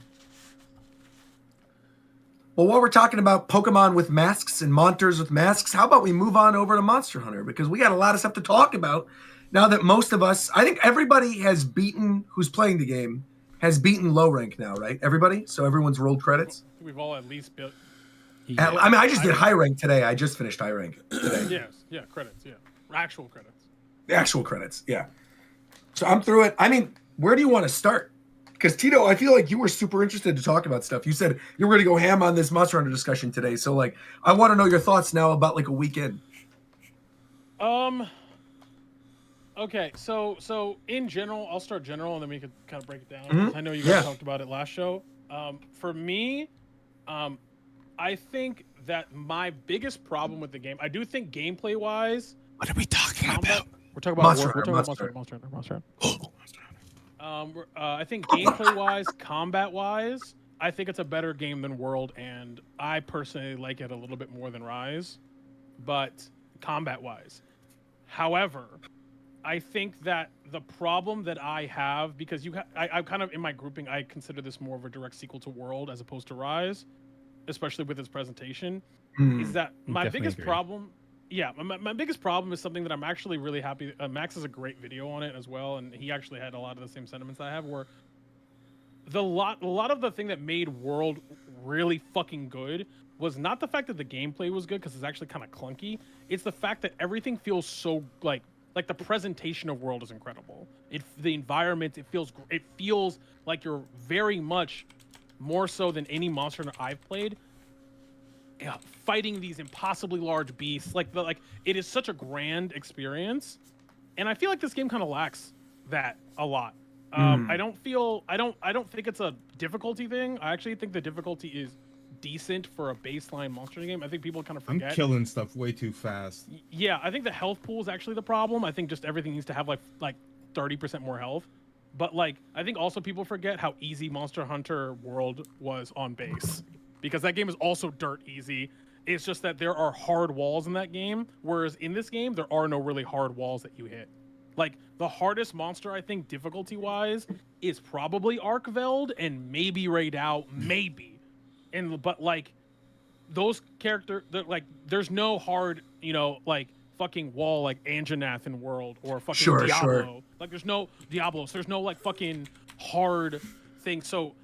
Well, while we're talking about Pokemon with masks and Monsters with masks, how about we move on over to Monster Hunter? Because we got a lot of stuff to talk about now that most of us, I think everybody has beaten, who's playing the game, has beaten low rank now, right? Everybody? So everyone's rolled credits? We've all at least built. I mean, I just did high rank today. I just finished high rank today. Yes. Yeah. Credits. Yeah. Actual credits. The actual credits, yeah. So I'm through it. I mean, where do you want to start? Because Tito, I feel like you were super interested to talk about stuff. You said you were going to go ham on this Monster Hunter discussion today. So, like, I want to know your thoughts now about like a weekend. Okay, so in general, I'll start general and then we could kind of break it down. Mhm. I know you guys talked about it last show. For me, I think that my biggest problem with the game, I do think gameplay wise. What are we talking about? We're talking about Monster Monster Hunter. I think gameplay wise, combat wise, I think it's a better game than World, and I personally like it a little bit more than Rise, but combat wise. However, I think that the problem that I have, because I kind of in my grouping, I consider this more of a direct sequel to World as opposed to Rise, especially with its presentation, is that my Definitely biggest agree. problem. Yeah, my biggest problem is something that I'm actually really happy. Max has a great video on it as well, and he actually had a lot of the same sentiments I have. Where a lot of the thing that made World really fucking good was not the fact that the gameplay was good, because it's actually kind of clunky. It's the fact that everything feels so like the presentation of World is incredible. The environment, it feels like you're very much more so than any Monster Hunter I've played. Fighting these impossibly large beasts, like it is such a grand experience, and I feel like this game kind of lacks that a lot. I don't think it's a difficulty thing. I actually think the difficulty is decent for a baseline Monster Hunter game. I think people kind of I'm forget. killing stuff way too fast. Yeah, I think the health pool is actually the problem. I think just everything needs to have like 30% more health. But like, I think also people forget how easy Monster Hunter World was on base, because that game is also dirt easy. It's just that there are hard walls in that game, whereas in this game there are no really hard walls that you hit. Like, the hardest monster, I think, difficulty-wise, is probably Arkveld and maybe Raidou, maybe. But like, those characters, like, there's no hard, like fucking wall like Anjanath in World or fucking Diablo. Sure. Like, there's no Diablos. There's no like fucking hard thing. So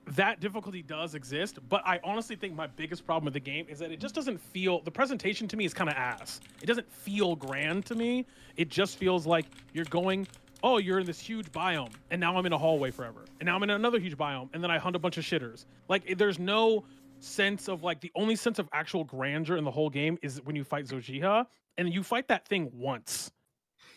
that difficulty does exist, but I honestly think my biggest problem with the game is that it just doesn't feel, the presentation to me is kind of ass. It doesn't feel grand to me. It just feels like you're going, oh, you're in this huge biome, and now I'm in a hallway forever, and now I'm in another huge biome, and then I hunt a bunch of shitters. Like, there's no sense of, like, the only sense of actual grandeur in the whole game is when you fight Zojiha, and you fight that thing once.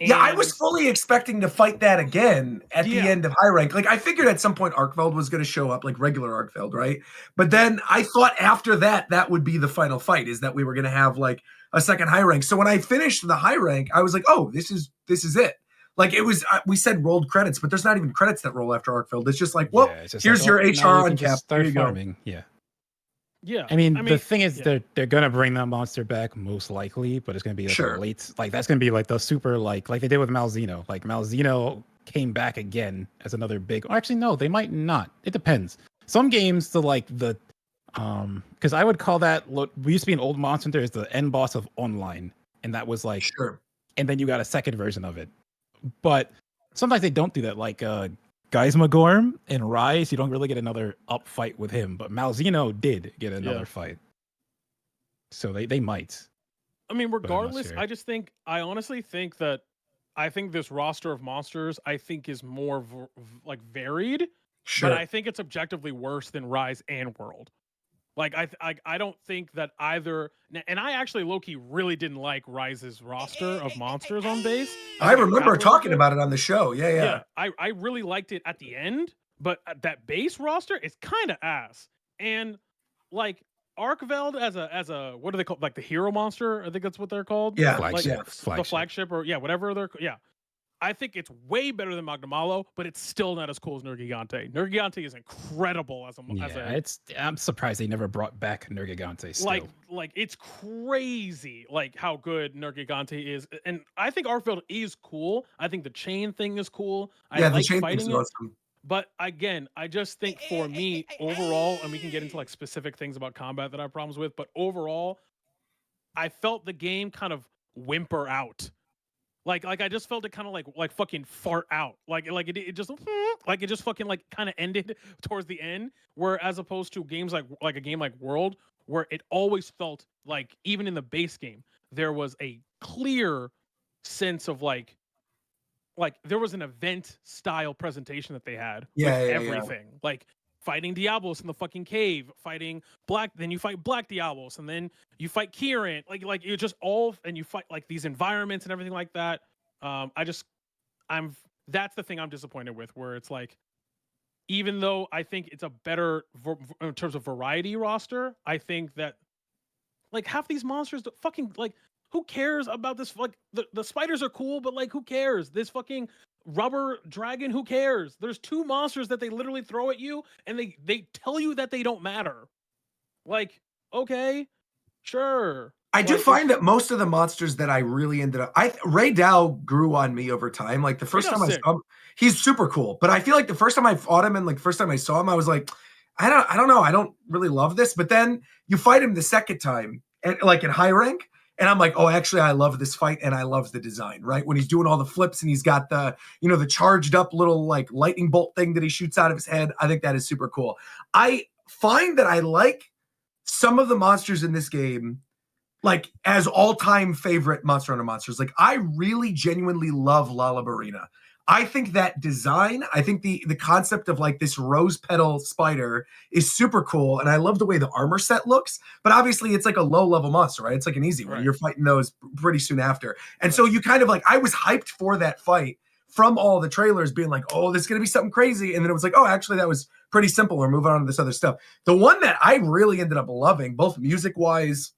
Yeah, I was And- fully expecting to fight that again at the Yeah. end of High Rank. Like, I figured at some point Arkfeld was going to show up, like regular Arkfeld, right? But then I thought after that, that would be the final fight, is that we were going to have like a second High Rank. So when I finished the High Rank, I was like, oh, this is it. Like, it was, we said rolled credits, but there's not even credits that roll after Arkfeld. It's just like, well, Yeah, it's just here's like, your oh, now HR you can on just cap. start There you go. farming. Yeah. Yeah. I mean, the thing is, yeah. they're gonna bring that monster back most likely, but it's gonna be like Sure. a late, like that's gonna be like the super like they did with Malzeno. Like Malzeno came back again as another big. Or actually, no, they might not. It depends. Some games, because I would call that we used to be an old Monster Hunter is the end boss of online, and that was like, Sure. and then you got a second version of it. But sometimes they don't do that. Like Geismagorm in Rise, you don't really get another up fight with him, but Malzeno did get another fight. So they might. I mean, I'm not regardless, sure. I honestly think that this roster of monsters, I think, is more like varied, Sure. but I think it's objectively worse than Rise and World. Like I don't think that either, and I actually low-key really didn't like Rise's roster of monsters on base. I remember talking about it on the show. Yeah. I really liked it at the end, but that base roster is kind of ass. And like Arkveld as a what do they call, like the hero monster? I think that's what they're called. Yeah. Flagship. Like, Flagship. the flagship, or whatever they're, I think it's way better than Magnamalo, but it's still not as cool as Nergigante. Nergigante is incredible as a I'm surprised they never brought back Nergigante still. like it's crazy like how good Nergigante is. And I think Arkveld is cool. I think the chain thing is cool. I the like chain fighting thing's it. awesome. But again, I just think for me overall, and we can get into like specific things about combat that I have problems with, but overall, I felt the game kind of whimper out. Like I just felt it kind of like fucking fart out. Like it just like it just fucking like kind of ended towards the end. Where as opposed to games like a game like World, where it always felt like even in the base game there was a clear sense of like there was an event style presentation that they had with everything. Like fighting Diablos in the fucking cave, fighting then you fight Black Diablos, and then you fight Kieran. Like you just all, and you fight like these environments and everything like that. That's the thing I'm disappointed with, where it's like, even though I think it's a better in terms of variety roster, I think that like half these monsters fucking like, who cares about this? Like the spiders are cool, but like who cares? This fucking rubber dragon, who cares? There's two monsters that they literally throw at you, and they tell you that they don't matter. Like, okay, sure. I do find that most of the monsters that I really ended up, Ray Dow grew on me over time. Like the first time I saw him, he's super cool, but I feel like the first time I fought him and like the first time I saw him, I was like, I don't know, I don't really love this. But then you fight him the second time, and like in high rank, and I'm like, oh, actually, I love this fight, and I love the design, right? When he's doing all the flips and he's got the, the charged up little like lightning bolt thing that he shoots out of his head. I think that is super cool. I find that I like some of the monsters in this game, like as all-time favorite Monster Hunter monsters. Like I really genuinely love Lalabarina. I think that design, I think the concept of like this rose petal spider is super cool. And I love the way the armor set looks, but obviously it's like a low level monster, right? It's like an easy one. Right. You're fighting those pretty soon after. And so you kind of like, I was hyped for that fight from all the trailers being like, oh, this is going to be something crazy. And then it was like, oh, actually that was pretty simple. We're moving on to this other stuff. The one that I really ended up loving, both music wise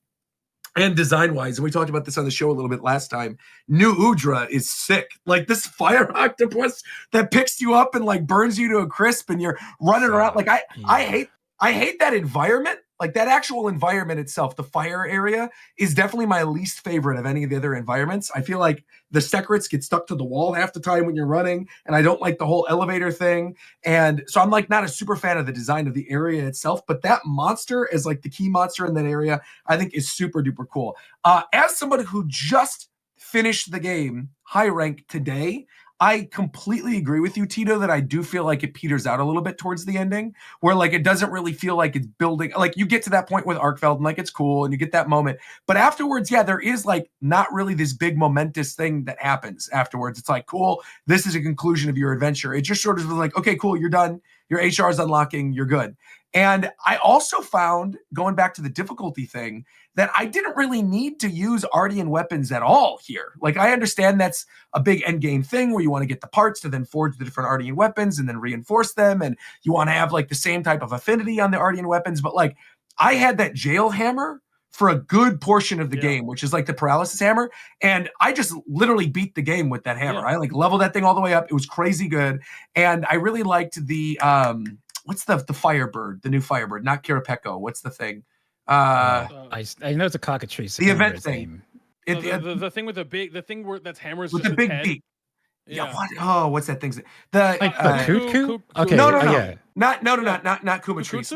and design-wise, and we talked about this on the show a little bit last time, New Udra is sick. Like this fire octopus that picks you up and like burns you to a crisp, and you're running around. Like I hate that environment. Like that actual environment itself, the fire area, is definitely my least favorite of any of the other environments. I feel like the secrets get stuck to the wall half the time when you're running, and I don't like the whole elevator thing. And so I'm like not a super fan of the design of the area itself, but that monster as like the key monster in that area, I think is super duper cool. As somebody who just finished the game high rank today, I completely agree with you, Tito, that I do feel like it peters out a little bit towards the ending, where like it doesn't really feel like it's building. Like you get to that point with Arkfeld and like it's cool and you get that moment, but afterwards, yeah, there is like not really this big momentous thing that happens afterwards. It's like, cool, this is a conclusion of your adventure. It just sort of was like, okay, cool, you're done. Your HR is unlocking, you're good. And I also found, going back to the difficulty thing, that I didn't really need to use Ardean weapons at all here. Like, I understand that's a big end game thing where you want to get the parts to then forge the different Ardean weapons and then reinforce them, and you want to have like the same type of affinity on the Ardean weapons. But like, I had that jail hammer for a good portion of the game, which is like the paralysis hammer. And I just literally beat the game with that hammer. I like leveled that thing all the way up. It was crazy good. And I really liked the, what's the Firebird, the new Firebird, not Kirapeko. What's the thing? I know it's a cockatrice. The event thing. The thing with the big, the thing where that's hammers with just the big head. beak. Yeah. What? Oh, what's that thing? The Cuckoo? Okay. No. Yeah. Not Kumatrice.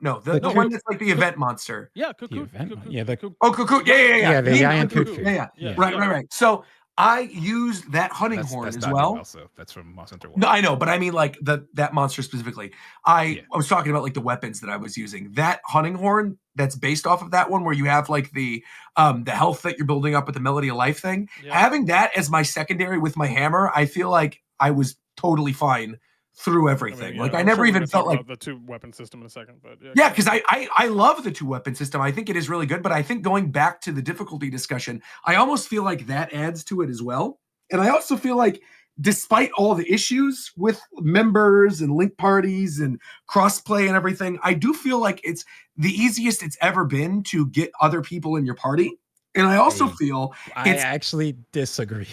No. The one that's like the event monster. Yeah, Cuckoo. Cuckoo. Yeah. The Iron Cuckoo. Yeah. Right. So I used that hunting horn as well. Also, that's from Monster Hunter 1. No, I know, but I mean like that monster specifically. I was talking about like the weapons that I was using. That hunting horn that's based off of that one, where you have like the health that you're building up with the Melody of Life thing. Yeah. Having that as my secondary with my hammer, I feel like I was totally fine through everything. I never even felt like the 2-weapon system in a second, but because I love the 2-weapon system. I think it is really good, but I think going back to the difficulty discussion, I almost feel like that adds to it as well. And I also feel like despite all the issues with members and link parties and crossplay and everything, I do feel like it's the easiest it's ever been to get other people in your party. And I also feel I actually disagree.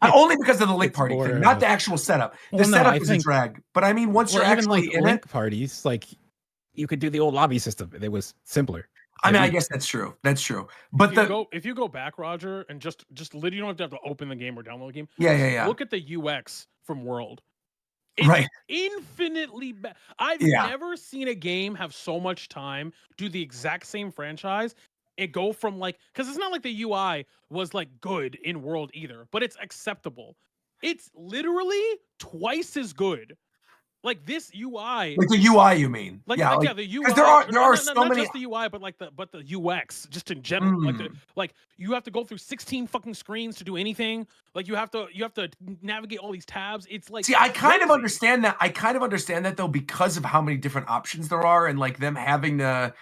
Only because of the link party thing, not the actual setup. The setup is a drag. But I mean, once you're actually like in link it, parties, like you could do the old lobby system. It was simpler. I mean, I guess that's true. That's true. But if you go back, Roger, and just literally, you don't have to open the game or download the game. Yeah. Look at the UX from World. It's infinitely better. I've never seen a game have so much time do the exact same franchise. It go from like, because it's not like the UI was like good in World either, but it's acceptable. It's literally twice as good. Like this UI, like the UI, you mean? The UI. Because there are so not many. Just the UI, but the UX, just in general. Like you have to go through 16 fucking screens to do anything. Like you have to navigate all these tabs. It's like I kind of understand that. I kind of understand that though, because of how many different options there are, and like them having to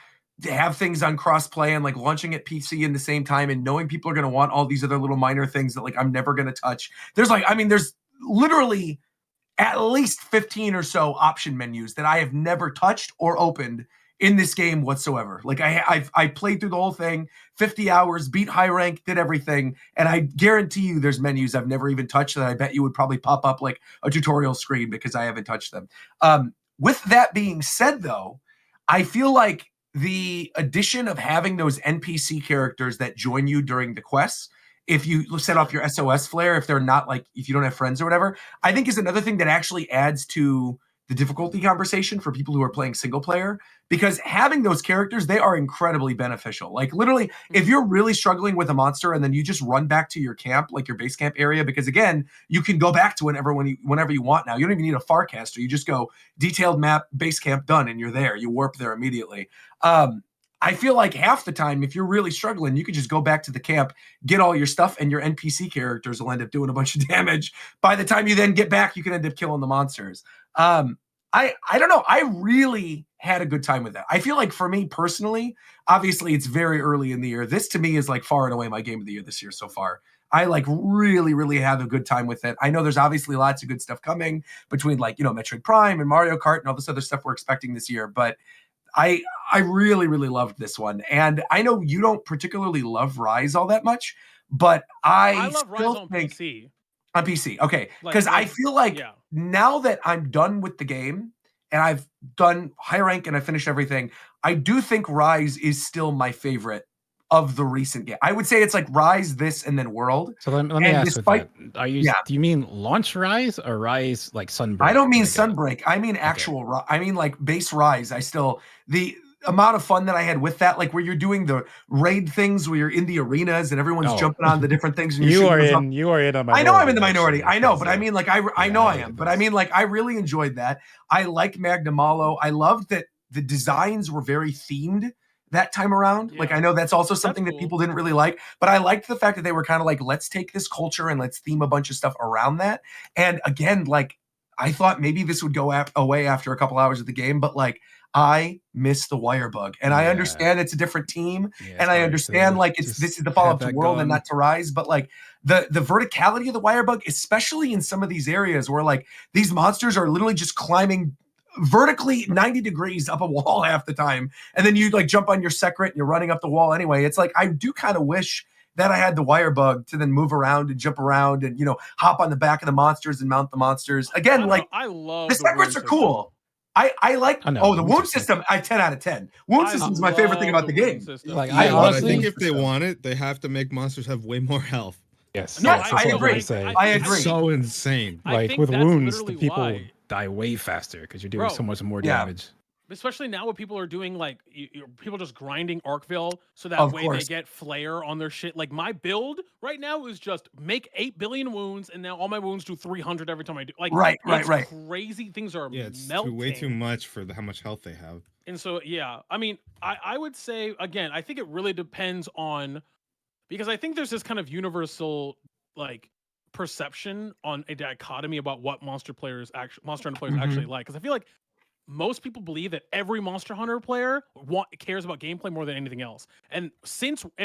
have things on crossplay and like launching at PC in the same time, and knowing people are going to want all these other little minor things that like I'm never going to touch. There's literally at least 15 or so option menus that I have never touched or opened in this game whatsoever. Like I played through the whole thing, 50 hours, beat high rank, did everything, and I guarantee you there's menus I've never even touched that I bet you would probably pop up like a tutorial screen because I haven't touched them. With that being said, though, I feel like the addition of having those NPC characters that join you during the quests, if you set off your SOS flare, if they're not like, if you don't have friends or whatever, I think is another thing that actually adds to the difficulty conversation for people who are playing single player, because having those characters, they are incredibly beneficial. Like literally, if you're really struggling with a monster and then you just run back to your camp, like your base camp area, because again, you can go back to whenever you want now. You don't even need a Farcaster. You just go detailed map, base camp done, and you're there. You warp there immediately. I feel like half the time, if you're really struggling, you could just go back to the camp, get all your stuff, and your NPC characters will end up doing a bunch of damage. By the time you then get back, you can end up killing the monsters. I don't know. I really had a good time with that. I feel like for me personally, obviously it's very early in the year. This to me is like far and away my game of the year this year so far. I like really, really have a good time with it. I know there's obviously lots of good stuff coming between like, Metroid Prime and Mario Kart and all this other stuff we're expecting this year, but I really, really loved this one. And I know you don't particularly love Rise all that much, but I love Rise on PC. On PC, okay. Because I feel like now that I'm done with the game and I've done high rank and I finished everything, I do think Rise is still my favorite of the recent game. I would say it's like Rise, this, and then World. So let me ask with that. Do you mean launch Rise or Rise like Sunbreak? I don't mean Sunbreak. I mean actual. I mean like base Rise. The amount of fun that I had with that, like where you're doing the raid things, where you're in the arenas and everyone's jumping on the different things. And you are in a minority. I know I'm in the minority. I know, but I mean, like I know I am. But I mean, like I really enjoyed that. I liked Magna Malo. I loved that the designs were very themed that time around. Like I know that's also something that people didn't really like, but I liked the fact that they were kind of like, let's take this culture and let's theme a bunch of stuff around that. And again, like I thought maybe this would go away after a couple hours of the game, but like I miss the wire bug, and I Yeah. understand it's a different team, Yeah, and I sorry, understand to like just this is the follow up to have that World and gone. not to Rise, but like the verticality of the wire bug, especially in some of these areas where like these monsters are literally just climbing vertically 90 degrees up a wall half the time, and then you like jump on your secret and you're running up the wall anyway. It's like I do kind of wish that I had the wire bug to then move around and jump around and hop on the back of the monsters and mount the monsters again. I love the secrets are cool. I like I know, the wound system. I 10 out of 10. Wound system is my favorite thing about the game. Like, Yeah, but I honestly think if they want it, they have to make monsters have way more health. Yes, No, yes, that's I what agree. was gonna say. I It's agree. so insane. I Like think with that's wounds, the literally people why. die way faster because you're doing Bro, so much more yeah. damage. Especially now, what people are doing, like people just grinding Arkville so that Of way course. they get flare on their shit. Like my build right now is just make 8 billion wounds, and now all my wounds do 300 every time I do. Like Right. it's crazy. Things are Yeah, it's melting. way too much for how much health they have. And so yeah, I mean, I would say again, I think it really depends on, because I think there's this kind of universal like perception on a dichotomy about what Monster Hunter players actually like. Because I feel like most people believe that every Monster Hunter player cares about gameplay more than anything else. And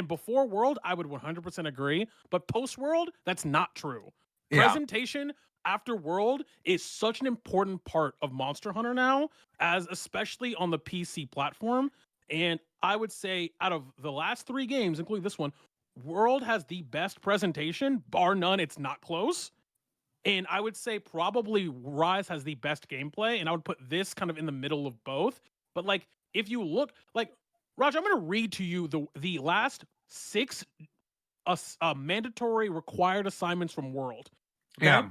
before World, I would 100% agree. But post World, that's not true. Yeah. Presentation after World is such an important part of Monster Hunter now, as especially on the PC platform. And I would say out of the last 3 games, including this one, World has the best presentation, bar none. It's not close. And I would say probably Rise has the best gameplay, and I would put this kind of in the middle of both. But like, if you look, like, Roger, I'm going to read to you the last 6 mandatory required assignments from World. Okay? Yeah.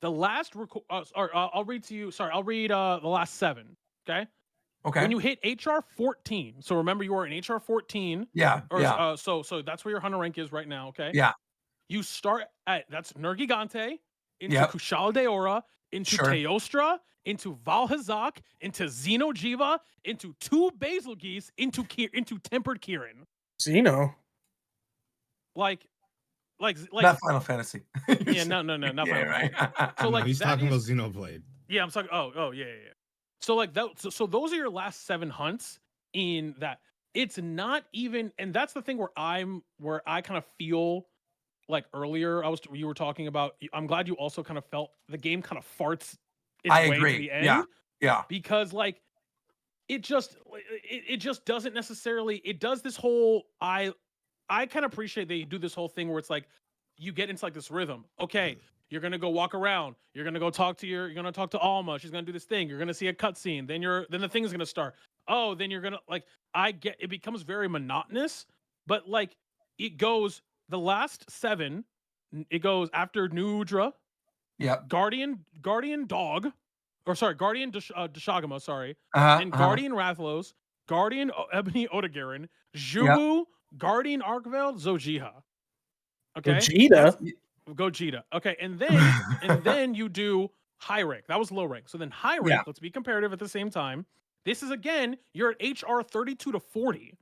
The last, I'll read to you. Sorry, I'll read the last 7. Okay. Okay. When you hit HR 14, so remember you are in HR 14. Yeah. Or, Yeah. So that's where your hunter rank is right now. Okay. Yeah. You start at that's Nergigante, into Yep. Kushala Daora, into Sure. Teostra, into Valhazak, into Xenojiva, into 2 Basil Geese, into Tempered Kieran. Xeno. Like Not Final Fantasy. yeah, no, not Yeah, Final right. Fantasy. So like He's that talking is- about Xenoblade. Yeah, I'm talking. Oh, yeah. So like that. So those are your last 7 hunts in that. It's not even, and that's the thing where I kind of feel like earlier you were talking about. I'm glad you also kind of felt the game kind of farts its I way agree. to the end. Yeah. Yeah. Because like it just doesn't necessarily. It does this whole. I kind of appreciate they do this whole thing where it's like you get into like this rhythm. Okay. You're gonna go walk around. You're gonna go talk to you're gonna talk to Alma. She's gonna do this thing. You're gonna see a cutscene. Then the thing's gonna start. Oh, then you're gonna like. It becomes very monotonous, but like it goes the last 7. It goes after New Udra, Yep. Guardian Dog, or sorry, Guardian Deshagama, sorry, and Uh-huh. Guardian Rathlos, Guardian Ebony Odogaron, Jubu, Guardian Arkveld, Zojiha. Okay. Gogeta. Okay, and then you do high rank. That was low rank. So then high rank, Yeah. let's be comparative at the same time. This is again, you're at HR 32 to 40.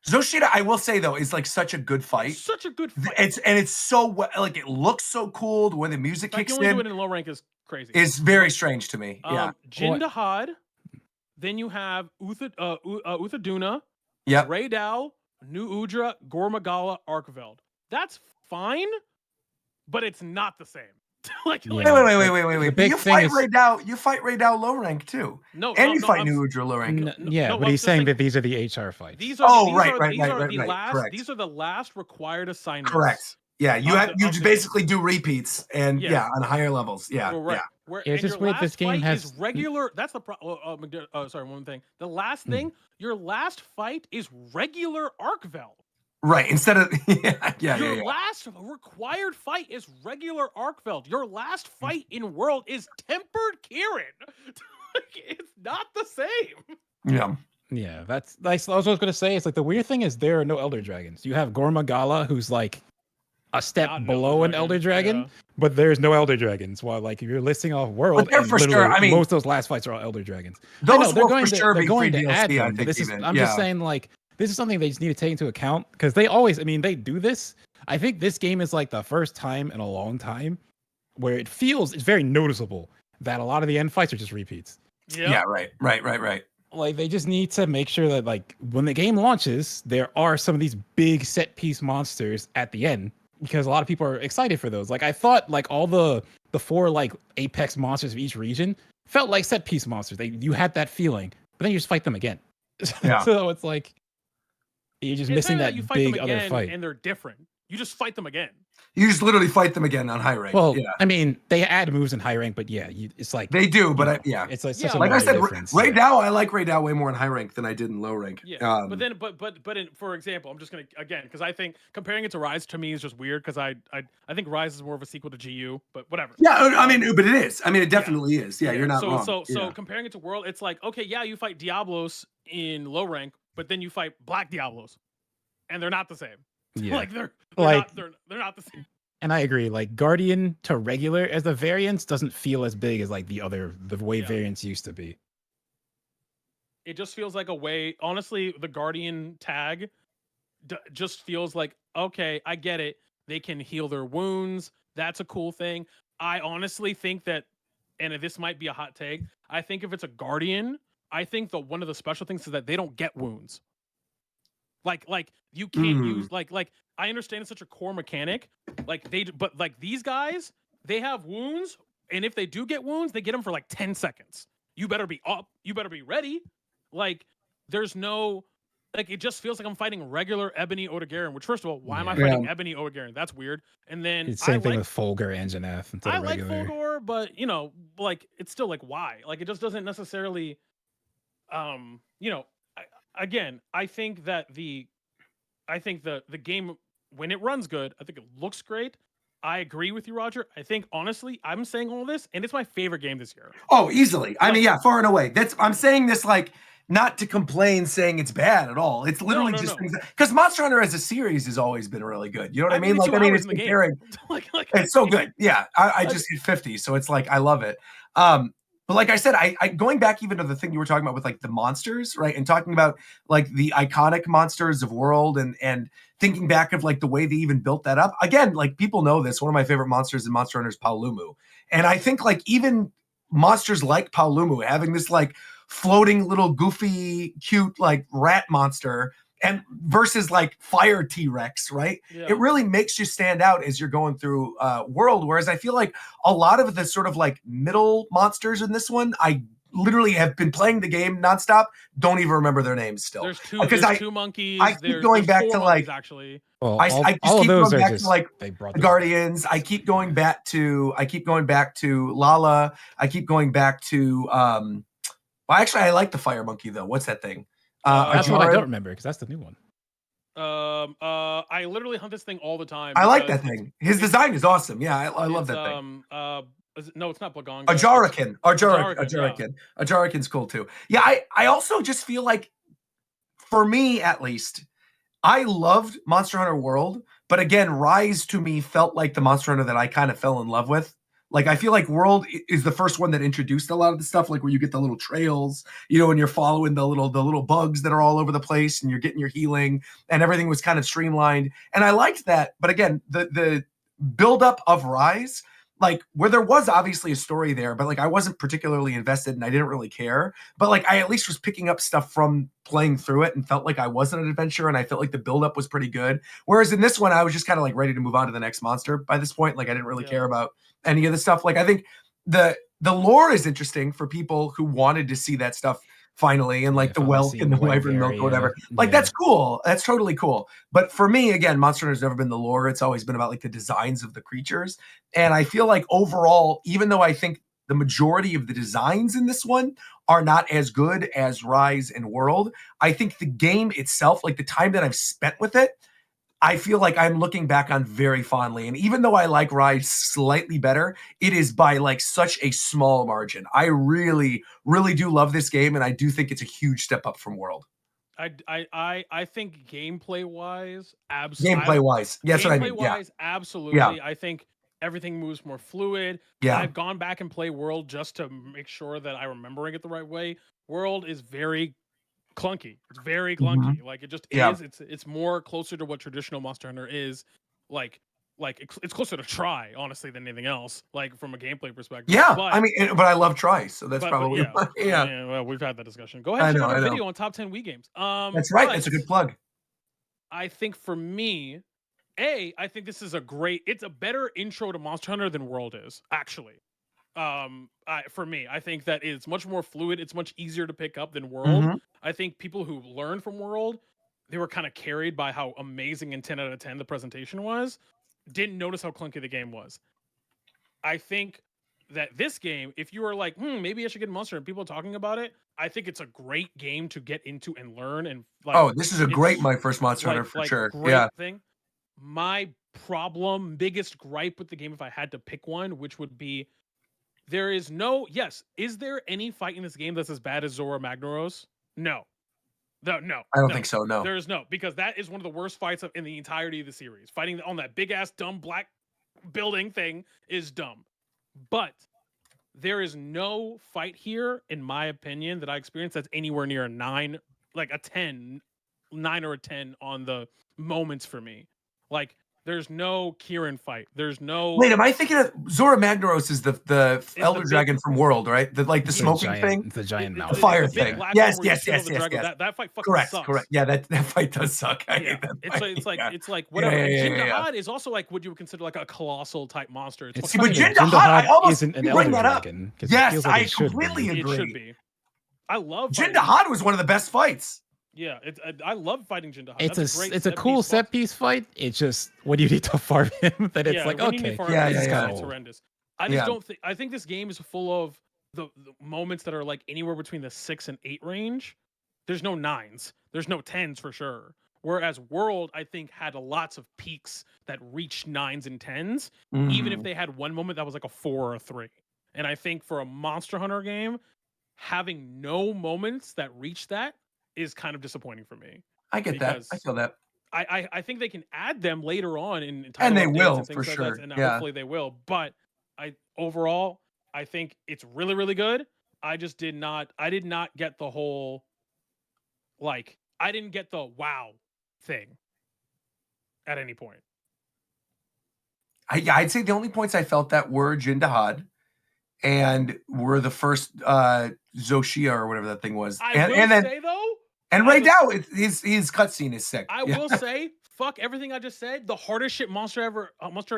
Zoshida, I will say though, is like such a good fight. Such a good fight. It's so like it looks so cool. The way the music Like kicks you only do in it in low rank is crazy. is very strange to me. Yeah. Jindahad. Then you have Uthaduna, Yep. Raydal, New Udra, Gormagala, Arkveld. That's fine, but it's not the same. Wait. Wait. The big You thing fight is- Raydal low rank too. No, And no, you no, fight I'm- New Udra low rank. Yeah, no, but I'm he's just saying saying- that these are the HR fights. These are the last. Correct. These are the last required assignments. Correct. Yeah, you just basically do repeats and Yeah. on higher levels. Yeah. Right. Yeah. It's and just your weird this last game fight has- is regular. That's the sorry, one thing. The last thing, your last fight is regular Arkveld. Right. Instead of yeah. Your last required fight is regular Arkveld. Your last fight in World is Tempered Kieran. It's not the same. Yeah. Yeah, that's I was going to say. It's like the weird thing is there are no Elder Dragons. You have Gormagala, who's like a step Not an below an Elder Dragon, but there's no Elder Dragons. While like if you're listing off World, they're and for sure, literally I mean- most of those last fights are all Elder Dragons. I Those know, they're will going for to, sure they're be going free to DLC, add I them. think, But this is even. I'm just saying like this is something they just need to take into account because they always. I mean, they do this. I think this game is like the first time in a long time where it's very noticeable that a lot of the end fights are just repeats. Yeah. Right. Like they just need to make sure that like when the game launches, there are some of these big set piece monsters at the end because a lot of people are excited for those. Like I thought like all the 4 like apex monsters of each region felt like set piece monsters. You had that feeling, but then you just fight them again. Yeah. So it's like you're just It's missing not that you fight big them other again fight. and they're different. You just fight them again. You just literally fight them again on high rank. Well, yeah, I mean, they add moves in high rank, but yeah, it's like they do, but know, yeah, it's like Yeah, such a like I minor said, difference. right now I like Raid way more in high rank than I did in low rank. Yeah, but then, for example, I'm just gonna again because I think comparing it to Rise to me is just weird because I think Rise is more of a sequel to GU, but whatever. Yeah, I mean, but it is. I mean, it definitely is. Yeah, you're not so, wrong. So comparing it to World, it's like okay, yeah, you fight Diablos in low rank, but then you fight Black Diablos, and they're not the same. Yeah. like they're Like- not they're not the same. And I agree. Like Guardian to regular as the variance doesn't feel as big as like the way variants used to be. It just feels like a way. Honestly, the Guardian tag just feels like okay, I get it. They can heal their wounds. That's a cool thing. I honestly think that, and this might be a hot take. I think if it's a Guardian, I think that one of the special things is that they don't get wounds. Like you can't use like I understand it's such a core mechanic. But like these guys, they have wounds, and if they do get wounds, they get them for like 10 seconds. You better be up. You better be ready. Like there's no like it just feels like I'm fighting regular Ebony Odogaron. Which first of all, why am I fighting Ebony Odogaron? That's weird. And then It's same thing with Fulgur and Janeth instead I of like regular. Fulgur, but you know, like it's still like why? Like it just doesn't necessarily you know, I think that the game when it runs good, I think it looks great. I agree with you, Roger. I think honestly, I'm saying all this, and it's my favorite game this year. Oh, easily. I mean, yeah, far and away. I'm saying this like not to complain, saying it's bad at all. It's literally just things because Monster Hunter as a series has always been really good. You know what I mean? Like, I mean, it's comparing. like it's so good. Yeah, I just hit 50, so it's like I love it. But like I said, I going back even to the thing you were talking about with like the monsters, right? And talking about like the iconic monsters of World and thinking back of like the way they even built that up. Again, like people know this. One of my favorite monsters in Monster Hunter is Paolumu. And I think like even monsters like Paolumu having this like floating little goofy, cute like rat monster and versus like fire T-Rex, right? Yeah. It really makes you stand out as you're going through World. Whereas I feel like a lot of the sort of like middle monsters in this one, I literally have been playing the game nonstop. Don't even remember their names still. There's two monkeys. I keep going back to like actually. Well, I just all keep of those going are back just to like they brought the those Guardians. I keep going back to Lala. I keep going back to well, actually I like the fire monkey though. What's that thing? That's what I Ajara? don't remember because that's the new one. I literally hunt this thing all the time. I like that thing. His design is awesome. Yeah, I love that thing. No, it's not Blaganga. Ajarakin's cool too. Yeah, I also just feel like, for me at least, I loved Monster Hunter World, but again, Rise to me felt like the Monster Hunter that I kind of fell in love with. Like I feel like World is the first one that introduced a lot of the stuff, like where you get the little trails, you know, and you're following the little bugs that are all over the place, and you're getting your healing, and everything was kind of streamlined, and I liked that. But again, the buildup of Rise, like where there was obviously a story there, but like I wasn't particularly invested and I didn't really care. But like I at least was picking up stuff from playing through it and felt like I was an adventure, and I felt like the buildup was pretty good. Whereas in this one, I was just kind of like ready to move on to the next monster by this point. Like I didn't really care about any of the stuff. Like I think the lore is interesting for people who wanted to see that stuff finally, and like the Welk and the Wyvern Milk or whatever. Like that's cool. That's totally cool. But for me, again, Monster Hunter has never been the lore. It's always been about like the designs of the creatures. And I feel like overall, even though I think the majority of the designs in this one are not as good as Rise and World, I think the game itself, like the time that I've spent with it, I feel like I'm looking back on very fondly. And even though I like Rise slightly better, it is by like such a small margin. I really, really do love this game, and I do think it's a huge step up from World. I think gameplay wise, absolutely. Gameplay wise, yes, what I mean. Wise, absolutely. Yeah. I think everything moves more fluid. Yeah. I've gone back and played World just to make sure that I'm remembering it the right way. World is very clunky. It's very clunky. Like it just is. It's more closer to what traditional Monster Hunter is. Like like it's closer to try, honestly, than anything else. Like from a gameplay perspective. Yeah, but, I mean, but I love try, so that's probably yeah. why, yeah. I mean, well, we've had that discussion. Go ahead and check out our video on top 10 Wii games. That's right. That's a good plug. I think for me, I think this is it's a better intro to Monster Hunter than World is, actually. For me, I think that it's much more fluid. It's much easier to pick up than World. Mhm. I think people who learned from World, they were kind of carried by how amazing and 10 out of 10 the presentation was. Didn't notice how clunky the game was. I think that this game, if you were like, maybe I should get Monster and people are talking about it, I think it's a great game to get into and learn. And like, this is a great my first Monster Hunter for sure. Great thing. My biggest gripe with the game, if I had to pick one, which would be, is there any fight in this game that's as bad as Zora Magnaros? No. No. I don't think so, no. There's no, because that is one of the worst fights in the entirety of the series. Fighting on that big ass dumb black building thing is dumb. But there is no fight here, in my opinion, that I experienced that's anywhere near a 9, like a 10, 9 or a 10 on the moments for me. Like, there's no Kieran fight. There's no. Wait, am I thinking of Zora Magnaros is the Elder Dragon from World, right? The smoking thing? The giant mouth. The fire the big thing. black Yes, one where you yes, kill yes, the yes, dragon. yes. That fight fucking sucks. Correct. Yeah, that fight does suck. I hate that fight. It's whatever. Yeah, Jin yeah. Dahad is also like what you would consider like a colossal type monster. It's See, but funny Jin that Dahad, I almost isn't an you bring elder that up. dragon, 'cause it Yes, feels like I it should completely be. agree. It should be. I love Jin fighting- Dahad was one of the best fights. Yeah, I love fighting Jin Dahad. It's a cool set piece fight. It's just when you need to farm him that it's like, when you need okay, farm, it's horrendous. I just don't think. I think this game is full of the moments that are like anywhere between the 6 and 8 range. There's no 9s. There's no 10s for sure. Whereas World, I think, had lots of peaks that reached 9s and 10s, even if they had one moment that was like a 4 or a 3. And I think for a Monster Hunter game, having no moments that reach that is kind of disappointing for me. I get that. I feel that. I think they can add them later on in And they updates will, and things for like sure. that, and Yeah. hopefully they will. But overall, I think it's really, really good. I did not get the whole, like, I didn't get the wow thing at any point. I'd say the only points I felt that were Jin Dahad and were the first Zoshia or whatever that thing was. I will say though, and right now his cutscene is sick. I will say, fuck everything I just said. The hardest shit Monster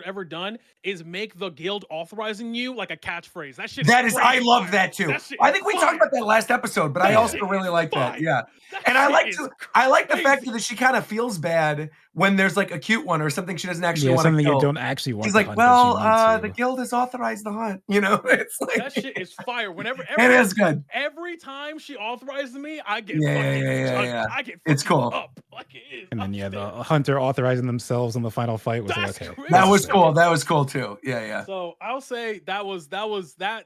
ever done is make the guild authorizing you like a catchphrase. That shit. I love that too. I think we talked about that last episode, but I also really like that. Yeah. And I like the fact that she kind of feels bad when there's like a cute one or something she doesn't actually want to kill. Something you don't actually want. She's to like, hunt, well, the guild has authorized the hunt. You know, it's like that shit is fire. Whenever it is good. Every time she authorizes me, I get I get it's cool. Up. Like it is. And then the hunter authorizing themselves in the final fight was like, okay. That was cool. That was cool too. Yeah. So I'll say that was that.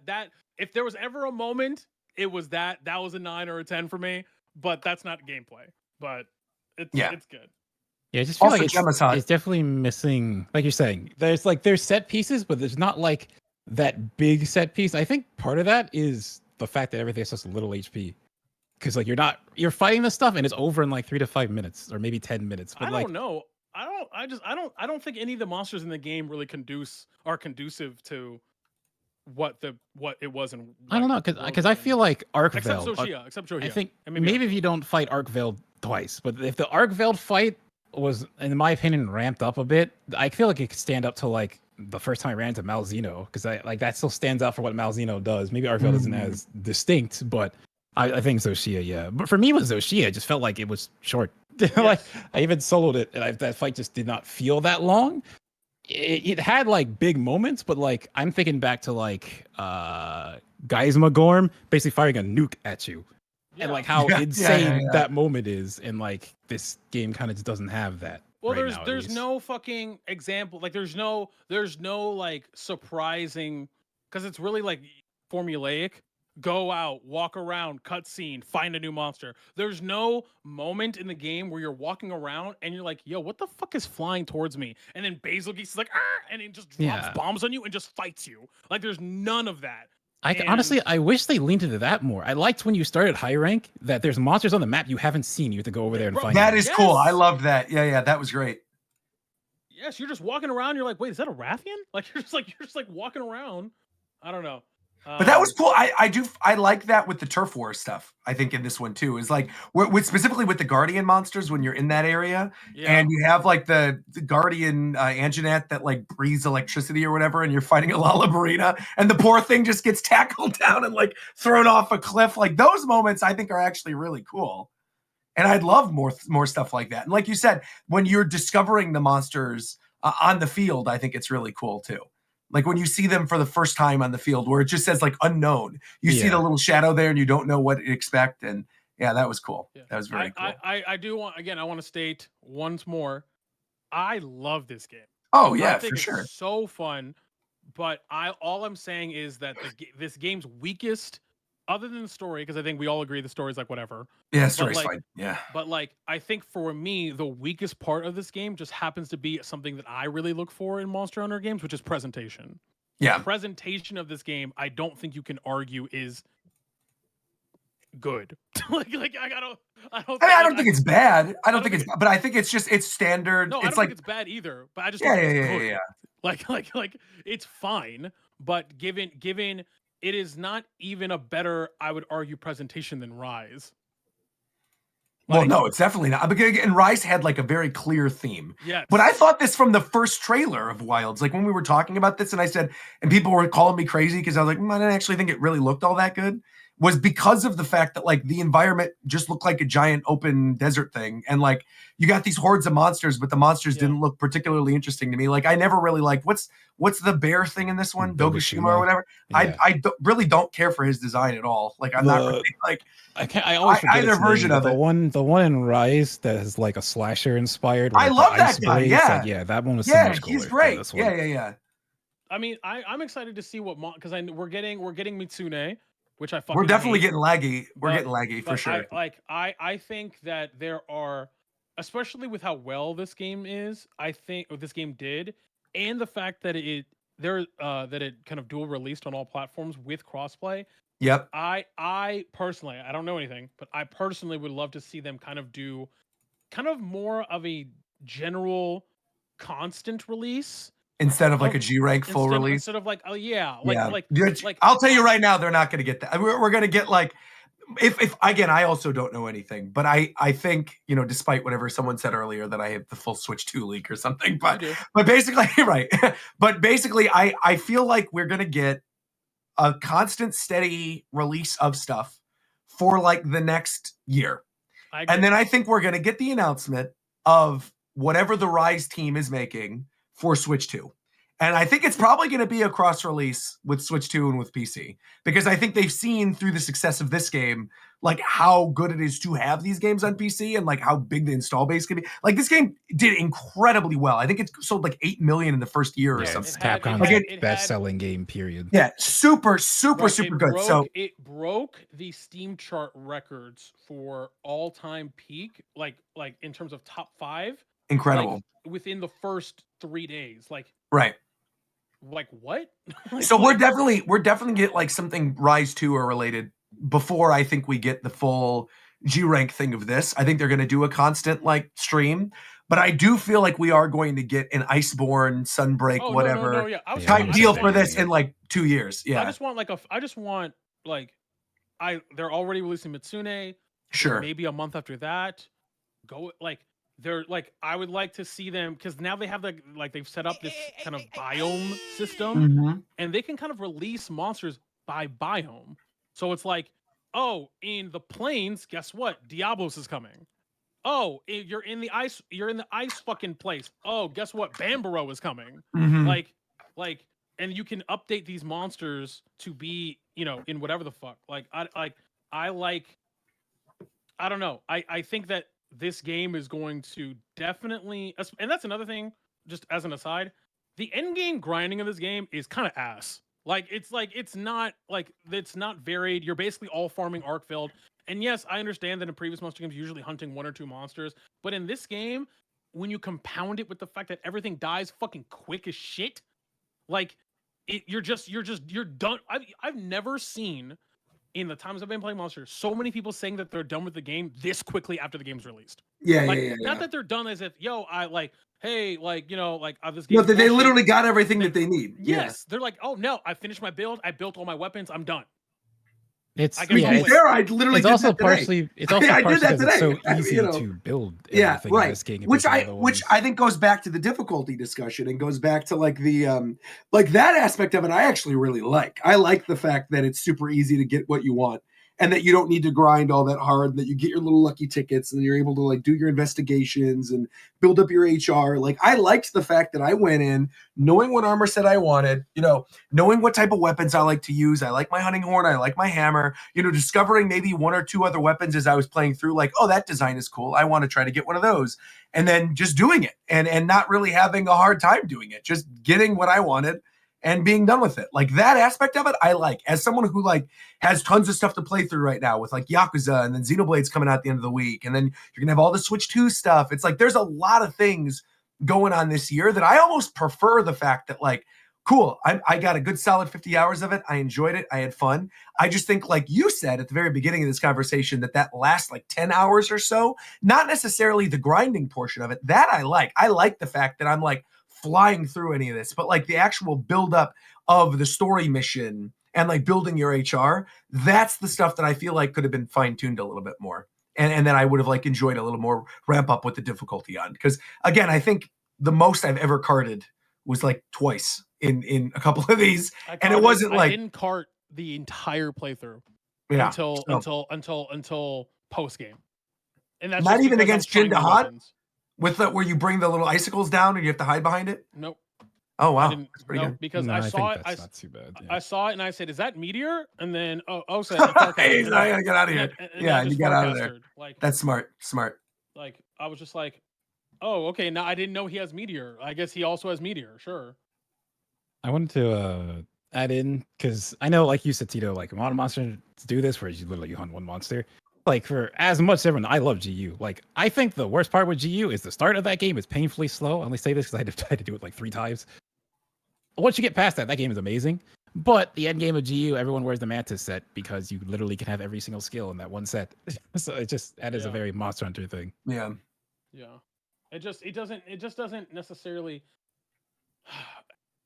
If there was ever a moment, it was that was a 9 or a 10 for me. But that's not gameplay. But it's good. Yeah, I just feel also, like it's definitely missing, like you're saying, there's set pieces, but there's not like that big set piece. I think part of that is the fact that everything has just a little HP. Because like you're fighting this stuff and it's over in like 3 to 5 minutes or maybe 10 minutes. But I don't know. I don't think any of the monsters in the game really are conducive to what it was in. Like, I don't know, because I feel like Arkveld. Except Zoshia. I think maybe if you don't fight Arkveld twice, but if the Arkveld fight was, in my opinion, ramped up a bit, I feel like it could stand up to like the first time I ran into Malzeno, because that still stands out for what Malzeno does. Maybe Arkveld isn't as distinct, but I think Zoshia, yeah. But for me with Zoshia, it just felt like it was short. Like I even soloed it, and that fight just did not feel that long. It had like big moments, but like I'm thinking back to like Geisma Gorm basically firing a nuke at you. And like how insane that moment is, and like this game kind of just doesn't have that. Well, right there's no fucking example. Like there's no like surprising, because it's really like formulaic. Go out, walk around, cutscene, find a new monster. There's no moment in the game where you're walking around and you're like, yo, what the fuck is flying towards me? And then Basil Geese is like, and it just drops bombs on you and just fights you. Like there's none of that. Honestly, I wish they leaned into that more. I liked when you started high rank that there's monsters on the map you haven't seen. You have to go over there and find them. That is cool. I love that. Yeah, that was great. Yes, you're just walking around. You're like, wait, is that a Rathian? Like you're just like walking around. I don't know. But that was cool. I like that with the turf war stuff. I think in this one too is like with specifically with the guardian monsters when you're in that area and you have like the guardian Anjanette that like breathes electricity or whatever, and you're fighting a Lalabarina, and the poor thing just gets tackled down and like thrown off a cliff. Like those moments, I think are actually really cool. And I'd love more stuff like that. And like you said, when you're discovering the monsters on the field, I think it's really cool too. Like when you see them for the first time on the field where it just says like unknown, you see the little shadow there and you don't know what to expect. And yeah, that was cool. Yeah. That was very cool. I do want, again, I want to state once more, I love this game. Oh yeah, I think for it's sure. so fun. But all I'm saying is that this game's weakest, other than the story, because I think we all agree the story's like whatever. Yeah, story's fine. Yeah. But like, I think for me, the weakest part of this game just happens to be something that I really look for in Monster Hunter games, which is presentation. Yeah. The presentation of this game, I don't think you can argue is good. I don't think it's bad. I don't think it's, but I think it's just it's standard. No, it's I don't like think it's bad either. But I just don't think it's good. Yeah. Like it's fine, but given it is not even a better, I would argue, presentation than Rise. Well, no, it's definitely not. And Rise had like a very clear theme. Yes. But I thought this from the first trailer of Wilds. Like when we were talking about this, and I said, and people were calling me crazy because I was like, I didn't actually think it really looked all that good. Was because of the fact that like the environment just looked like a giant open desert thing, and like you got these hordes of monsters, but the monsters didn't look particularly interesting to me. Like I never really like what's the bear thing in this one, Dogashima or whatever. Yeah. I really don't care for his design at all. Like I'm not really like. I always forget either its version name, of the it. one in Rise that is like a slasher inspired. I like, love the that ice guy. blades, Yeah, like, yeah, that one was so much cooler. He's than great. this one. Yeah. I mean, I'm excited to see what because we're getting Mitsune, which I fucking We're definitely hate, getting laggy. We're but- getting laggy for but sure. I think that there are, especially with how well this game is, I think or this game did, and the fact that it kind of dual released on all platforms with crossplay. Yep. I personally, I don't know anything, but I personally would love to see them kind of do kind of more of a general constant release Instead of like a G rank full release. instead of like, oh yeah, like I'll tell you right now, they're not going to get that. We're going to get like, if again, I also don't know anything, but I think, despite whatever someone said earlier that I have the full Switch 2 leak or something, but basically, right. But basically, I feel like we're going to get a constant, steady release of stuff for like the next year. And then I think we're going to get the announcement of whatever the Rise team is making for Switch 2. And I think it's probably going to be a cross release with Switch 2 and with PC, because I think they've seen through the success of this game, like how good it is to have these games on PC and like how big the install base can be. Like this game did incredibly well. I think it sold like 8 million in the first year or something. It's Capcom's best-selling game, period. Yeah, super good. So it broke the Steam chart records for all-time peak, like in terms of top 5. Incredible. Like, within the first 3 days, right. Like what? So we're definitely get like something Rise 2 or related before I think we get the full G rank thing of this. I think they're going to do a constant like stream, but I do feel like we are going to get an Iceborne, Sunbreak, whatever type deal for this in like 2 years. Yeah. I just want they're already releasing Mitsune. Sure. Maybe a month after that. They're like, I would like to see them, because now they have they've set up this kind of biome system, and they can kind of release monsters by biome. So it's like, oh, in the plains, guess what? Diablos is coming. Oh, you're in the ice fucking place. Oh, guess what? Bambaro is coming. Like, and you can update these monsters to be, in whatever the fuck. I don't know. I think that this game is going to definitely, and that's another thing, just as an aside, the end game grinding of this game is kind of ass. It's not varied. You're basically all farming Arkfeld. And yes, I understand that in previous monster games, you're usually hunting 1 or 2 monsters. But in this game, when you compound it with the fact that everything dies fucking quick as shit, you're done. I've never seen in the times I've been playing Monster, so many people saying that they're done with the game this quickly after the game's released. Yeah, Like, yeah. not that they're done as if, yo, I like, hey, like, you know, like, this No, game's they bullshit. literally got everything that they need. Yes, they're like, oh no, I finished my build, I built all my weapons, I'm done. It's I To be Yeah, it's- fair, I literally it's did also that today. partially it's also I did partially that because it's so today. easy You know. to build Yeah, everything in right. this game. Which compared to other which ones. I think goes back to the difficulty discussion and goes back to like the like that aspect of it. I actually really like. I like the fact that it's super easy to get what you want and that you don't need to grind all that hard. That you get your little lucky tickets and you're able to like do your investigations and build up your HR. Like I liked the fact that I went in knowing what armor set I wanted. You know, knowing what type of weapons I like to use. I like my hunting horn. I like my hammer. You know, discovering maybe one or two other weapons as I was playing through. Like, oh, that design is cool. I want to try to get one of those. And then just doing it and not really having a hard time doing it. Just getting what I wanted and being done with it. Like that aspect of it, I like. As someone who like has tons of stuff to play through right now with like Yakuza and then Xenoblade's coming out at the end of the week. And then you're gonna have all the Switch 2 stuff. It's like there's a lot of things going on this year that I almost prefer the fact that like, cool, I got a good solid 50 hours of it. I enjoyed it. I had fun. I just think, like you said at the very beginning of this conversation, that last like 10 hours or so, not necessarily the grinding portion of it, that I like. I like the fact that I'm like flying through any of this, but like the actual buildup of the story mission and like building your HR, that's the stuff that I feel like could have been fine-tuned a little bit more. And then I would have like enjoyed a little more ramp up with the difficulty on. Because again, I think the most I've ever carted was like twice in a couple of these. And it wasn't I like didn't cart the entire playthrough yeah. until post game. And that's Not just even because I against was trying Jin new Dahat? weapons. With the, where you bring the little icicles down and you have to hide behind it. Nope. Oh I wow, didn't, that's pretty no, good. because No, I I saw think it. that's not too bad. I Yeah. saw it and I said, "Is that Meteor?" And then said, "Farcaster." He's not gonna get out of here. And Yeah, I and just you got out of there. Farcastered. Like That's smart. Smart. like I was just like, "Oh, okay." Now I didn't know he has Meteor. I guess he also has Meteor. Sure. I wanted to add in because I know, like you said, Tito, like a lot of monsters do this, where you literally hunt one monster. Like for as much as everyone, I love GU. Like I think the worst part with GU is the start of that game is painfully slow. I only say this because I had to do it like 3 times. Once you get past that, that game is amazing. But the end game of GU, everyone wears the Mantis set because you literally can have every single skill in that one set. So that is a very Monster Hunter thing. Yeah. Yeah. It just doesn't necessarily.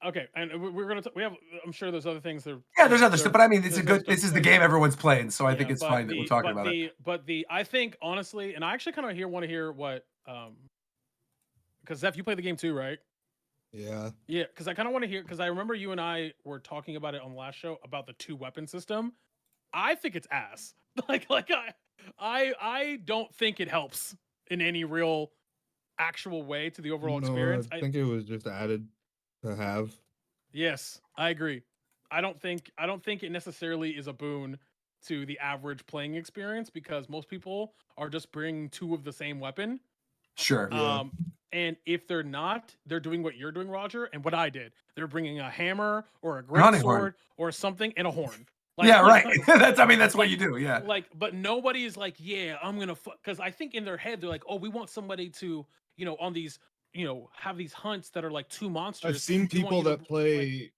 Okay, and we're gonna we have. I'm sure there's other things that. Yeah, there's other stuff, but I mean, it's a there's good. This is the stuff- game everyone's playing, so I Yeah, think it's but fine that we're talking about it. But I think honestly, and I actually kind of want to hear what because Zeph, you play the game too, right? Yeah. Yeah, because I kind of want to hear, because I remember you and I were talking about it on the last show about the 2 weapon system. I think it's ass. I don't think it helps in any real actual way to the overall experience. I think it was just added to have. Yes, I agree. I don't think it necessarily is a boon to the average playing experience because most people are just bringing 2 of the same weapon. Sure. And if they're not, they're doing what you're doing, Roger, and what I did. They're bringing a hammer or a hunting great horn. sword or something and a horn. Yeah, right. That's what you do. Yeah. Like, but nobody is like, yeah, I'm gonna because I think in their head they're like, oh, we want somebody to, on these, have these hunts that are like 2 monsters. I've seen We want people you to, that play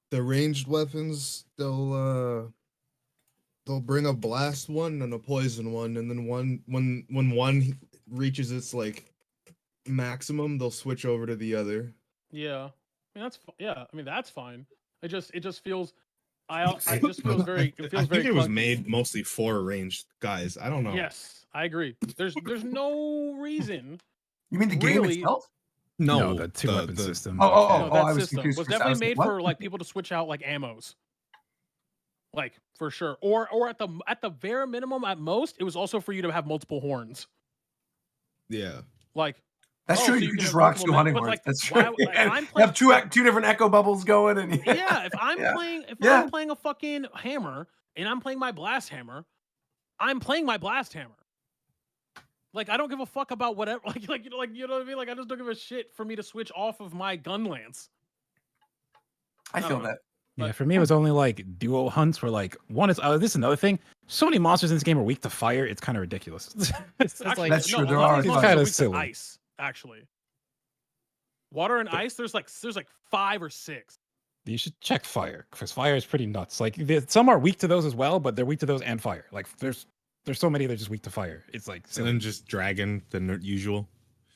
the ranged weapons. They'll bring a blast one and a poison one, and then when one reaches its like maximum, they'll switch over to the other. Yeah, I mean that's fine. It just feels. It just feels very. It feels I think very it was clunky. made mostly for ranged guys. I don't know. Yes, I agree. There's no reason. You mean the game Really? itself? No, the 2 weapon system. Oh, that I was system confused was for a definitely second. made What? for like people to switch out like ammos. Like for sure, or at the very minimum, at most, it was also for you to have multiple horns. Yeah. Like That's oh, true. so You can can just have rock multiple 2 hunting but, horns. like, That's why- true. like, And I'm have playing- 2 different echo bubbles going, and yeah, if I'm Yeah. playing, if Yeah. I'm playing a fucking hammer and I'm playing my blast hammer, I'm playing my blast hammer. Like I don't give a fuck about whatever. Like you know what I mean. Like I just don't give a shit for me to switch off of my gun lance. I feel don't know. that. Yeah, for me, it was only like duo hunts where like one is. This is another thing. So many monsters in this game are weak to fire. It's kind of ridiculous. It's Actually, like, That's true, No, there a lot are of these fire. monsters Kinda are weak to silly. ice. Actually, water and ice. There's like 5 or 6. You should check fire because fire is pretty nuts. Like some are weak to those as well, but they're weak to those and fire. Like there's so many that are just weak to fire. It's like And then just dragon, the usual.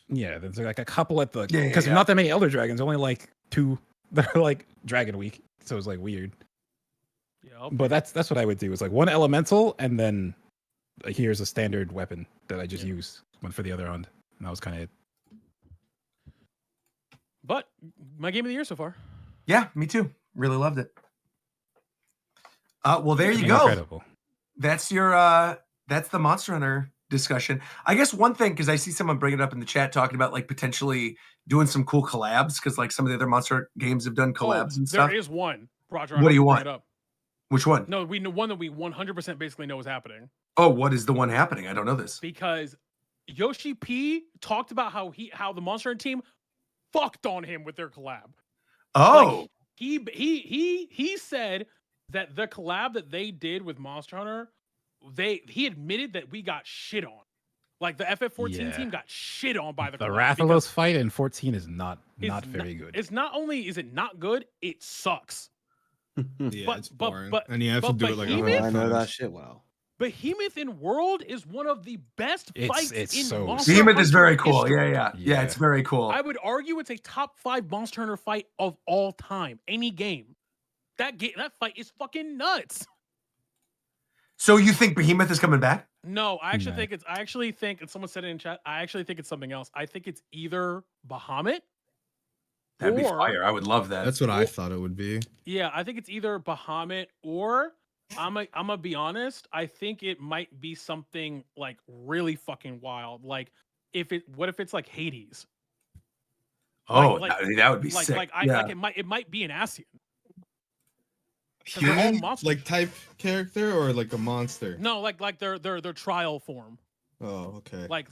yeah, there's like a couple at the Yeah, yeah, because yeah. there's not that many elder dragons. Only like 2 that are like dragon weak. So it's like weird. Yeah, But that's what I would do. Is like 1 elemental and then here's a standard weapon that I just use one for the other hand. And that was kind of it. But my game of the year so far. Yeah, me too. Really loved it. Well, there you go. Incredible. That's your that's the Monster Hunter discussion. I guess one thing, because I see someone bring it up in the chat talking about like potentially doing some cool collabs, because like some of the other Monster games have done collabs and stuff. There is one, Roger. What do you bring want? it up. Which one? No, we know one that we 100% basically know is happening. Oh, what is the one happening? I don't know this. Because Yoshi P talked about how the Monster Hunter team fucked on him with their collab. Oh, Like, he said that the collab that they did with Monster Hunter, he admitted that we got shit on. Like the FF14 team got shit on by the The collab Rathalos fight in 14 is not it's very good. It's not only is it not good, it sucks. Yeah, But- it's but- boring. but- and you have to but do it like Behemoth- 100 I know that times. shit well. Behemoth in World is one of the best fights It's in so Monster Behemoth is Hunter very cool. history. Yeah, it's very cool. I would argue it's a top 5 Monster Hunter fight of all time. Any game. That fight is fucking nuts. So you think Behemoth is coming back? No, I actually No. think I actually think, and someone said it in chat, I actually think it's something else. I think it's either Bahamut. That'd be or- fire. I would love that. That's what I thought it would be. Yeah, I think it's either Bahamut or I'm gonna be honest, I think it might be something like really fucking wild. Like what if it's like Hades? Oh, like- that would be Like sick. like it might be an Ascian. 'Cause they're all Human, monsters. like type character or like a monster? No, like their trial form. Oh, okay. Like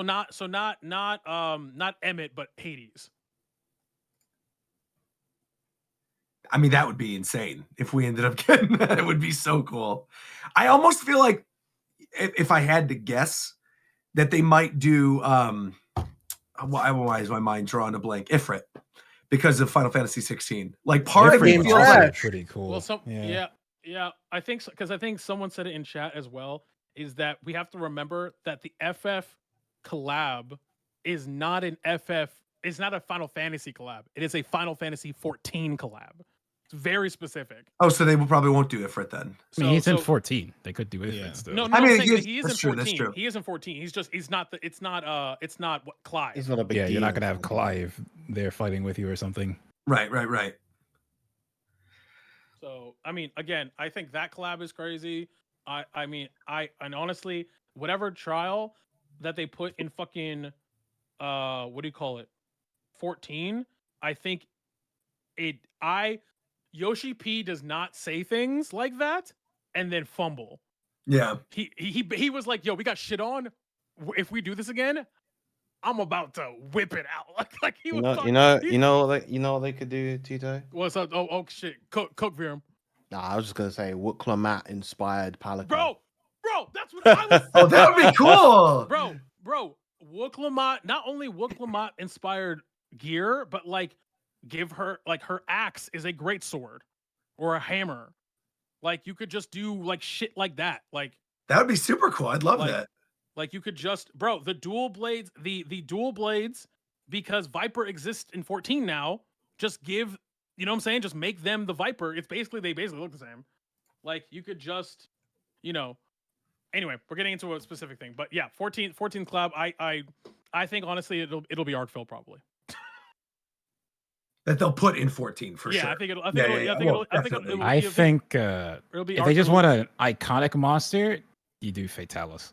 not Emmett, but Hades. I mean, that would be insane if we ended up getting that. It would be so cool. I almost feel like if I had to guess that they might do why is my mind drawing a blank? Ifrit, because of Final Fantasy 16. Like part of Ifrit me was feels also like pretty cool. Well, yeah. I think because I think someone said it in chat as well. Is that we have to remember that the FF collab is not an FF. It's not a Final Fantasy collab. It is a Final Fantasy 14 collab. It's very specific. oh, so they probably won't do Ifrit then. I mean, he's in so- 14. They could do it. Yeah. Still. No, I mean, I'm saying that he is that's in true, 14. that's true. He is in 14. It's not what Clive. It's not a big Yeah, deal. you're not gonna have Clive there fighting with you or something. Right. So I mean, again, I think that collab is crazy. And honestly, whatever trial that they put in fucking what do you call it? 14, I think Yoshi P does not say things like that and then fumble. Yeah. He was like, "Yo, we got shit on. If we do this again, I'm about to whip it out." Like he You was. know, fuck- you know, he- you know, you know what they could do, Tito. What's up? Oh shit! Cook Virum. Nah, I was just gonna say Wooklamat inspired Pelican. Bro, that's what I was. Oh, that would be cool. bro. Wooklamat, not only Wooklamat inspired gear, but like give her like her axe is a great sword or a hammer. Like you could just do like shit like that. Like That would be super cool. I'd love that. Like you could just, bro, the dual blades, the dual blades, because Viper exists in 14 now. Just give, you know what I'm saying? Just make them the Viper. They basically look the same. Like you could just, Anyway, we're getting into a specific thing, but yeah, 14 club. I think honestly it'll be Arkville probably. That they'll put in 14 for Yeah, sure. I think it'll. I Yeah, think yeah, it'll. yeah. I think Well, it'll. I think definitely. it'll. I think it'll be if they just want Arkville. an iconic monster, you do Fatalis.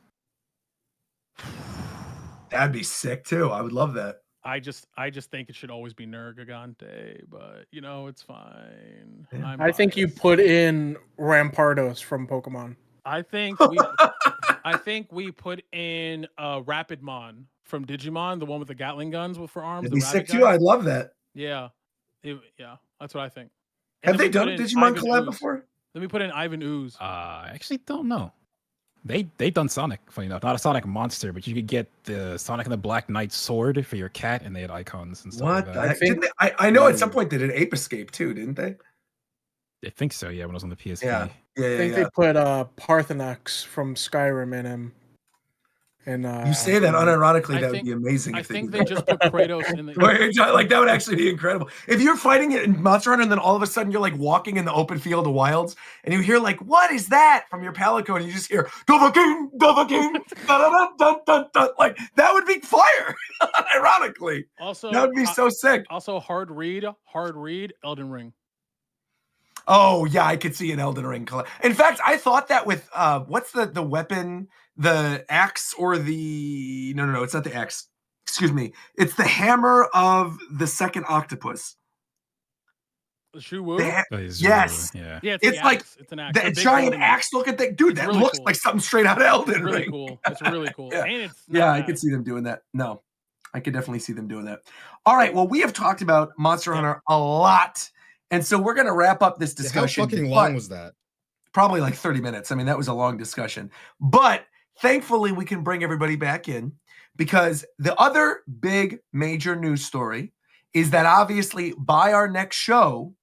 That'd be sick too. I would love that. I just think it should always be Nergigante, but it's fine. Yeah. I'm I think you biased. put in Rampardos from Pokemon. I think we put in Rapidmon from Digimon, the one with the Gatling guns for arms. It'd the be sick rabbit too. guy. I'd love that. Yeah, yeah, that's what I think. Have And then they we put done a in Digimon Ivan collab Ooze. before? Then we put in Ivan Ooze. I actually don't know. They done Sonic, funny enough. Not a Sonic monster, but you could get the Sonic and the Black Knight sword for your cat, and they had icons and stuff What like the that. heck? think- I know at some point they did Ape Escape too, didn't they? I think so, yeah, when I was on the PSP. Yeah. Yeah, I yeah, think yeah. they put Parthenax from Skyrim in him. And You say that unironically, I that think- would be amazing. I if think did they that. just put Kratos in the. Wait, like that would actually be incredible. If you're fighting it in Monster Hunter and then all of a sudden you're like walking in the open field of wilds and you hear like, what is that from your palico? And you just hear Dovahkiin, Dovahkiin, dun. Like that would be fire. Ironically. Also, That would be so sick. Also, hard read, Elden Ring. Oh yeah, I could see an Elden Ring. In fact, I thought that with what's the weapon, the axe or the no, it's not the axe. Excuse me, it's the hammer of the second octopus. Shu Wu? Yes, Yeah. Yeah, it's like it's an axe. that A big giant golden axe looking thing, dude. It's That really looks cool. like something straight out of Elden It's really Ring. cool. It's really cool. Yeah. And it's not Yeah, I bad. could see them doing that. No, I could definitely see them doing that. All right, well, we have talked about Monster Hunter a lot, and so we're gonna wrap up this How discussion. fucking but- long was that? Probably like 30 minutes. I mean, that was a long discussion. But thankfully, we can bring everybody back in because the other big major news story is that obviously by our next show,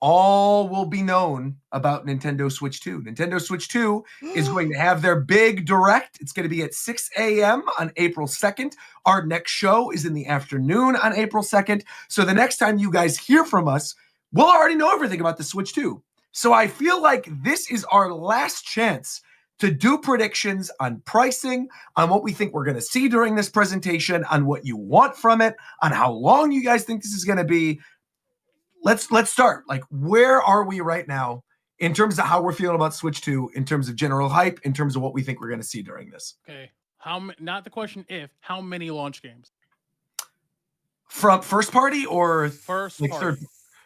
all will be known about Nintendo Switch 2. Nintendo Switch 2 is going to have their big direct. It's going to be at 6 a.m. on April 2nd. Our next show is in the afternoon on April 2nd. So the next time you guys hear from us, we'll already know everything about the Switch 2. So I feel like this is our last chance to do predictions on pricing, on what we think we're going to see during this presentation, on what you want from it, on how long you guys think this is going to be. Let's start. Like, where are we right now in terms of how we're feeling about Switch 2, in terms of general hype, in terms of what we think we're going to see during this? Okay. Not the question if, how many launch games? From first party or First like party. third?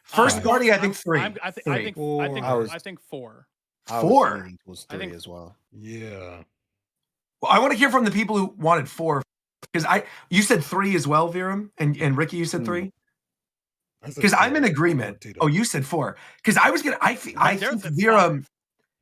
First party, I think three. I Three. think Four. I think 4. I was Four. leaning towards I think- three as well. Yeah. Well, I want to hear from the people who wanted 4 because you said 3 as well, Viram, and Ricky, you said 3. Because I'm in agreement. Oh, you said 4. Because I was gonna. I think Viram.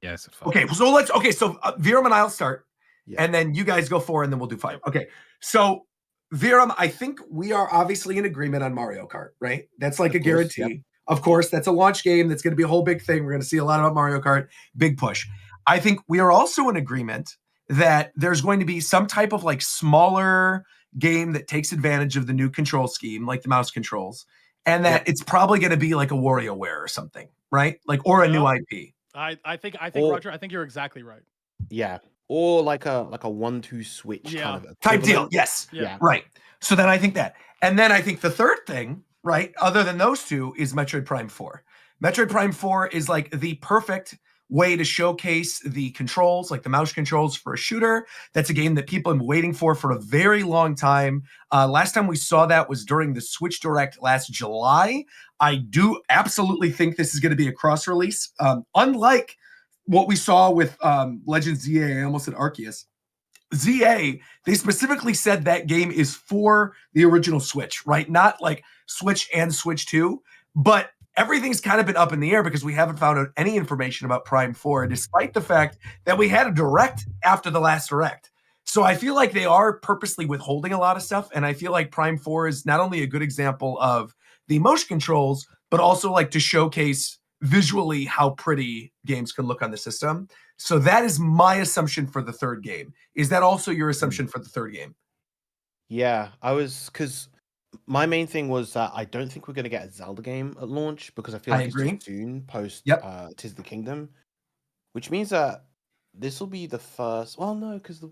Yeah, I said 5. Okay, so let's. Okay, so Viram and I'll start, Yeah. and then you guys go 4, and then we'll do 5. Okay, so Viram, I think we are obviously in agreement on Mario Kart, right? That's like Of a course, guarantee. yep. Of course, that's a launch game. That's going to be a whole big thing. We're going to see a lot about Mario Kart. Big push. I think we are also in agreement that there's going to be some type of like smaller game that takes advantage of the new control scheme, like the mouse controls, and that it's probably going to be like a WarioWare or something, right? Like or a new IP. I think Or- Roger, I think you're exactly right. Yeah. Or like a 1-2 switch Yeah. kind of Type deal. equivalent. Yes. Yeah. Right. So then I think that. And then I think the third thing, right, other than those two, is Metroid Prime 4. Metroid Prime 4 is like the perfect way to showcase the controls, like the mouse controls for a shooter. That's a game that people have been waiting for a very long time. Last time we saw that was during the Switch Direct last July. I do absolutely think this is going to be a cross release. Unlike what we saw with Legends ZA, I almost said Arceus. ZA, they specifically said that game is for the original Switch, right? Not like Switch and Switch 2, but everything's kind of been up in the air because we haven't found out any information about Prime 4, despite the fact that we had a direct after the last direct. So I feel like they are purposely withholding a lot of stuff, and I feel like Prime 4 is not only a good example of the motion controls, but also like to showcase visually how pretty games can look on the system. So that is my assumption for the third game. Is that also your assumption for the third game? Yeah, because my main thing was that I don't think we're going to get a Zelda game at launch because I feel I like agree. it's too soon post Yep. Tis the Kingdom, which means that this will be the first. Well, no, because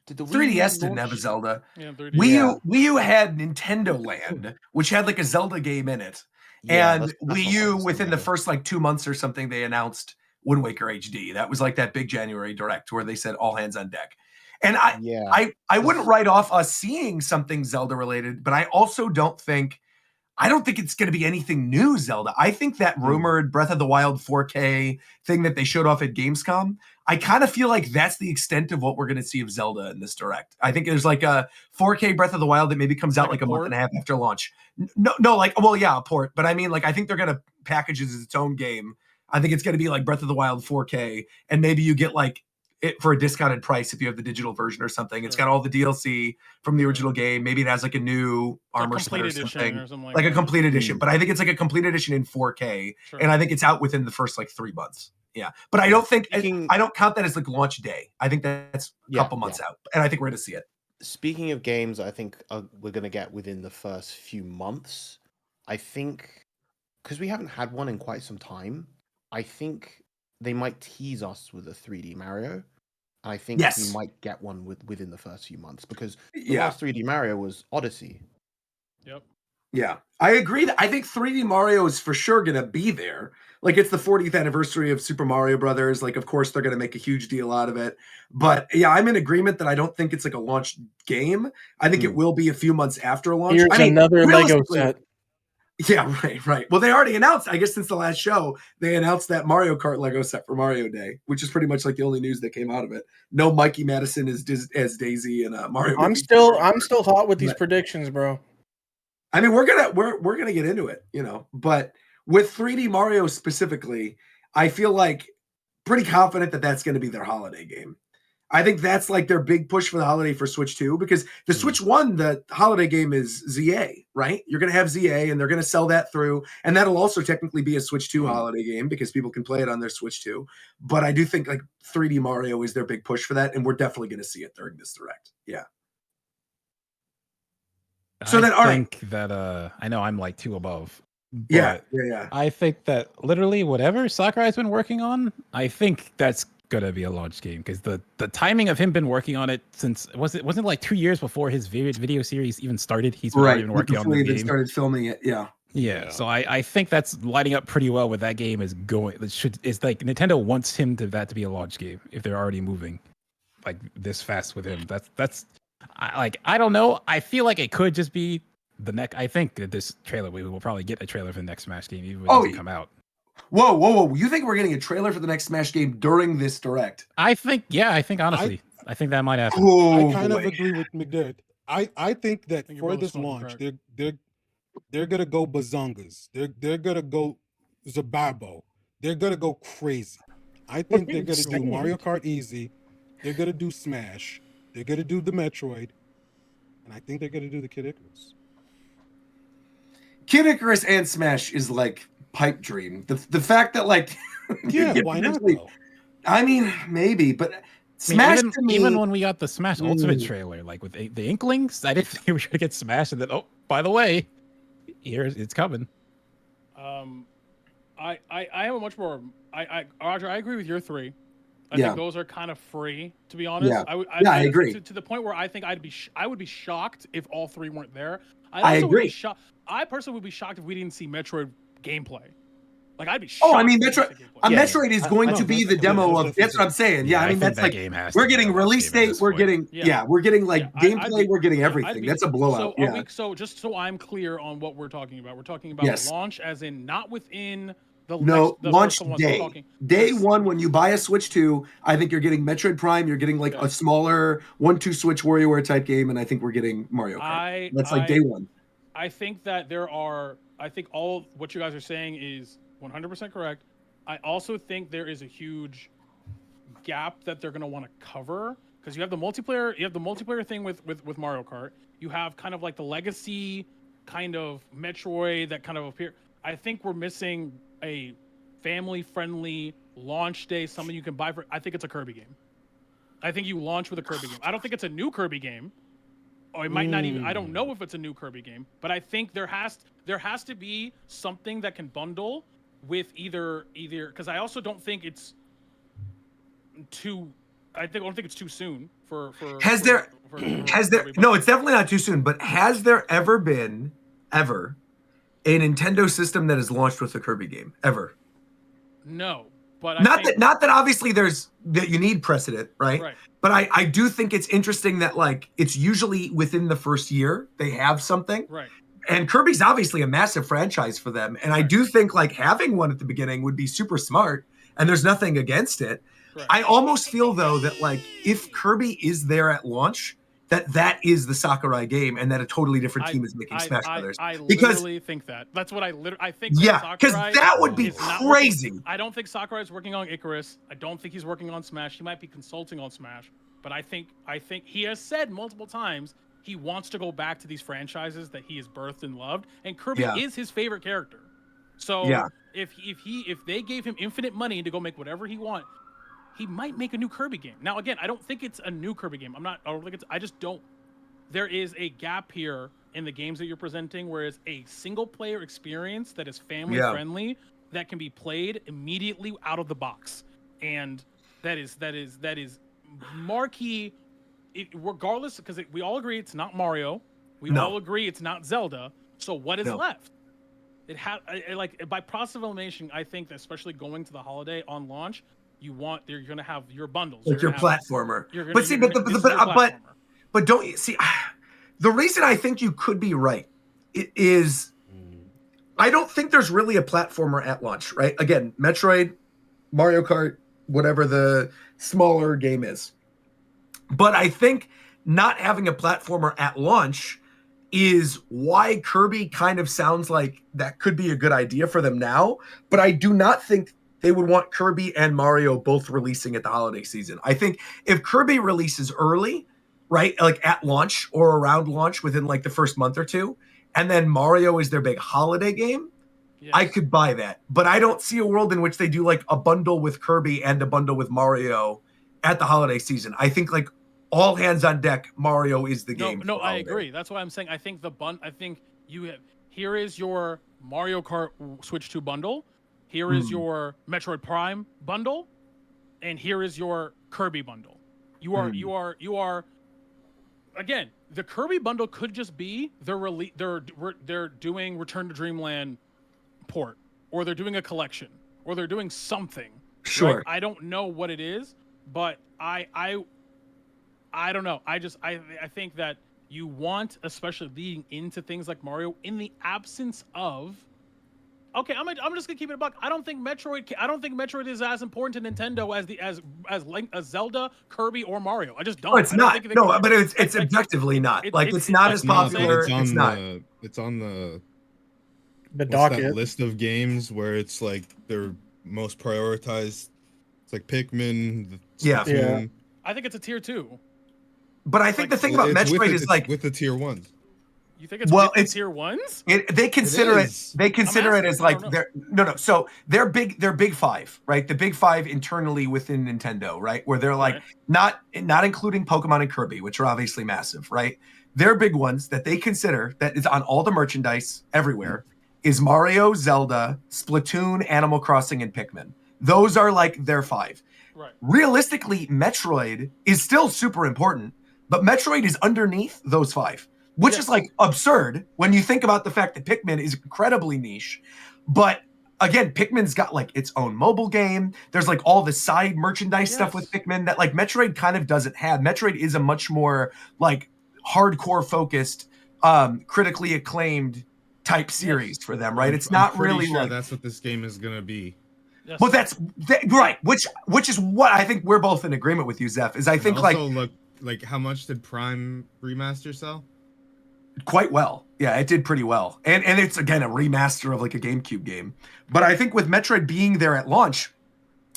did the Wii U 3DS didn't have a launch? Zelda. Yeah, Wii U had Nintendo Land, which had like a Zelda game in it. Yeah, And that's Wii not U, quite the within same the game. first like 2 months or something, they announced Wind Waker HD. That was like that big January direct where they said all hands on deck. And Yeah, I wouldn't write off us seeing something Zelda related, but I also don't think it's going to be anything new Zelda. I think that rumored Breath of the Wild 4K thing that they showed off at Gamescom, I kind of feel like that's the extent of what we're going to see of Zelda in this direct. I think there's like a 4K Breath of the Wild that maybe comes out Like like a a month port? and a half after launch. No, like, well, yeah, a port. But I mean, like, I think they're going to package it as its own game I think it's going to be like Breath of the Wild 4K, and maybe you get like it for a discounted price if you have the digital version or something. It's got all the DLC from the original game. Maybe it has like a new armor set or something, like a complete edition. But I think it's like a complete edition in 4K, and I think it's out within the first like 3 months. Yeah, but I don't think I don't count that as like launch day. I think that's a couple months out, and I think we're going to see it. Speaking of games, I think we're going to get within the first few months. I think because we haven't had one in quite some time, I think they might tease us with a 3D Mario. I think we might get one within the first few months because the last 3D Mario was Odyssey. Yep. Yeah, I agree. I think 3D Mario is for sure going to be there. Like, it's the 40th anniversary of Super Mario Brothers. Like, of course, they're going to make a huge deal out of it. But yeah, I'm in agreement that I don't think it's like a launch game. I think it will be a few months after launch. Here's another Lego set. Yeah, right. Well, they already announced, I guess since the last show, they announced that Mario Kart Lego set for Mario Day, which is pretty much like the only news that came out of it. No Mikey Madison as Daisy and Mario. I'm still hot with these predictions, bro. I mean, we're gonna get into it, you know. But with 3D Mario specifically, I feel like pretty confident that that's going to be their holiday game. I think that's like their big push for the holiday for Switch 2, because the Switch 1, the holiday game is ZA, right? You're going to have ZA and they're going to sell that through. And that'll also technically be a Switch 2 holiday game because people can play it on their Switch 2. But I do think like 3D Mario is their big push for that. And we're definitely going to see it during this direct. Yeah. So then, all right. That I know I'm like 2 above. Yeah. I think that literally whatever Sakurai's been working on, I think that's gonna be a launch game because the timing of him been working on it since wasn't like 2 years before his video series even started. He's already been working on the game. Started filming it. Yeah. So I think that's lining up pretty well with that game is going. It's like Nintendo wants him to be a launch game if they're already moving like this fast with him. That's I don't know. I feel like it could just be the next. I think that this trailer we will probably get a trailer for the next Smash game even when it doesn't come out. Whoa! You think we're getting a trailer for the next Smash game during this direct? I think honestly, I think that might happen. I kind of agree with McDirt. I think that for this launch, they're gonna go bazongas. They're gonna go Zababo. They're gonna go crazy. I think they're gonna do Mario Kart Easy. They're gonna do Smash. They're gonna do the Metroid, and I think they're gonna do the Kid Icarus. Kid Icarus and Smash is like pipe dream. The fact that like why not? Though? I mean, maybe, but Smash even when we got the Smash Ultimate trailer, like with the Inklings, I didn't think we were gonna get Smash, and then by the way, it's coming. I am a much more Roger. I agree with your 3. I think those are kind of free, to be honest. I agree. To the point where I think I would be shocked if all 3 weren't there. I agree. I personally would be shocked if we didn't see Metroid gameplay. Like, I'd be shocked. Oh, I mean, Metroid is going to be the demo of. That's what I'm saying. Yeah, I mean, that's like we're getting release date. We're getting we're getting like gameplay. We're getting everything. That's a blowout. So just so I'm clear on what we're talking about, we're talking about launch as in not within. Launch day. Day 1, when you buy a Switch 2, I think you're getting Metroid Prime. You're getting like a smaller 1-2 Switch WarioWare type game, and I think we're getting Mario Kart. That's like day 1. I think that I think all what you guys are saying is 100% correct. I also think there is a huge gap that they're going to want to cover because you have the multiplayer thing with Mario Kart. You have kind of like the legacy kind of Metroid that kind of appear. I think we're missing a family-friendly launch day, something you can buy for. I think it's a Kirby game. I think you launch with a Kirby game. I don't think it's a new Kirby game. Or it might not even. I don't know if it's a new Kirby game, but I think there has to be something that can bundle with either because I also don't think it's too. I don't think it's too soon for. Has there? No, it's definitely not too soon. But has there ever been a Nintendo system that is launched with a Kirby game ever? No, but not that obviously that you need precedent, right? But I do think it's interesting that like it's usually within the first year they have something. Right. And Kirby's obviously a massive franchise for them, and I do think like having one at the beginning would be super smart, and there's nothing against it. Right. I almost feel though that like if Kirby is there at launch, that is the Sakurai game, and that a totally different team is making Smash Brothers. I because literally think that. That's what I think. yeah, because Sakurai that would be is not crazy. I don't think Sakurai is working on Icarus. I don't think he's working on Smash. He might be consulting on Smash, but I think he has said multiple times he wants to go back to these franchises that he has birthed and loved, and Kirby Yeah. is his favorite character. So Yeah. if they gave him infinite money to go make whatever he wants, he might make a new Kirby game. Now again, I don't think it's a new Kirby game. I just don't. There is a gap here in the games that you're presenting, whereas a single player experience that is family friendly, that can be played immediately out of the box, and that is marquee. Regardless, because we all agree it's not Mario, we all agree it's not Zelda. So what is left? It like by process of elimination. I think that especially going to the holiday on launch, you're gonna have your bundles, like your platformer. But but don't you see? The reason I think you could be right is I don't think there's really a platformer at launch, right? Again, Metroid, Mario Kart, whatever the smaller game is. But I think not having a platformer at launch is why Kirby kind of sounds like that could be a good idea for them now. But I do not think they would want Kirby and Mario both releasing at the holiday season. I think if Kirby releases early, right, like at launch or around launch within like the first month or two, and then Mario is their big holiday game, I could buy that. But I don't see a world in which they do like a bundle with Kirby and a bundle with Mario at the holiday season. I think like all hands on deck, Mario is the game. No, I agree. That's why I'm saying I think here is your Mario Kart Switch 2 bundle. Here is your Metroid Prime bundle, and here is your Kirby bundle. You are again, the Kirby bundle could just be they're doing Return to Dreamland port, or they're doing a collection, or they're doing something. Sure. Right? I don't know what it is, but I don't know. I think that you want, especially leading into things like Mario, in the absence of. Okay, I'm just gonna keep it a buck. I don't think Metroid is as important to Nintendo as Zelda, Kirby, or Mario. I just don't. No, it's not. No, but it's objectively not. It's not as popular. It's not. It's on the docket. That list of games where it's like their most prioritized. It's like Pikmin. Yeah. I think it's a tier 2. But I think the thing about Metroid is like with the tier 1s. You think it's tier 1s? They consider it as like no. So they're big five, right? The big five internally within Nintendo, right? Where they're like not including Pokemon and Kirby, which are obviously massive, right? Their big ones that they consider that is on all the merchandise everywhere is Mario, Zelda, Splatoon, Animal Crossing, and Pikmin. Those are like their five. Right. Realistically, Metroid is still super important, but Metroid is underneath those five. Which is like absurd when you think about the fact that Pikmin is incredibly niche. But again, Pikmin's got like its own mobile game. There's like all the side merchandise stuff with Pikmin that like Metroid kind of doesn't have. Metroid is a much more like hardcore focused, critically acclaimed type series for them, right? It's not really sure like that's what this game is gonna be. Yes. Well, right. Which is what I think we're both in agreement with you, Zeph. Is I think also, look, like how much did Prime Remaster sell? Quite well. Yeah, it did pretty well. And it's, again, a remaster of like a GameCube game. But I think with Metroid being there at launch,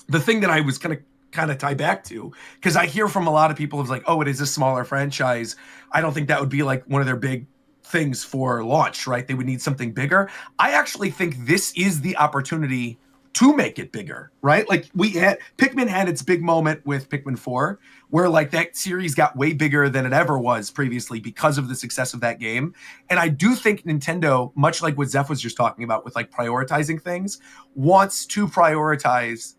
the thing that I was going to kind of tie back to, because I hear from a lot of people is like, oh, it is a smaller franchise. I don't think that would be like one of their big things for launch, right? They would need something bigger. I actually think this is the opportunity to make it bigger, right? Like Pikmin had its big moment with Pikmin 4, where like that series got way bigger than it ever was previously because of the success of that game. And I do think Nintendo, much like what Zeph was just talking about with like prioritizing things, wants to prioritize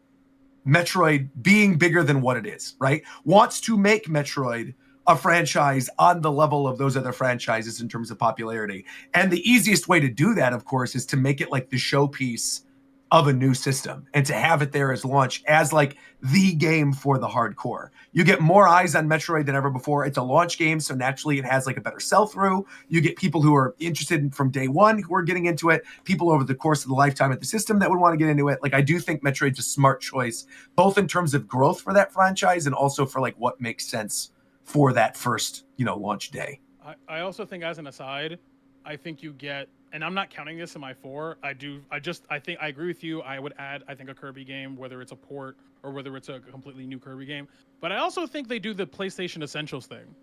Metroid being bigger than what it is, right? Wants to make Metroid a franchise on the level of those other franchises in terms of popularity. And the easiest way to do that, of course, is to make it like the showpiece of a new system and to have it there as launch as like the game for the hardcore. You get more eyes on Metroid than ever before. It's a launch game, so naturally it has like a better sell-through. You get people who are interested from day one who are getting into it, people over the course of the lifetime of the system that would want to get into it. Like I do think Metroid's a smart choice, both in terms of growth for that franchise and also for like what makes sense for that first, launch day. I also think, as an aside, I think you get, and I'm not counting this in my 4. I think I agree with you. I would add, I think, a Kirby game, whether it's a port or whether it's a completely new Kirby game. But I also think they do the PlayStation Essentials thing,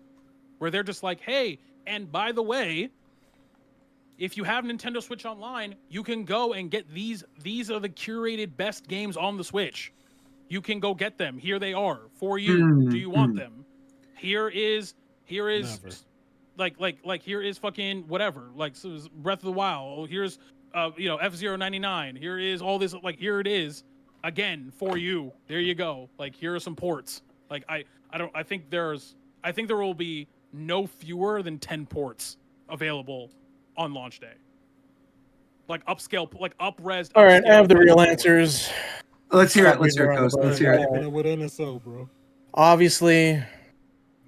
where they're just like, hey, and by the way, if you have Nintendo Switch Online, you can go and get these. These are the curated best games on the Switch. You can go get them. Here they are for you. Do you want them? Here is Never. like here is fucking whatever. Like, so Breath of the Wild. Here's F-Zero 99. Here is all this. Like, here it is again for you. There you go. Like, here are some ports. Like, I think there will be no fewer than 10 ports available on launch day. Like upscale, like up-res. All right, I have the real answers. Let's hear it. Stop Let's hear it, beating around Coast. the Let's bush. hear it. All right. With NSO, bro. Obviously,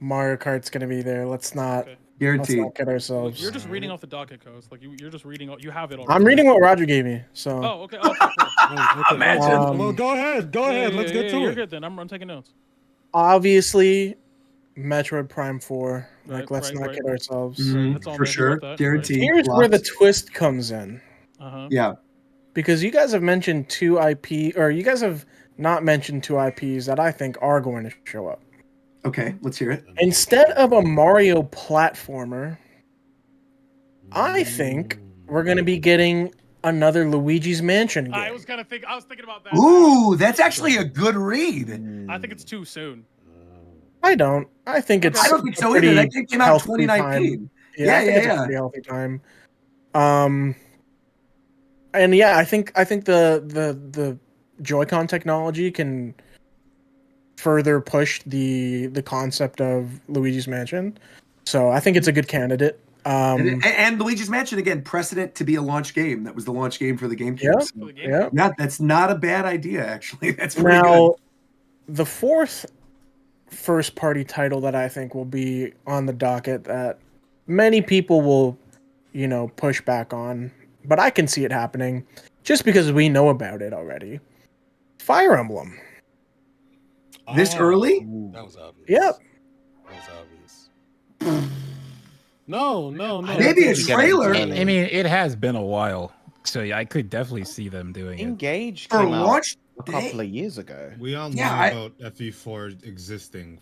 Mario Kart's gonna be there. Let's not Okay. Guaranteed. kid ourselves. You're just reading off the docket, Coast. Like you're just reading. You have it all. I'm reading what Roger gave me. So Oh, okay. Cool. Okay. Imagine. Well, go ahead. Go ahead. Let's get to You're it. good then. I'm taking notes. obviously, Metroid Prime 4. Like, let's Right, not right. kid ourselves. Mhm, That's all for I'm happy sure. about that, right. Guaranteed. Here's where the Lots. twist comes in. Yeah. Because you guys have mentioned two IP, or you guys have not mentioned two IPs that I think are going to show up. Okay, let's hear it. Instead of a Mario platformer, I think we're going to be getting another Luigi's Mansion game. I was thinking about that. Ooh, that's actually a good read. I think it's too soon. I don't. I think it's. I don't think a so either. pretty That game came out in healthy 2019. time. I think it's a pretty healthy time. And yeah, I think the Joy-Con technology can further push the concept of Luigi's Mansion. So I think it's a good candidate. And Luigi's Mansion, again, precedent to be a launch game. That was the launch game for the GameCube. Yep. So, For the game. Yeah. yeah, that's not a bad idea, actually. That's pretty Now, good. the fourth first-party title that I think will be on the docket that many people will, push back on, but I can see it happening just because we know about it already. Fire Emblem. This early? That was obvious. Yep. That was obvious. No. Maybe a trailer. I mean, it has been a while, so yeah, I could definitely see them doing it. Engage For came out launch a day? couple of years ago. We all know Yeah, about FE4 existing.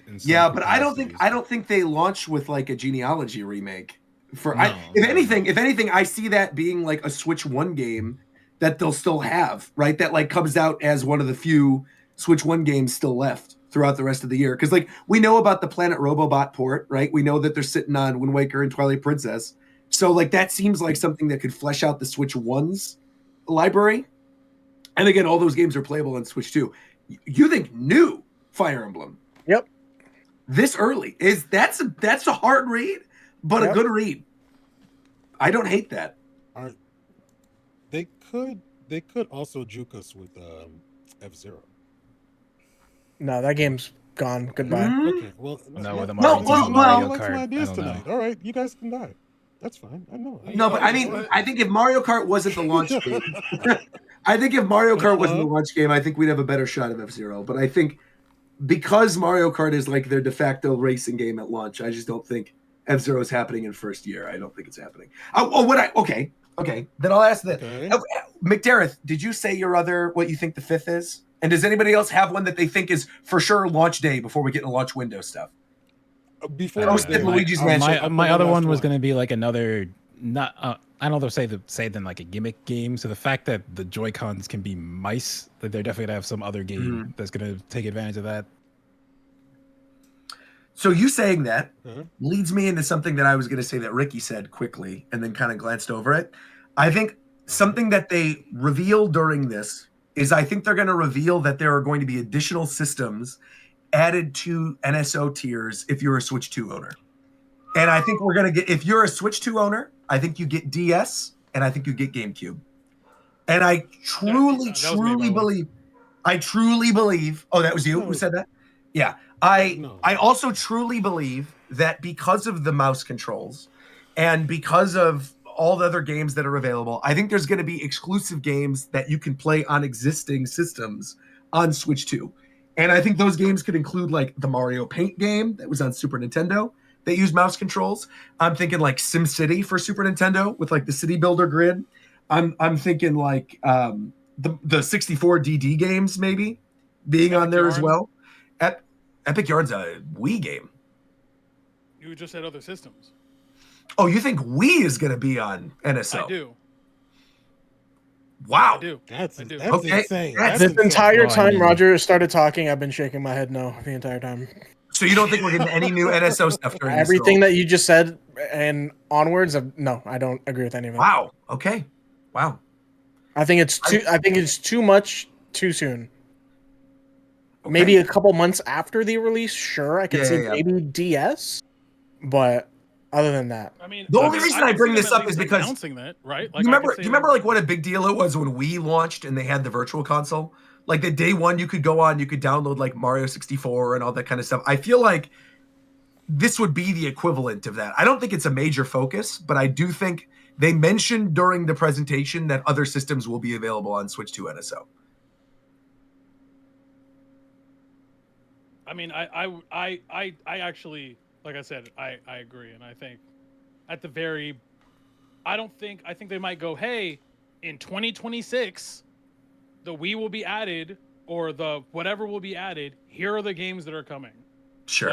In some Yeah, but I don't capacities. think they launch with like a genealogy remake. If No. anything, I see that being like a Switch 1 game that they'll still have, right? That like comes out as one of the few Switch 1 games still left throughout the rest of the year. Because like we know about the Planet Robobot port, right? We know that they're sitting on Wind Waker and Twilight Princess. So like that seems like something that could flesh out the Switch 1's library. And again, all those games are playable on Switch 2. You think new Fire Emblem? Yep. This early that's a hard read, but a Yep. good read. I don't hate that. They could also juke us with F-Zero. No, that game's gone. Goodbye. Mhm. Okay, well, No, the No, Mario well, Mario like some Kart, ideas I don't know. tonight. All right, you guys can die. That's fine. I know. No, but I mean, I think if Mario Kart wasn't the launch game, I think if Mario Kart wasn't the launch game, I think we'd have a better shot of F-Zero. But I think because Mario Kart is like their de facto racing game at launch, I just don't think F-Zero is happening in first year. I don't think it's happening. Okay. Then I'll ask this. Okay. McDareth, did you say your other, what you think the fifth is? And does anybody else have one that they think is for sure launch day before we get into launch window stuff? Before Toasted that, Luigi's I'll- Mansion. I'll My put other last one was going to be like another, not I don't know if say then like a gimmick game. So the fact that the Joy-Cons can be mice, that they're definitely going to have some other game that's going to take advantage of that. So you saying that Uh-huh. leads me into something that I was going to say that Ricky said quickly and then kind of glanced over it. I think something that they revealed during this is I think they're going to reveal that there are going to be additional systems added to NSO tiers if you're a Switch 2 owner. And I think we're going to get, if you're a Switch 2 owner, I think you get DS and I think you get GameCube. And I truly believe, oh, that was you who said that? Yeah. I also truly believe that because of the mouse controls and because of all the other games that are available, I think there's going to be exclusive games that you can play on existing systems on Switch 2. And I think those games could include like the Mario Paint game that was on Super Nintendo that used mouse controls. I'm thinking like SimCity for Super Nintendo with like the city builder grid. I'm thinking like the 64 DD games maybe being on there as Yarn? well. Epic Yarn's a Wii game. You just said other systems. Oh, you think Wii is going to be on NSO? I do. Wow. I do. That's I do. Okay. insane. That's- That's This entire Oh, I time mean- Roger started talking, I've been shaking my head no the entire time. So you don't think we're getting any new NSO stuff during this? Everything that you just said and onwards, no, I don't agree with any of it. Wow. Okay. Wow. I think it's too much too soon. Okay. Maybe a couple months after the release, sure, I could see Yeah. maybe DS, but other than that, I mean, The only reason I can bring see this them up at is least because announcing that, right? Do you remember like what a big deal it was when Wii launched and they had the virtual console? Like the day one, you could go on, you could download like Mario 64 and all that kind of stuff. I feel like this would be the equivalent of that. I don't think it's a major focus, but I do think they mentioned during the presentation that other systems will be available on Switch 2 NSO. I mean, I actually, like I said, I agree, and I think at the very, I think they might go, hey, in 2026, the Wii will be added, or the whatever will be added. Here are the games that are coming. Sure.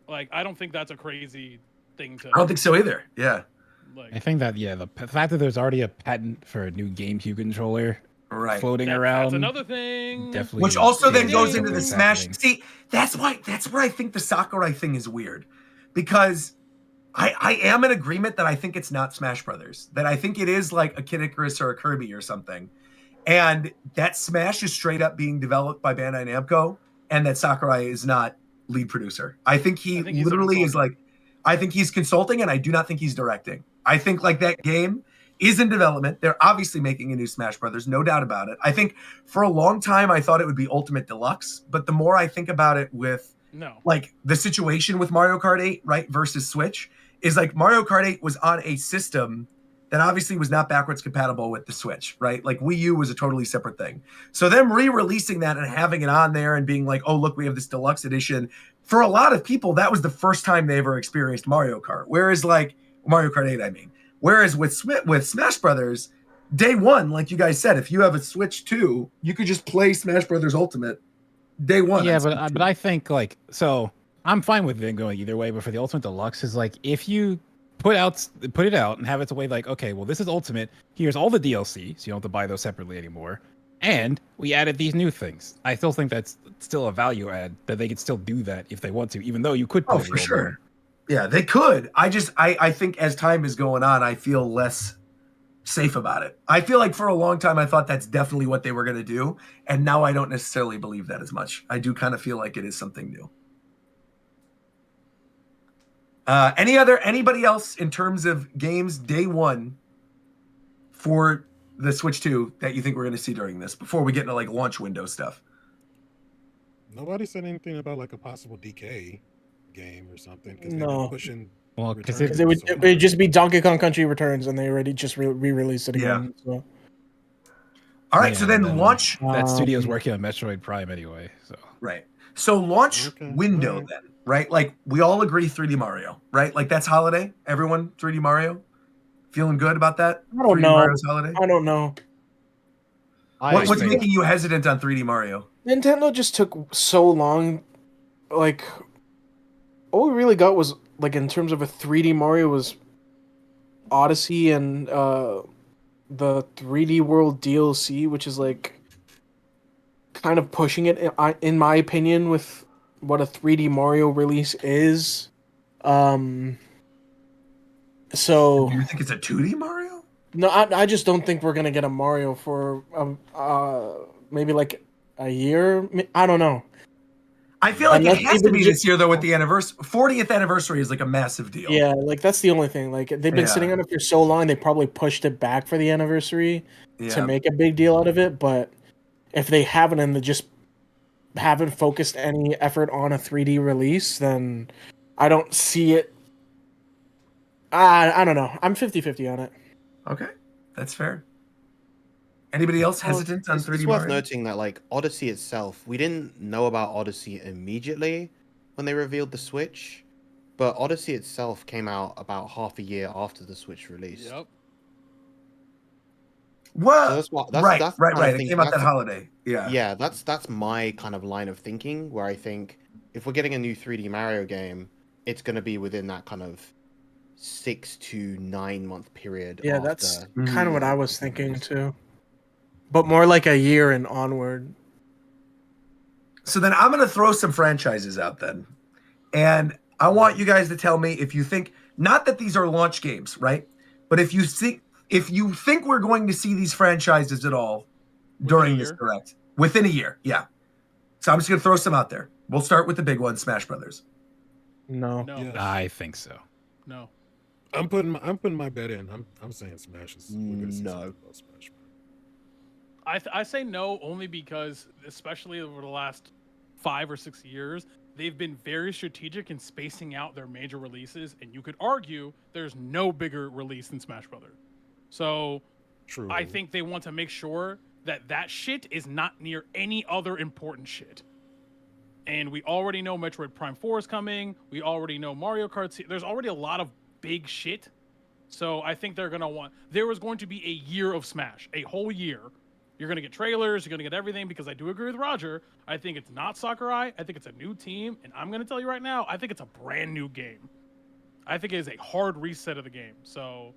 Like I don't think that's a crazy thing to. I don't think so either. Yeah. I think that the fact that there's already a patent for a new GameCube controller Right. floating That's around, another thing. definitely. Which also then is goes something into the that's Smash. happening. See, that's where I think the Sakurai thing is weird, because I am in agreement that I think it's not Smash Brothers, that I think it is like a Kid Icarus or a Kirby or something, and that Smash is straight up being developed by Bandai Namco, and that Sakurai is not lead producer. I think I think he's a literally is consultant. like, I think he's consulting, and I do not think he's directing. I think like that game is in development. They're obviously making a new Smash Brothers, no doubt about it. I think for a long time I thought it would be Ultimate Deluxe, but the more I think about it with No. like the situation with Mario Kart 8, right, versus Switch, is like Mario Kart 8 was on a system that obviously was not backwards compatible with the Switch, right? Like Wii U was a totally separate thing. So them re-releasing that and having it on there and being like, oh, look, we have this deluxe edition. For a lot of people, that was the first time they ever experienced Mario Kart. Whereas like Mario Kart 8, I mean. Whereas with Smash Brothers, day one, like you guys said, if you have a Switch 2, you could just play Smash Brothers Ultimate day one. Yeah, on Switch but 2. I think like so I'm fine with it going either way. But for the Ultimate Deluxe, is like if you put it out and have it to way like, okay, well this is Ultimate. Here's all the DLC, so you don't have to buy those separately anymore. And we added these new things. I still think that's still a value add that they could still do that if they want to, even though you could put Oh, it for rolled sure. in. Yeah, they could. I think as time is going on, I feel less safe about it. I feel like for a long time I thought that's definitely what they were going to do, and now I don't necessarily believe that as much. I do kind of feel like it is something new. Anybody else in terms of games day one for the Switch 2 that you think we're going to see during this before we get into like launch window stuff? Nobody said anything about like a possible DK game or something because they've No. been pushing. Well, because Returns it would so it'd just be Donkey Kong Country Returns, and they already just re-released it Yeah. again. So. All right, so then launch. That studio's Um, working on Metroid Prime anyway, so Right. So launch Okay, window alright. then, right? Like we all agree 3D Mario, right? Like that's holiday. Everyone 3D Mario. Feeling good about that? I don't 3D know. Mario's holiday. I don't know. What's agree. making you hesitant on 3D Mario? Nintendo just took so long. Like, all we really got was like in terms of a 3D Mario was Odyssey and the 3D World DLC, which is like kind of pushing it in my opinion with what a 3D Mario release is. So Do you think it's a 2D Mario? no, I just don't think we're gonna get a Mario for maybe like a year. I don't know. I feel like Unless it has to people be just- this year though. With the 40th anniversary is like a massive deal. Yeah, like that's the only thing. Like they've been Yeah. sitting on it for so long, they probably pushed it back for the anniversary Yeah. to make a big deal out of it. But if they haven't and they just haven't focused any effort on a 3D release, then I don't see it. I don't know. I'm 50-50 on it. Okay, that's fair. Anybody else hesitant on It's 3D worth Mario? noting that like Odyssey itself, we didn't know about Odyssey immediately when they revealed the Switch, but Odyssey itself came out about half a year after the Switch released. Yep. What? So that's what right. kind of It thing- came out that that's- holiday. Yeah. Yeah, that's my kind of line of thinking where I think if we're getting a new 3D Mario game, it's going to be within that kind of 6 to 9 month period. Yeah, after that's Mhm. kind of what I was thinking too. But more like a year and onward. So then I'm going to throw some franchises out then. And I want you guys to tell me if you think, not that these are launch games, right? But if you think we're going to see these franchises at all during this year? direct. Within a year, yeah. So I'm just going to throw some out there. We'll start with the big one, Smash Brothers. No. No. Yes. I think so. No. I'm putting my bet in. I'm saying Smash is. We're gonna see No. something about Smash. I say no only because, especially over the last 5 or 6 years, they've been very strategic in spacing out their major releases, and you could argue there's no bigger release than Smash Brothers. So True. I think they want to make sure that that shit is not near any other important shit. And we already know Metroid Prime 4 is coming. We already know Mario Kart. There's already a lot of big shit. So I think they're going to want... There was going to be a year of Smash. A whole year. You're going to get trailers. You're going to get everything, because I do agree with Roger. I think it's not Sakurai. I think it's a new team. And I'm going to tell you right now, I think it's a brand new game. I think it is a hard reset of the game. So,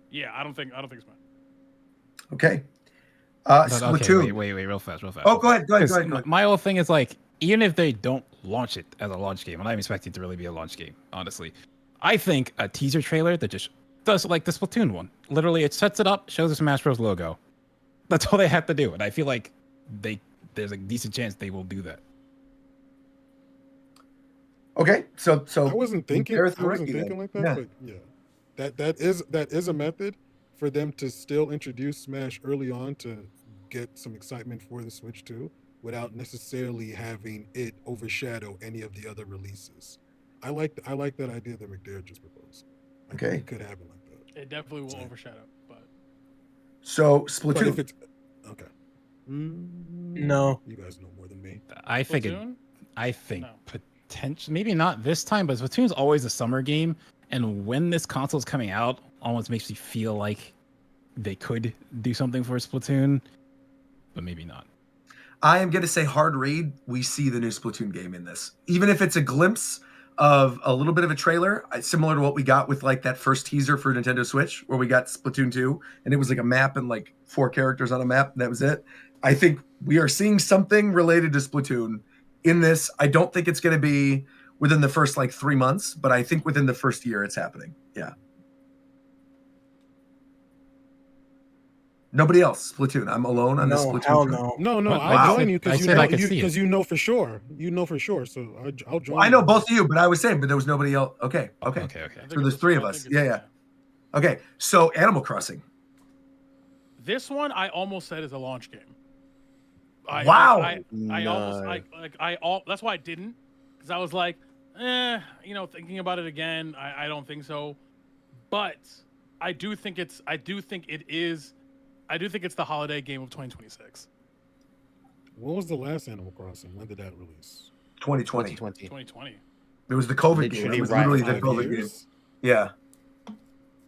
yeah, I don't think it's Smash. Okay. But, Splatoon. okay, wait, real fast. Oh, go ahead. 'Cause my whole thing is like, even if they don't launch it as a launch game, I'm not even expecting it to really be a launch game, honestly. I think a teaser trailer that just does like the Splatoon one. Literally, it sets it up, shows the Smash Bros. Logo. That's all they have to do, and I feel like there's a decent chance they will do that. Okay, so I wasn't thinking. there's I wasn't Ricky then. thinking like that. Yeah. But yeah, that is a method for them to still introduce Smash early on to get some excitement for the Switch 2 without necessarily having it overshadow any of the other releases. I like that idea that McDare just proposed. I think Okay. it could happen like that. It definitely will So- overshadow. But So But if Splatoon. it's okay, No. you guys know more than me. I think Splatoon? potentially, maybe not this time, but Splatoon's always a summer game, and when this console's coming out, almost makes me feel like they could do something for Splatoon, but maybe not. I am going to say hard read. We see the new Splatoon game in this, even if it's a glimpse of a little bit of a trailer, similar to what we got with like that first teaser for Nintendo Switch, where we got Splatoon 2, and it was like a map and like 4 characters on a map, and that was it. I think we are seeing something related to Splatoon in this. I don't think it's going to be within the first like 3 months, but I think within the first year it's happening. Yeah. Nobody else. Splatoon. I'm alone on this No, Splatoon. hell train. no. No, But I'll I join said- you I because you said know I could see it. because you know for sure. You know for sure. So I'll join. Well, I know you. both of you, but I was saying, but there was nobody else. Okay. Okay. I So think there's it's- 3 I of us. think it's- Yeah. Okay. So Animal Crossing. This one I almost said is a launch game. Wow. That's why I didn't, because I was like, thinking about it again, I don't think so. But I do think it's the holiday game of 2026. When was the last Animal Crossing? When did that release? 2020. 2020. 2020. It was the COVID game. Literally It was right literally the 5 COVID game. years? Yeah. It's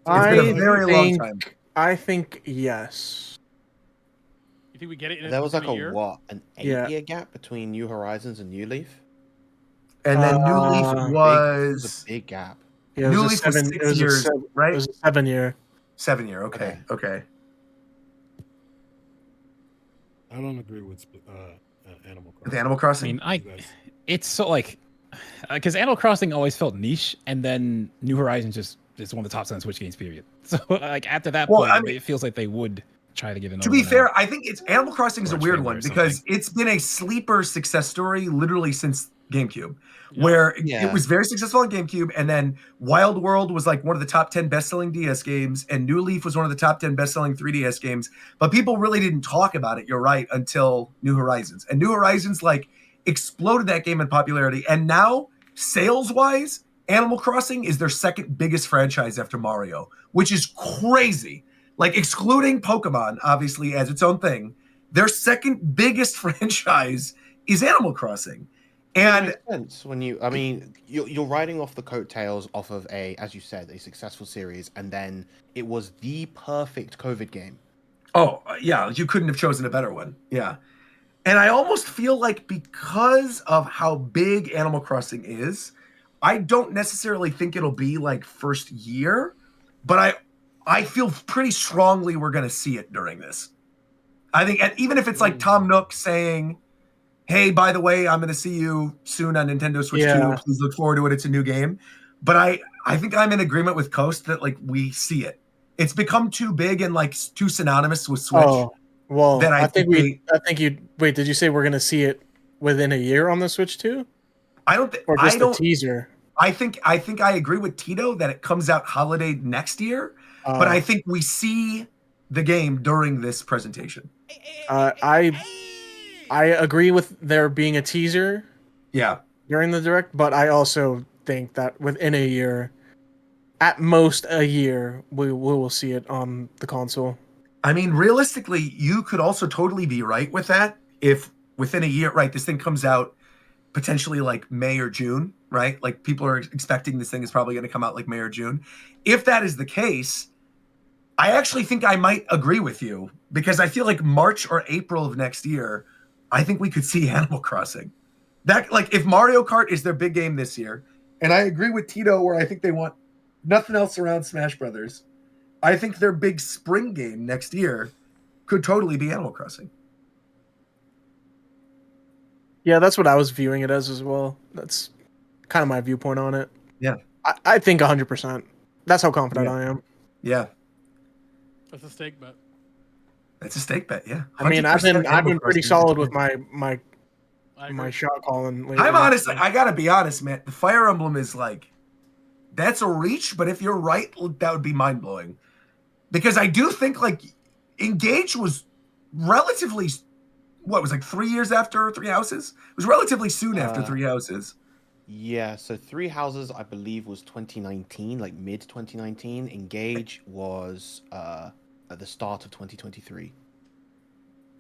I been a very long think, time. I think yes. You think we get it in There was like a year? an Yeah. 8-year gap between New Horizons and New Leaf. And then New Leaf Uh, It was was a big gap. Yeah, New it was a Leaf was 7 6 it was a years, 7 right? It was a 7-year. 7 year. Okay. I don't agree with Animal With Crossing. Animal I Crossing. mean, You guys- it's so like, because Animal Crossing always felt niche, and then New Horizons just is one of the top 10 Switch games, period. So like after that Well, point, I mean- it feels like they would try to get another To be one fair, out. I think it's Animal Crossing is Or a a weird trailer one or because something. it's been a sleeper success story literally since GameCube, Yeah. where Yeah. it was very successful on GameCube, and then Wild World was like one of the top 10 best-selling DS games, and New Leaf was one of the top 10 best-selling 3DS games. But people really didn't talk about it. You're right, until New Horizons, and New Horizons like exploded that game in popularity, and now sales-wise, Animal Crossing is their second biggest franchise after Mario, which is crazy like excluding Pokemon, obviously as its own thing, their second biggest franchise is Animal Crossing. It And makes sense when you. I mean, you're riding off the coattails off of as you said, a successful series, and then it was the perfect COVID game. oh, yeah, you couldn't have chosen a better one. Yeah. And I almost feel like because of how big Animal Crossing is, I don't necessarily think it'll be like first year, but I feel pretty strongly we're going to see it during this. I think, and even if it's like Tom Nook saying, "Hey, by the way, I'm going to see you soon on Nintendo Switch 2. Please look forward to it. It's a new game." But I think I'm in agreement with Coast that like we see it. It's become too big and like too synonymous with Switch. Oh, well, that I think you wait. Did you say we're gonna see it within a year on the Switch too, I don't think, or just a teaser? I think I agree with Tito that it comes out holiday next year, but I think we see the game during this presentation. I agree with there being a teaser. Yeah. During the direct, but I also think that within a year, at most a year, we will see it on the console. I mean, realistically, you could also totally be right with that if within a year, right, this thing comes out potentially like May or June, right? Like people are expecting this thing is probably going to come out like May or June. If that is the case, I actually think I might agree with you because I feel like March or April of next year, I think we could see Animal Crossing. That, like, if Mario Kart is their big game this year, and I agree with Tito where I think they want nothing else around Smash Brothers, I think their big spring game next year could totally be Animal Crossing. Yeah, that's what I was viewing it as well. That's kind of my viewpoint on it. Yeah. I think 100%. That's how confident I am. Yeah. That's a stake bet. That's a stake bet, yeah. I mean, I've been pretty solid with my shot calling lately. I'm honest. I gotta be honest, man. The Fire Emblem is like, that's a reach, but if you're right, that would be mind blowing. Because I do think like Engage was relatively, what was like 3 years after Three Houses? It was relatively soon after Three Houses. Yeah, so Three Houses, I believe, was 2019, like mid 2019. Engage was at the start of 2023.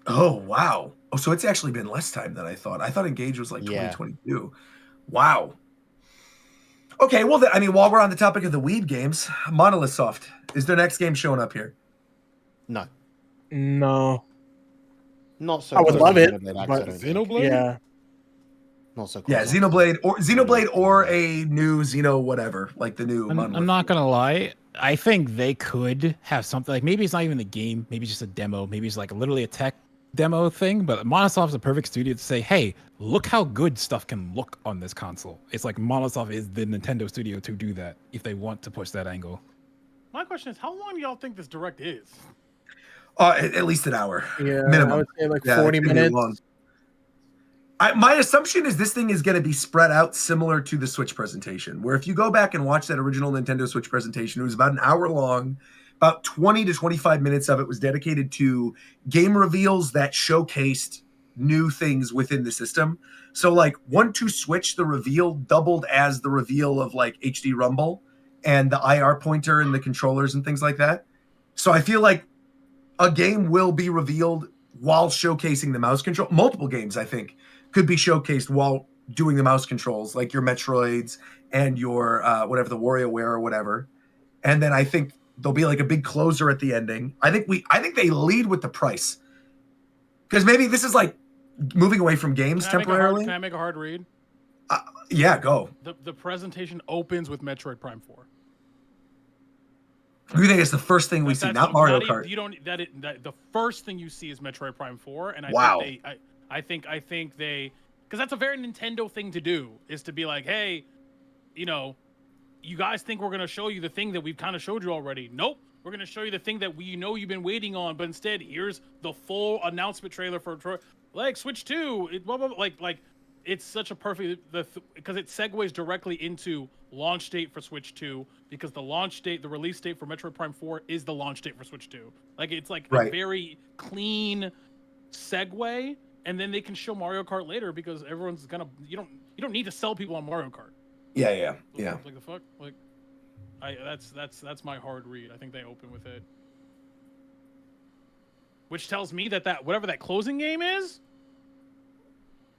Oh, wow. Oh, so it's actually been less time than I thought. I thought Engage was like 2022. Wow. Okay, well, I mean, while we're on the topic of the weed games, Monolith Soft, is their next game showing up here? No. No. Not so. I would love it, but Xenoblade? Yeah. Not so. Yeah, Xenoblade or a new Xeno whatever, like the new. I'm not gonna lie. I think they could have something like maybe it's not even the game, maybe it's just a demo, maybe it's like literally a tech demo thing. But Monosoft is a perfect studio to say, hey, look how good stuff can look on this console. It's like Monosoft is the Nintendo studio to do that if they want to push that angle. My question is, how long do y'all think this direct is? At least an hour. Yeah, minimum. I would say like 40 minutes. My assumption is this thing is going to be spread out similar to the Switch presentation, where if you go back and watch that original Nintendo Switch presentation, it was about an hour long. About 20 to 25 minutes of it was dedicated to game reveals that showcased new things within the system. So like 1-2 Switch, the reveal doubled as the reveal of like HD Rumble and the IR pointer and the controllers and things like that. So I feel like a game will be revealed while showcasing the mouse control. Multiple games, I think, could be showcased while doing the mouse controls, like your Metroids and your whatever, the WarioWare or whatever. And then I think there'll be like a big closer at the ending. I think they lead with the price, because maybe this is like moving away from games temporarily. Can I make a hard read? Yeah, go. The presentation opens with Metroid Prime 4. You think it's the first thing we see, not Mario Kart? You don't. The first thing you see is Metroid Prime 4, and I think they, because that's a very Nintendo thing to do, is to be like, hey, you know, you guys think we're gonna show you the thing that we've kind of showed you already. Nope, we're gonna show you the thing that you've been waiting on, but instead here's the full announcement trailer for like Switch 2. Like it's such a perfect because it segues directly into launch date for Switch 2, because the release date for Metroid Prime 4 is the launch date for Switch 2. Like it's like a very clean segue, and then they can show Mario Kart later because everyone's gonna you don't need to sell people on Mario Kart. Yeah. Like the fuck, like that's my hard read. I think they open with it. which tells me that whatever that closing game is,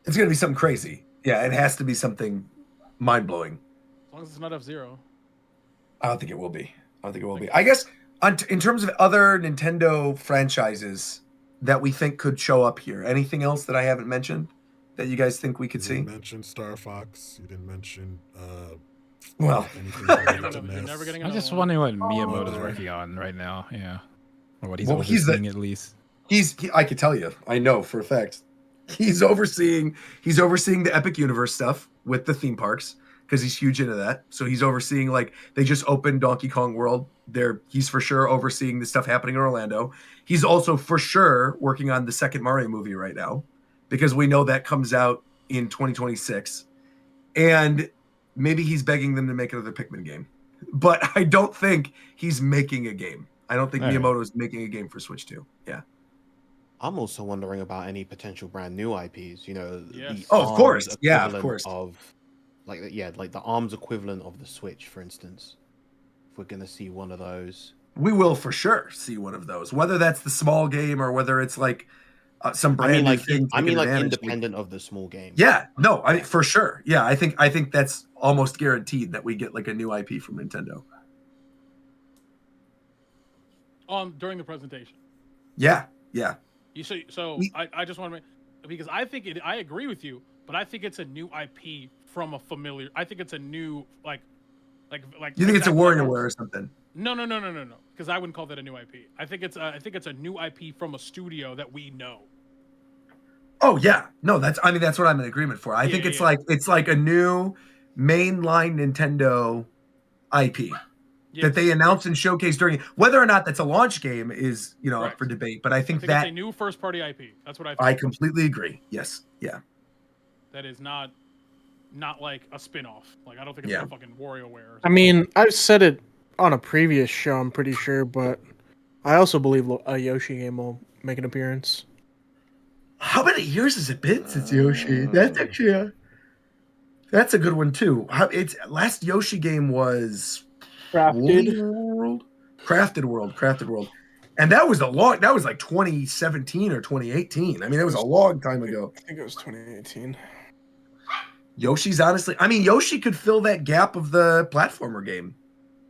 It's gonna be something crazy. Yeah, it has to be something mind blowing. as long as it's not F-Zero. I don't think it will be. I guess in terms of other Nintendo franchises that we think could show up here, anything else that I haven't mentioned that you guys think we could You see? didn't mention Star Fox. You didn't mention Well, anything related to You're never NES. getting I'm another just one. wondering what Miyamoto's Oh. working on right now. Yeah, or what he's Well, he's overseeing at least. I could tell you. I know for a fact. He's overseeing the Epic Universe stuff with the theme parks because he's huge into that. So he's overseeing, like, they just opened Donkey Kong World. He's for sure overseeing the stuff happening in Orlando. He's also for sure working on the second Mario movie right now because we know that comes out in 2026. And maybe he's begging them to make another Pikmin game. But I don't think he's making a game. I don't think All right. Miyamoto is making a game for Switch 2. Yeah. I'm also wondering about any potential brand new IPs. You know, Yes. the Oh, of course. ARMS Yeah, of equivalent course. Of, like the ARMS equivalent of the Switch, for instance. If we're gonna see one of those, We will for sure see one of those, whether that's the small game or whether it's like some I brand mean, new like thing. taking advantage. independent of the small game. Yeah, no, for sure. Yeah, I think that's almost guaranteed that we get like a new IP from Nintendo. During the presentation. Yeah. I just want to because I agree with you, but I think it's a new IP from a familiar. I think it's a new like. You think it's a exactly like WarioWare or something? No. Because I wouldn't call that a new IP. I think it's a new IP from a studio that we know. Oh yeah, no, that's what I'm in agreement for. I think it's like a new mainline Nintendo IP that they announce and showcase during. Whether or not that's a launch game is up Correct. for debate, but I think it's that a new first party IP. That's what I think. I completely agree. Yes, yeah. That is not like a spin-off. Like I don't think it's a fucking WarioWare. I mean, I've said it on a previous show, I'm pretty sure, but I also believe a Yoshi game will make an appearance. How many years has it been since Yoshi? That's actually that's a good one too. Its last Yoshi game was Crafted World, and that was like 2017 or 2018. I mean, it was a long time ago. I think it was 2018. Yoshi's honestly, I mean, Yoshi could fill that gap of the platformer game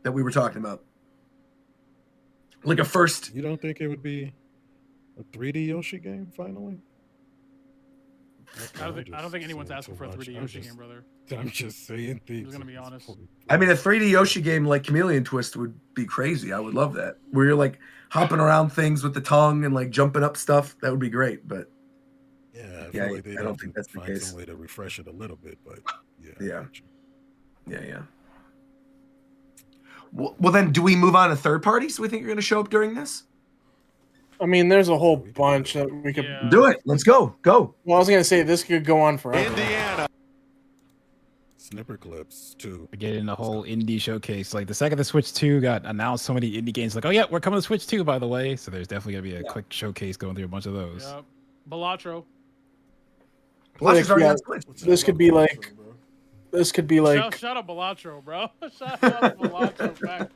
that we were talking about. Like a first. You don't think it would be a 3D Yoshi game finally? I don't think anyone's asking for a 3D Yoshi game, brother. I'm just saying things. I'm gonna be honest. I mean, a 3D Yoshi game like Chameleon Twist would be crazy. I would love that. Where you're like hopping around things with the tongue and like jumping up stuff. That would be great. But I don't think that's the case. Some way to refresh it a little bit, but yeah. Well, then, do we move on to third parties? We think are going to show up during this? I mean, there's a whole bunch that we could do it. Let's go. Well, I was gonna say this could go on forever. Indiana. Snipper clips too. We're getting the whole indie showcase. Like the second the Switch 2 got announced, so many indie games like, oh yeah, we're coming to Switch 2, by the way. So there's definitely gonna be a quick showcase going through a bunch of those. Yep. Balatro. Balatros already on Switch. This could be like. Shout out Balatro, bro. Shout out Balatro back.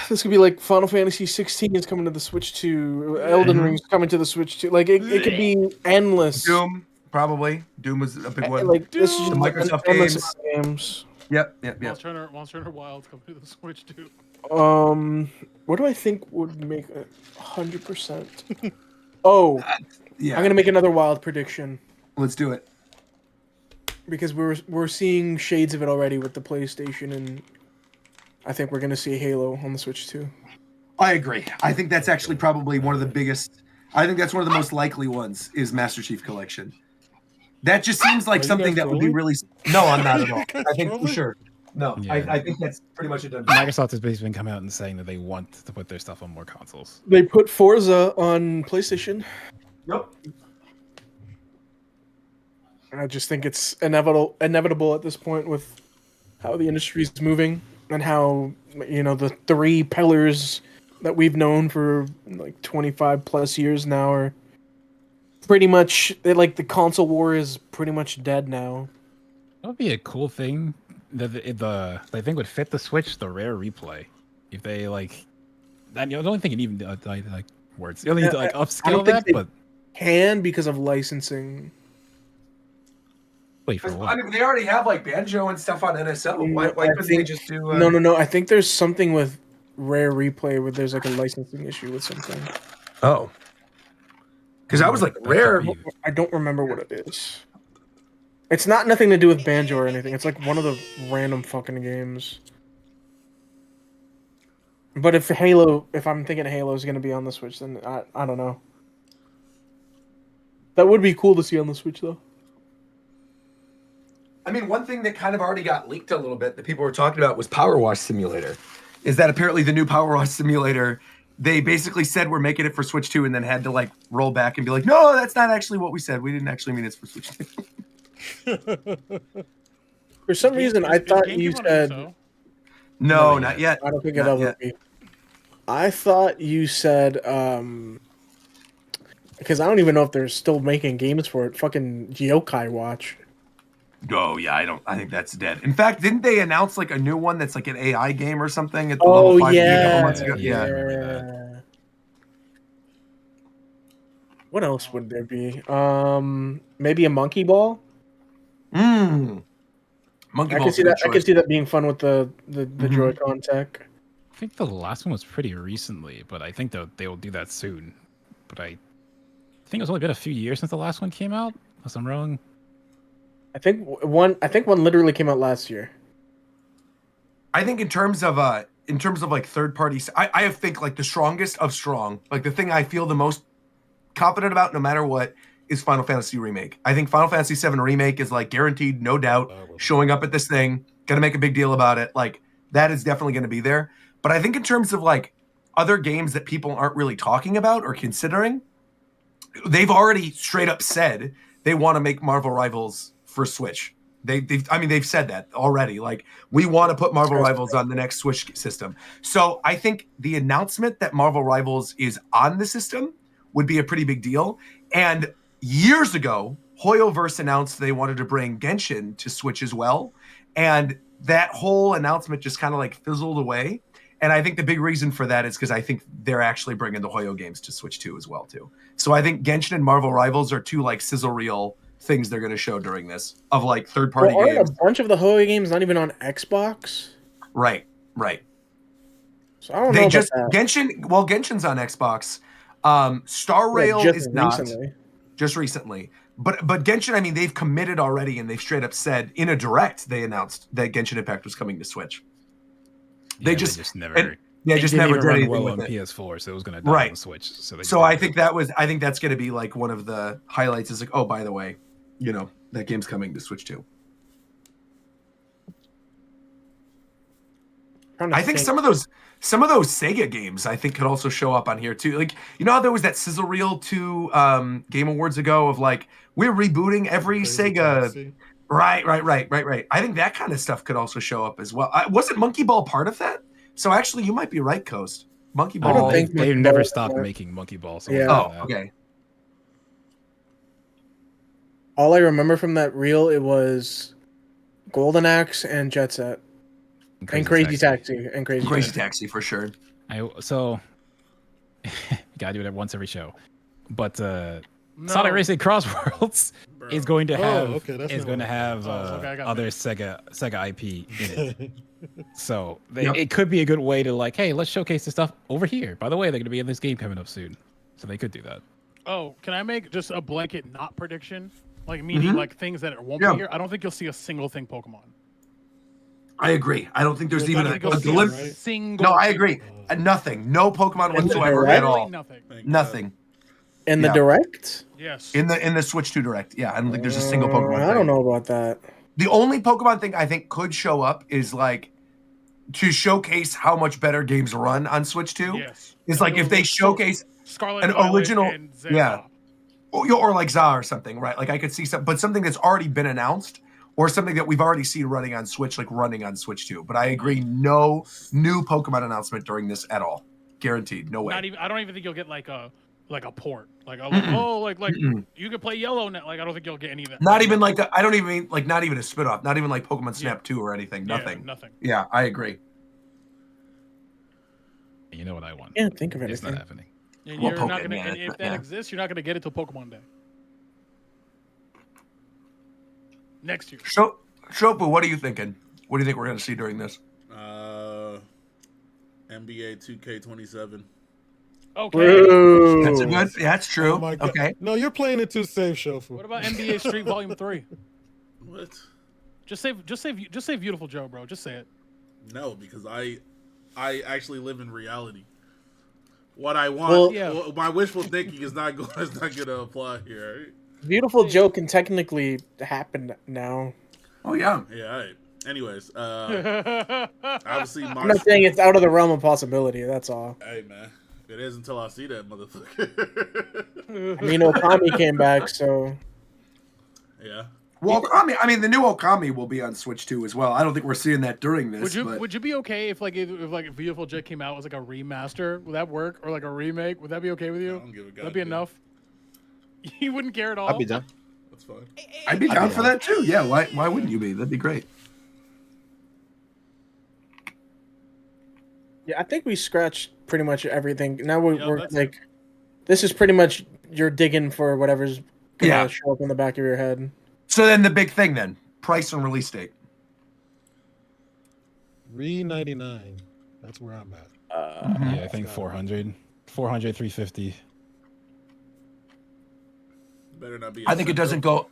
This could be like Final Fantasy 16 is coming to the Switch 2, Elden Ring's coming to the Switch 2. Like it could be endless. Doom, probably. Doom was a big one. Like this is the Microsoft games. Yep. Monster Hunter Wilds coming to the Switch 2. What do I think would make 100%? Oh, yeah. I'm gonna make another wild prediction. Let's do it. Because we're seeing shades of it already with the PlayStation, and I think we're gonna see Halo on the Switch too. I agree. I think that's actually probably one of the biggest. I think that's one of the most likely ones is Master Chief Collection. That just seems like something that would be really. No, I'm not at all. I think for sure. No, Yeah. I think that's pretty much a done. Microsoft has basically been coming out and saying that they want to put their stuff on more consoles. They put Forza on PlayStation. Yep. I just think it's inevitable at this point with how the industry is moving and how the three pillars that we've known for like 25 plus years now are pretty much like the console war is pretty much dead now. That would be a cool thing that I think would fit the Switch, the rare replay. If they I don't think you need like words. You only need to like I upscale don't think that, they but can because of licensing. wait for I what? mean, they already have like Banjo and stuff on NSL. Why I couldn't they think- just do? No. I think there's something with Rare Replay where there's like a licensing issue with something. Oh, because I was like That could Rare. be. I don't remember what it is. It's not nothing to do with Banjo or anything. It's like one of the random fucking games. But if I'm thinking Halo is going to be on the Switch, then I don't know. That would be cool to see on the Switch, though. I mean, one thing that kind of already got leaked a little bit that people were talking about was Power Wash Simulator. Is that apparently the new Power Wash Simulator? They basically said we're making it for Switch 2 and then had to like roll back and be like, no, that's not actually what we said. We didn't actually mean it's for Switch 2. For some reason, I thought you said... No, not yet. I don't think Not it'll yet. be. I thought you said... because I don't even know if they're still making games for it. Fucking Yokai Watch. Oh yeah, I think that's dead. In fact, didn't they announce like a new one that's like an AI game or something at the level 5 a couple months ago? Yeah, I Yeah. remember that. What else would there be? Maybe a monkey ball. Monkey I Ball's can see a good that. I can choice. see that being fun with the Joy-Con tech. I think the last one was pretty recently, but I think they will do that soon. But I think it's only been a few years since the last one came out, unless I'm wrong. I think one literally came out last year. I think in terms of like third parties, I think like the strongest of strong, like the thing I feel the most confident about no matter what is Final Fantasy Remake. I think Final Fantasy 7 Remake is like guaranteed, no doubt, showing up at this thing, gonna make a big deal about it. Like that is definitely gonna be there. But I think in terms of like other games that people aren't really talking about or considering, they've already straight up said they want to make Marvel Rivals for Switch. They've said that already. Like, we want to put Marvel Rivals on the next Switch system. So I think the announcement that Marvel Rivals is on the system would be a pretty big deal. And years ago, Hoyoverse announced they wanted to bring Genshin to Switch as well. And that whole announcement just kind of like fizzled away. And I think the big reason for that is because I think they're actually bringing the Hoyo games to Switch 2 as well, too. So I think Genshin and Marvel Rivals are two like sizzle reel things they're going to show during this of like third-party Aren't games. a bunch of the Hoyo games not even on Xbox? Right. So I don't They know just about that. Genshin's on Xbox. Star Rail Just is not. recently. Just recently. But Genshin, I mean, they've committed already, and they've straight up said in a direct they announced that Genshin Impact was coming to Switch. They just never. and, They just didn't never even did run anything well with on it. PS4, so it was going to die Right. on Switch. So So I think that's going to be like one of the highlights. Is like, oh, by the way, that game's coming to Switch too. I think some of those Sega games I think could also show up on here too. Like, how there was that sizzle reel 2 Game Awards ago of like, we're rebooting every Crazy Sega. Taxi. Right. I think that kind of stuff could also show up as well. Wasn't Monkey Ball part of that? So actually, you might be right, Coast. Monkey I don't Ball. think they've Monkey never Ball- stopped making Monkey Ball. So Yeah. Oh, okay. All I remember from that reel, it was Golden Axe and Jet Set. And Crazy Taxi. And Crazy Crazy Taxi. Taxi for sure. So you gotta do it once every show. But No. Sonic Racing Cross Worlds is going to have okay, that's not what I okay, I got other that. Sega IP in it. So Yep. it could be a good way to like, hey, let's showcase the stuff over here. By the way, they're going to be in this game coming up soon, so they could do that. Oh, can I make just a blanket not prediction? Like meaning like things that won't Yeah. be here. I don't think you'll see a single thing Pokemon. I agree. I don't think there's Well, even I a think you'll see glimpse. a single. No, I thing. agree. Nothing. No Pokemon In the whatsoever direct? at all. Nothing. Nothing. In the Yeah. Direct? Yes. In the Switch 2 Direct. Yeah, I don't think there's a single Pokemon I thing. don't know about that. The only Pokemon thing I think could show up is like to showcase how much better games run on Switch 2. Yes. Is like if they showcase Scarlet an Violet original- and Zeta. yeah. or like ZA or something, right? Like I could see something that's already been announced or something that we've already seen running on Switch, like running on Switch 2. But I agree, no new Pokemon announcement during this at all. Guaranteed. No way. Not even. I don't even think you'll get like a port. Like Mm-mm. like Mm-mm. you could play Yellow now. Like I don't think you'll get any of that. Not even like I don't even mean like not even a spin-off, not even like Pokemon Snap 2 or anything. Yeah, Nothing. nothing. Yeah, I agree. know what I want. Can't think of It's not anything. happening. And Well, you're not gonna. Pokemon, And if but that yeah. exists, you're not gonna get it till Pokemon Day next year. Shofu, what are you thinking? What do you think we're going to see during this? NBA 2K27. Okay. Bro. That's a good. Yeah, that's true. Oh my God. Okay. No, you're playing it too safe, Shofu. What about NBA Street Volume 3? What? Just say Beautiful Joe, bro. Just say it. No, because I actually live in reality. What I want, Well- Yeah. my wishful thinking is not going to apply here. Right? Beautiful Joe can technically happen now. Oh, yeah. Yeah. All right. Anyways, obviously, I'm not saying it's out of the realm of possibility. That's all. Hey man, it is until I see that motherfucker. I mean, Okami came back, so Yeah. Well, Okami, I mean, the new Okami will be on Switch 2 as well. I don't think we're seeing that during this. Would you be okay if Beautiful Joe came out as like a remaster? Would that work, or like a remake? Would that be okay with I you? don't give a That'd be goddamn. enough. You wouldn't care at all. I'd be done. That's fine. I'd be down for that too. Yeah, why wouldn't you be? That'd be great. yeah, I think we scratched pretty much everything. Now Yeah, we're that's like, this is pretty much you're digging for whatever's gonna Yeah. show up in the back of your head. So then the big thing then, price and release date. $3.99. That's where I'm at. Yeah, I think 400, 350. Better not be. I think it doesn't go.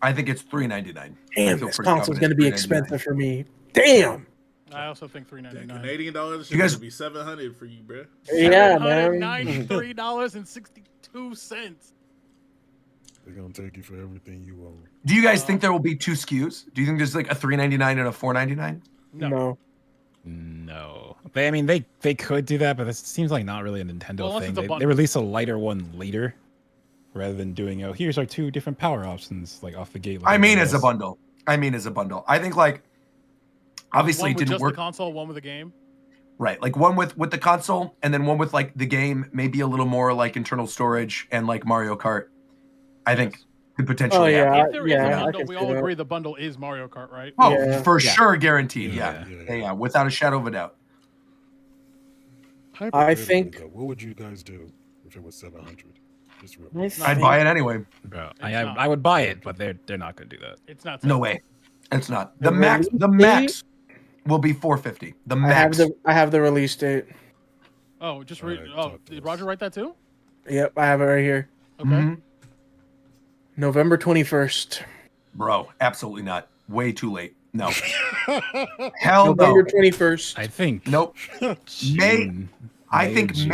I think it's $3.99. Damn, this console's gonna be expensive for me. Damn. I also think $3.99. Canadian dollars should You guys- be $700 for you, bro. Yeah, man. $793.62. They're gonna take you for everything you own. Do you guys think there will be two SKUs? Do you think there's like a $3.99 and a $4.99? No. No, I mean they could do that, but this seems like not really a Nintendo Well, unless thing. it's a They bundle. release a lighter one later, rather than doing here's our 2 different power options like off the gate. like I mean, everything as a else. bundle. I think like obviously One it with didn't just work the console, one with the game. right. Like one with the console, and then one with like the game, maybe a little more like internal storage and like Mario Kart. I think could potentially. Oh, yeah. happen. If there is yeah, a I bundle, can we see all that. agree the bundle is Mario Kart, right? Oh, Yeah. for Yeah. sure, guaranteed. Yeah. Yeah, without a shadow of a doubt. Hypothetically, think- though, what would you guys do if it was 700? Just real I quick. I'd think- buy it anyway. Bro, It's not. I would buy it, but they're not gonna do that. It's not. No way. It's not. The The max. release The max will be $450. The max. I have the release date. Oh, just All read. right, Oh, talk to did us. Roger write that too? Yep, I have it right here. Okay. Mhm. November 21st. Bro, absolutely not. Way too late. No. Hell no. November 21st. I think. Nope. May- June. I think or June.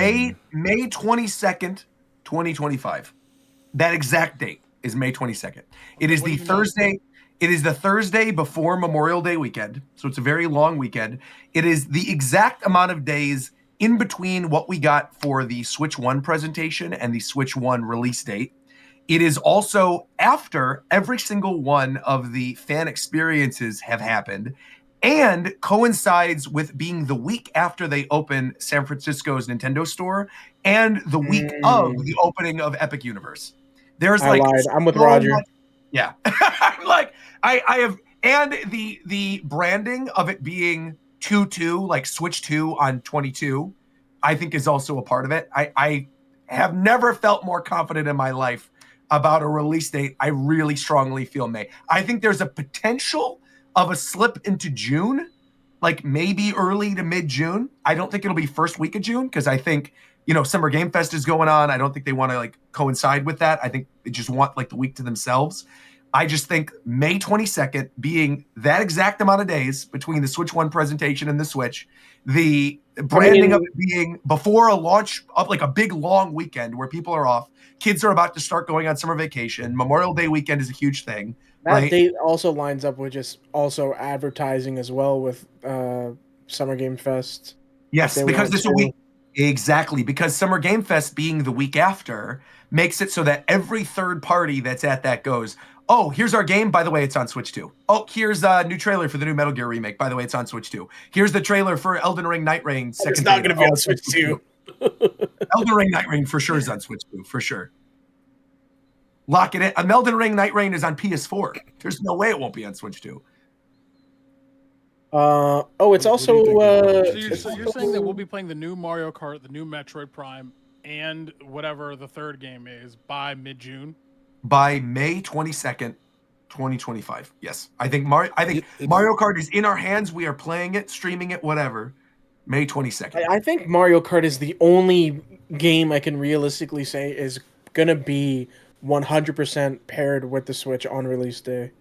May 22nd, 2025. That exact date is May 22nd. It is what the do you know? Thursday. It is the Thursday before Memorial Day weekend. So it's a very long weekend. It is the exact amount of days in between what we got for the Switch 1 presentation and the Switch 1 release date. It is also after every single one of the fan experiences have happened and coincides with being the week after they open San Francisco's Nintendo store and the week of the opening of Epic Universe. There's I like lied. I'm with so Roger. much- yeah. I'm like I have and the branding of it being 2-2 like Switch 2 on 22 I think is also a part of it. I have never felt more confident in my life about a release date. I really strongly feel May. I think there's a potential of a slip into June, like maybe early to mid-June. I don't think it'll be first week of June because I think, Summer Game Fest is going on. I don't think they want to like coincide with that. I think they just want like the week to themselves. I just think May 22nd being that exact amount of days between the Switch 1 presentation and the Switch, the branding of it being before a launch of like a big long weekend where people are off, kids are about to start going on summer vacation. Memorial Day weekend is a huge thing. That right? date also lines up with just also advertising as well with Summer Game Fest. Yes, They because want this to. week exactly because Summer Game Fest being the week after makes it so that every third party that's at that goes, oh, here's our game. By the way, it's on Switch 2. Oh, here's a new trailer for the new Metal Gear remake. By the way, it's on Switch 2. Here's the trailer for Elden Ring Night Reign. It's not going to be on Switch 2. Elden Ring Night Reign for sure is on Switch 2, for sure. Lock it in. Elden Ring Night Reign is on PS4. There's no way it won't be on Switch 2. It's What do you also think, Roger? So you're, it's so you're saying that we'll also be playing the new Mario Kart, the new Metroid Prime, and whatever the third game is by mid-June. By May 22nd, 2025. Yes. I think It's Mario Kart is in our hands. We are playing it, streaming it, whatever. May 22nd. I think Mario Kart is the only game I can realistically say is gonna be 100% paired with the Switch on release day,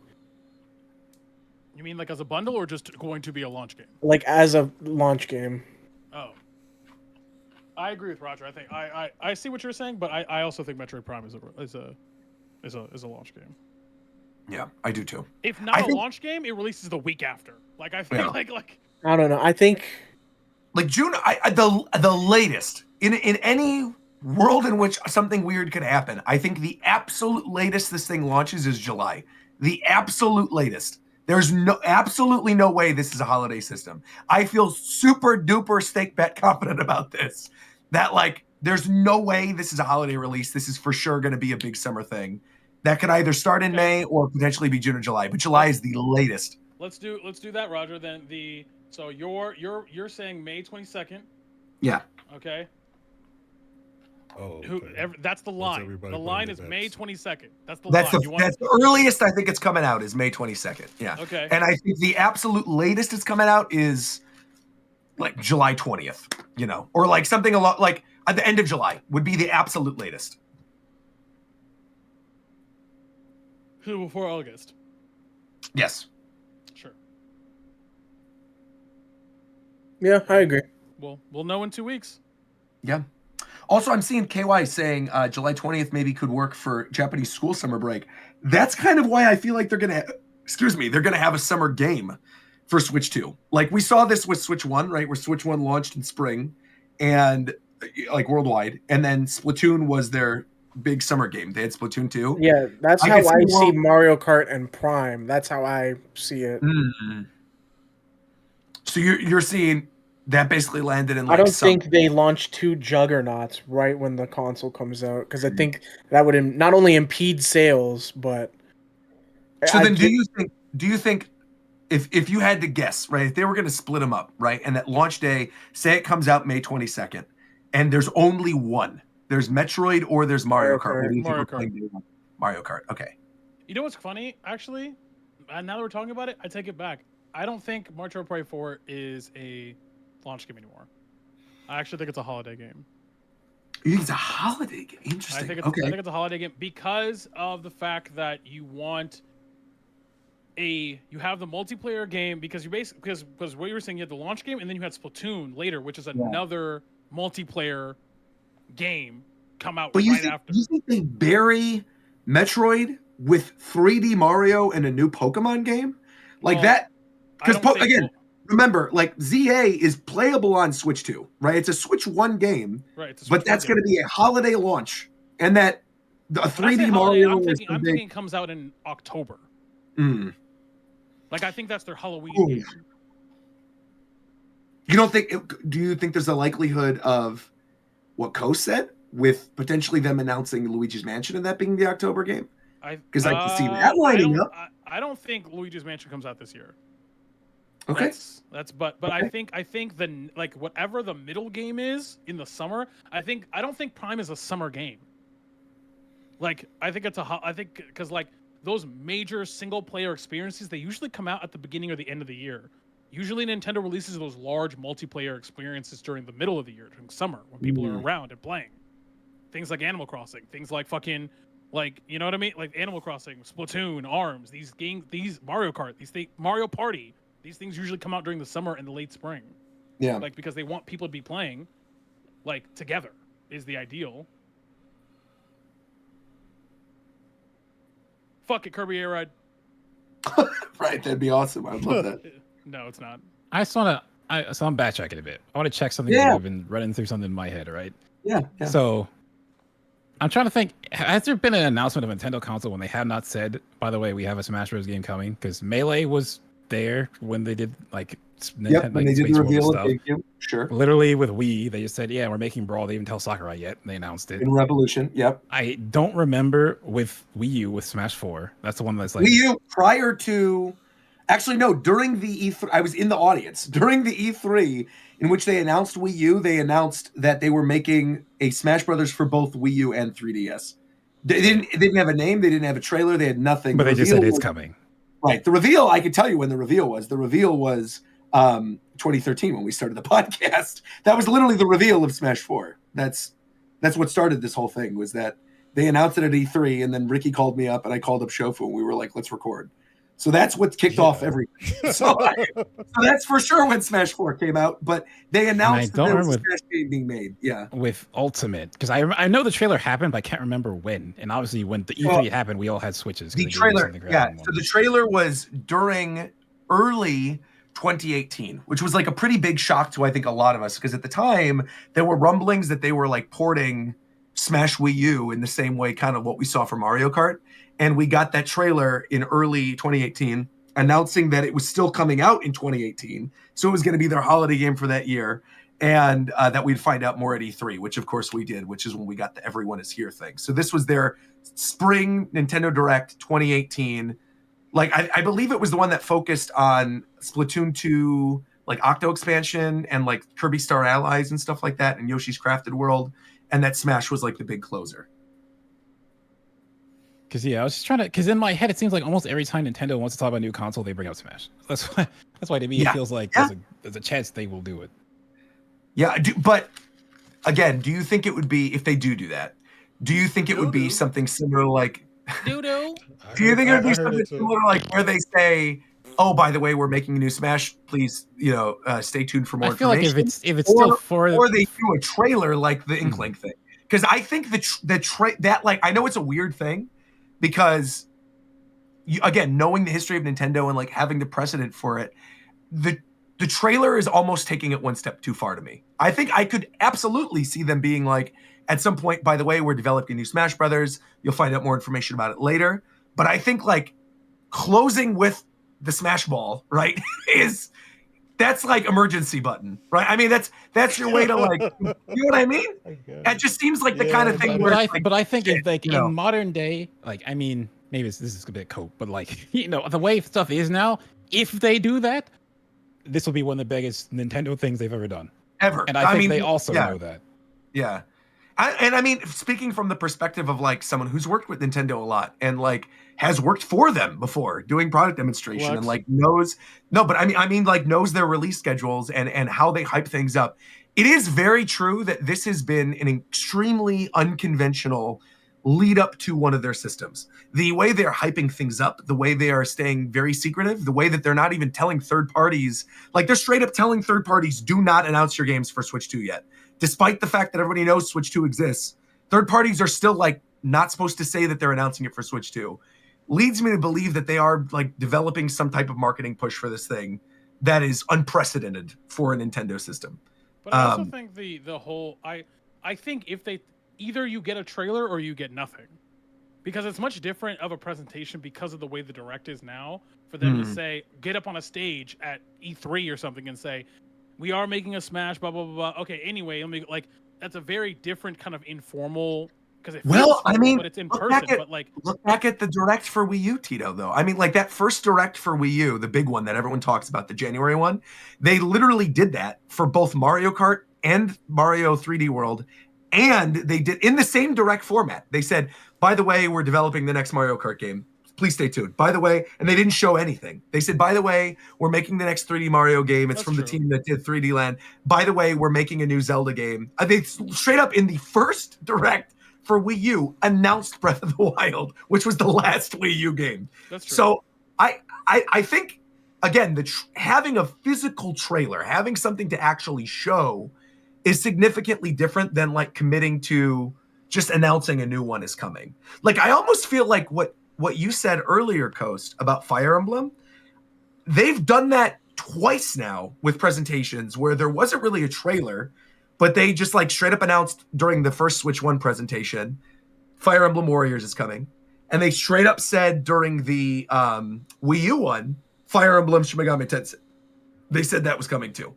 You mean like as a bundle, or just going to be a launch game? like as a launch game. Oh, I agree with Roger. I think I see what you're saying, but I also think Metroid Prime is a launch game. Yeah, I do too. If not I a think- launch game, it releases the week after. Like I feel Yeah. like I don't know. I think Like June, the latest in any world in which something weird could happen. I think the absolute latest this thing launches is July. The absolute latest. There's absolutely no way this is a holiday system. I feel super duper stake bet confident about this. That like there's no way this is a holiday release. This is for sure going to be a big summer thing. That could either start in May or potentially be June or July. But July is the latest. let's do that, Roger. Then so you're saying May 22nd. Yeah. Okay. oh, Who? okay. That's the line. everybody The putting line their is May bets. 22nd. That's the That's line. that's the earliest I think it's coming out is May 22nd. Yeah. Okay. And I think the absolute latest it's coming out is like July 20th, or like something a lot like at the end of July would be the absolute latest. Before August. Yes. Sure. yeah, I agree. We'll know in 2 weeks. Yeah. Also, I'm seeing KY saying July 20th maybe could work for Japanese school summer break. That's kind of why I feel like they're going to have a summer game for Switch 2. Like we saw this with Switch 1, right? Where Switch 1 launched in spring and like worldwide. And then Splatoon was their big summer game. They had Splatoon 2. Yeah, that's I how can see I the see world- Mario Kart and Prime. That's how I see it. So you're seeing that basically landed in like I don't summer. think they launch two juggernauts right when the console comes out because I think that would not only impede sales, but So I then, do ju- you think if you had to guess, right, if they were going to split them up, right, and that launch day, say it comes out May 22nd, and there's only one, there's Metroid or there's Mario Kart. What do you think Mario we're Kart. playing day one? Mario Kart. Okay. You know what's funny, actually? Now that we're talking about it, I take it back. I don't think Metroid Prime 4 is a launch game anymore. I actually think it's a holiday game. You think it's a holiday game? I Interesting. think Okay. it's a holiday game because of the fact that you have the multiplayer game because you basically because what you were saying, you had the launch game and then you had Splatoon later, which is another multiplayer game come out But you right think, after. you think they bury Metroid with 3D Mario and a new Pokemon game like Well, that? I Because don't think- again, remember, like ZA is playable on Switch 2, right? It's a Switch 1 game, right, it's a but Switch that's one going to be a holiday launch, and that a game. When I say 3D holiday, Mario. I'm thinking it comes out in October. Like I think that's their Halloween Ooh. game. You don't think? Do you think there's a likelihood of what Ko said with potentially them announcing Luigi's Mansion and that being the October game? Because I can see that lining up. I don't think Luigi's Mansion comes out this year. Okay. But I think the like whatever the middle game is in the summer, I don't think Prime is a summer game. Like I think because like those major single player experiences, they usually come out at the beginning or the end of the year. Usually Nintendo releases those large multiplayer experiences during the middle of the year, during summer when people are around and playing. Things like Animal Crossing, things like fucking like, you know what I mean? Like Animal Crossing, Splatoon, ARMS, these Mario Kart, Mario Party. These things usually come out during the summer and the late spring. Yeah. Like because they want people to be playing like together is the ideal. Fuck it, Kirby Air Ride. Right, that'd be awesome. I'd love that. No, it's not. I just want to. So I'm backtracking a bit. I want to check something. Yeah. I've been running through something in my head, right? Yeah. So I'm trying to think. Has there been an announcement of a Nintendo console when they have not said, by the way, we have a Smash Bros. Game coming? Because Melee was there when they did like Yep. When they did Space the World and reveal stuff. of GameCube, sure. Literally with Wii, they just said, yeah, we're making Brawl. They didn't tell Sakurai yet. They announced it. In Revolution, yep. I don't remember with Wii U with Smash 4. That's the one that's like Wii U prior to Actually, no. During the E3, I was in the audience during the E3 in which they announced Wii U. They announced that they were making a Smash Brothers for both Wii U and 3DS. They didn't have a name. They didn't have a trailer. They had nothing. But The they just said reveal it's was- coming. Right. The reveal, I can tell you when the reveal was. The reveal was 2013 when we started the podcast. That was literally the reveal of Smash 4. That's what started this whole thing, was that they announced it at E3, and then Ricky called me up and I called up Shofu and we were like, let's record. So that's what kicked off everything. So that's for sure when Smash 4 came out, but they announced that there was a Smash game being made. Yeah. With Ultimate, because I know the trailer happened, but I can't remember when. And obviously, when the E3 happened, we all had Switches. The trailer, so the trailer was during early 2018, which was like a pretty big shock to I think a lot of us, because at the time there were rumblings that they were like porting Smash Wii U in the same way, kind of what we saw for Mario Kart. And we got that trailer in early 2018 announcing that it was still coming out in 2018. So it was going to be their holiday game for that year. And that we'd find out more at E3, which of course we did, which is when we got the Everyone is Here thing. So this was their spring Nintendo Direct 2018. Like, I believe it was the one that focused on Splatoon 2, like Octo expansion and like Kirby Star Allies and stuff like that, and Yoshi's Crafted World. And that Smash was like the big closer. Because I was just trying to. Because in my head, it seems like almost every time Nintendo wants to talk about a new console, they bring up Smash. That's why to me it feels like there's a chance they will do it. Yeah, but again, do you think it would be, if they do that? Do you think it would be something similar like? Doo-doo. Do you think it would be something similar like where they say, "Oh, by the way, we're making a new Smash. Please, stay tuned for more." I feel like information. if it's still for, or they do a trailer like the Inkling thing, because I think that like, I know it's a weird thing. Because, again, knowing the history of Nintendo and like having the precedent for it, the trailer is almost taking it one step too far to me. I think I could absolutely see them being like, at some point, by the way, we're developing new Smash Brothers. You'll find out more information about it later. But I think like closing with the Smash Ball, right, that's like emergency button, right? I mean, that's your way to like, you know what I mean? It just seems like the kind of thing where. But I think if like in modern day, like, I mean, maybe this is a bit cope, but like, the way stuff is now, if they do that, this will be one of the biggest Nintendo things they've ever done. Ever. And I think they also know that. Yeah. I mean, speaking from the perspective of like someone who's worked with Nintendo a lot and like has worked for them before doing product demonstration and like knows their release schedules and how they hype things up. It is very true that this has been an extremely unconventional lead up to one of their systems. The way they're hyping things up, the way they are staying very secretive, the way that they're not even telling third parties, like they're straight up telling third parties, do not announce your games for Switch 2 yet. Despite the fact that everybody knows Switch 2 exists, third parties are still like not supposed to say that they're announcing it for Switch 2. Leads me to believe that they are like developing some type of marketing push for this thing that is unprecedented for a Nintendo system. But I also think the whole I think if they either you get a trailer or you get nothing, because it's much different of a presentation because of the way the Direct is now for them to say, get up on a stage at E3 or something and say, we are making a Smash, blah blah blah. Okay, anyway, let me like that's a very different kind of informal, because it feels but it's in person. But like, look back at the Direct for Wii U, Tito. Though I mean, like that first Direct for Wii U, the big one that everyone talks about, the January one, they literally did that for both Mario Kart and Mario 3D World, and they did in the same Direct format. They said, by the way, we're developing the next Mario Kart game. Please stay tuned. By the way, and they didn't show anything. They said, by the way, we're making the next 3D Mario game. It's from the team that did 3D Land. By the way, we're making a new Zelda game. They straight up in the first Direct for Wii U announced Breath of the Wild, which was the last Wii U game. That's true. So I think, again, having a physical trailer, having something to actually show is significantly different than like committing to just announcing a new one is coming. Like, I almost feel like what you said earlier, Coast, about Fire Emblem, they've done that twice now with presentations where there wasn't really a trailer, but they just like straight up announced during the first Switch 1 presentation, Fire Emblem Warriors is coming. And they straight up said during the Wii U one, Fire Emblem Shin Megami Tensei. They said that was coming too.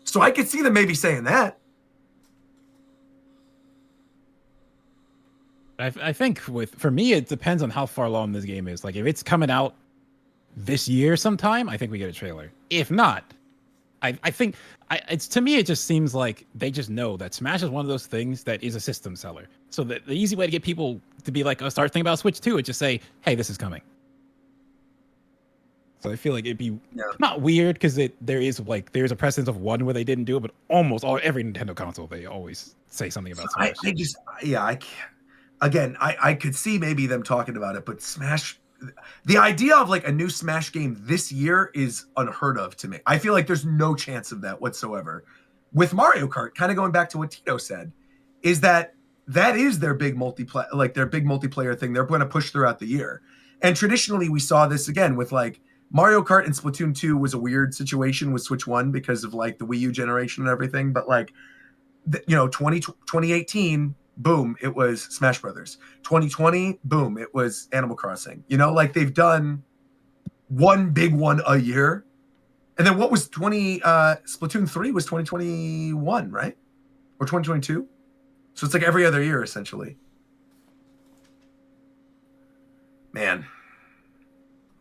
So I could see them maybe saying that. I think for me, it depends on how far along this game is. Like if it's coming out this year sometime, I think we get a trailer. If not, I think it's to me it just seems like they just know that Smash is one of those things that is a system seller. So the easy way to get people to be like, oh, start thinking about Switch 2 is just say, hey, this is coming. So I feel like it'd be not weird because there's a precedence of one where they didn't do it, but almost every Nintendo console they always say something about Smash. I can't. Again, I could see maybe them talking about it, but Smash, the idea of like a new Smash game this year is unheard of to me. I feel like there's no chance of that whatsoever. With Mario Kart, kind of going back to what Tito said, is that is their big multiplayer thing they're going to push throughout the year. And traditionally, we saw this again with like Mario Kart and Splatoon 2 was a weird situation with Switch 1 because of like the Wii U generation and everything. But like, 2018, boom, it was Smash Brothers. 2020, boom, it was Animal Crossing. Like they've done one big one a year. And then what was Splatoon 3 was 2021, right? Or 2022? So it's like every other year, essentially. Man.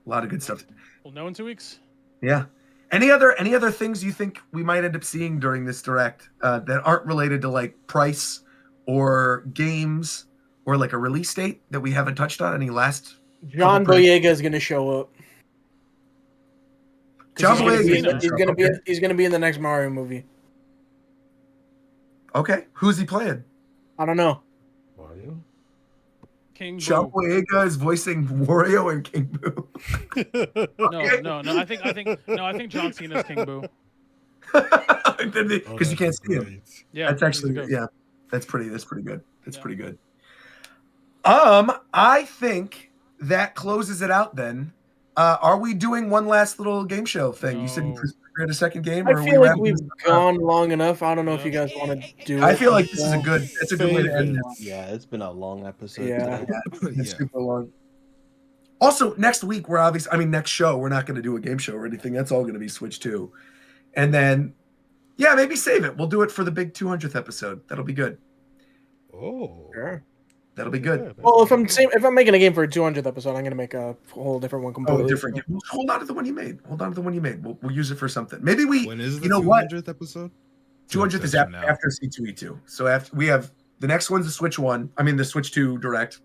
A lot of good stuff. We'll know in 2 weeks. Yeah. Any other things you think we might end up seeing during this direct that aren't related to like price or games or like a release date that we haven't touched on? Any last? John Boyega is going to show up. John Boyega. He's going to be in the next Mario movie. Okay. Who's he playing? I don't know. Mario? King John Boo. Boyega is voicing Wario and King Boo. No. I think John Cena's King Boo. Because you can't see him. Yeah, that's actually good. yeah. That's pretty good. That's pretty good. I think that closes it out then. Are we doing one last little game show thing? No. You said you prepared a second game, I or feel like we've gone long enough. I don't know if you guys want to do it. I feel like this is a good way to end this. Yeah, it's been a long episode. Yeah. Today. It's super long. Also, next week next show, we're not going to do a game show or anything. That's all going to be Switch 2. And then, maybe save it. We'll do it for the big 200th episode. That'll be good. Oh, Sure. That'll be good. Well, if I'm making a game for a 200th episode, I'm going to make a whole different one completely. Oh, different. Hold on to the one you made. We'll use it for something. Maybe we. When is the you know what? 200th episode? 200th is after C2E2. So after we have the next one's the Switch 1. I mean the Switch 2 Direct,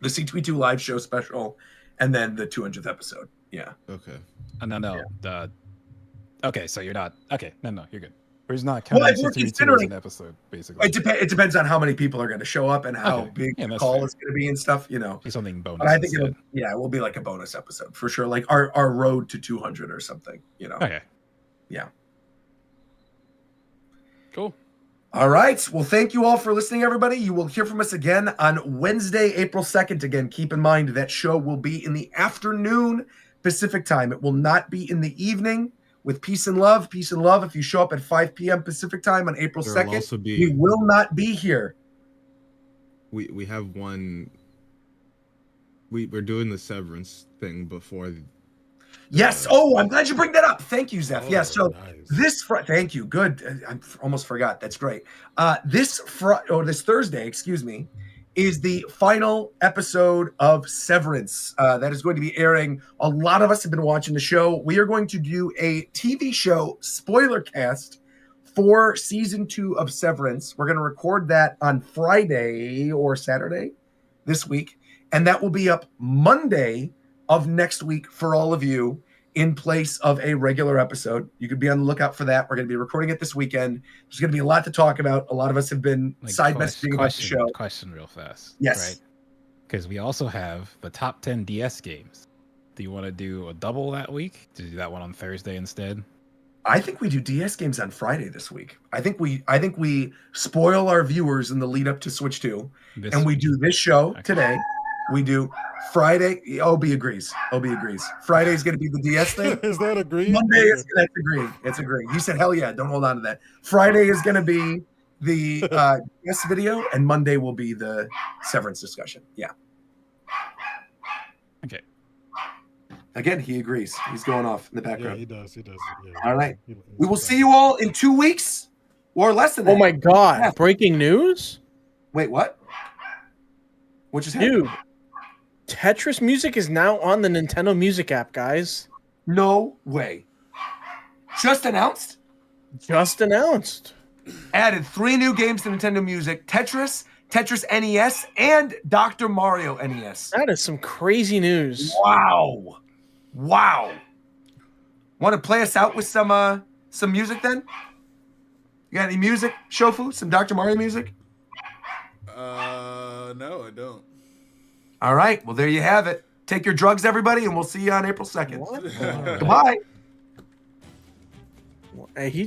the C2E2 live show special, and then the 200th episode. Yeah. Okay. No. Yeah. Okay, so you're not. Okay, no, you're good. We're just not counting we're C2E2 as an episode, basically. It depends on how many people are going to show up and how big the call is going to be and stuff. Be something bonus. But I think it will be like a bonus episode for sure, like our road to 200 or something. Okay. Yeah. Cool. All right. Well, thank you all for listening, everybody. You will hear from us again on Wednesday, April 2nd. Again, keep in mind that show will be in the afternoon Pacific time. It will not be in the evening. With peace and love. Peace and love. If you show up at 5 p.m. Pacific time on April 2nd, we will not be here. We have one. We're doing the severance thing before. Yes. Oh, I'm glad you bring that up. Thank you, Zeph. Yes. So nice. thank you. Good. I almost forgot. That's great. This Thursday, excuse me, is the final episode of Severance that is going to be airing. A lot of us have been watching the show. We are going to do a TV show spoiler cast for season 2 of Severance. We're going to record that on Friday or Saturday this week, and that will be up Monday of next week for all of you in place of a regular episode. You could be on the lookout for that. We're going to be recording it this weekend. There's going to be a lot to talk about. A lot of us have been side messaging about the show. Question real fast. Yes. Right? Because we also have the top 10 DS games. Do you want to do a double that week? Do that one on Thursday instead? I think we do DS games on Friday this week. I think we spoil our viewers in the lead up to Switch 2. And we do this show today. We do Friday. Obi agrees. Friday is going to be the DS thing. Is that agreed? Monday is that's agreed. It's agreed. You said hell yeah. Don't hold on to that. Friday is going to be the DS video, and Monday will be the Severance discussion. Yeah. Okay. Again, he agrees. He's going off in the Yeah, background. he does. Yeah. All right. We will see you all in 2 weeks or less than that. Oh my God! Yeah. Breaking news, Wait, what? What just happened? dude. Tetris music is now on the Nintendo Music app, guys. No way. Just announced? Just announced. Added 3 new games to Nintendo Music: Tetris, Tetris NES, and Dr. Mario NES. That is some crazy news. Wow. Wow. Want to play us out with some music then? You got any music, Shofu? Some Dr. Mario music? No, I don't. All right. Well, there you have it. Take your drugs, everybody, and we'll see you on April 2nd. What? Goodbye. He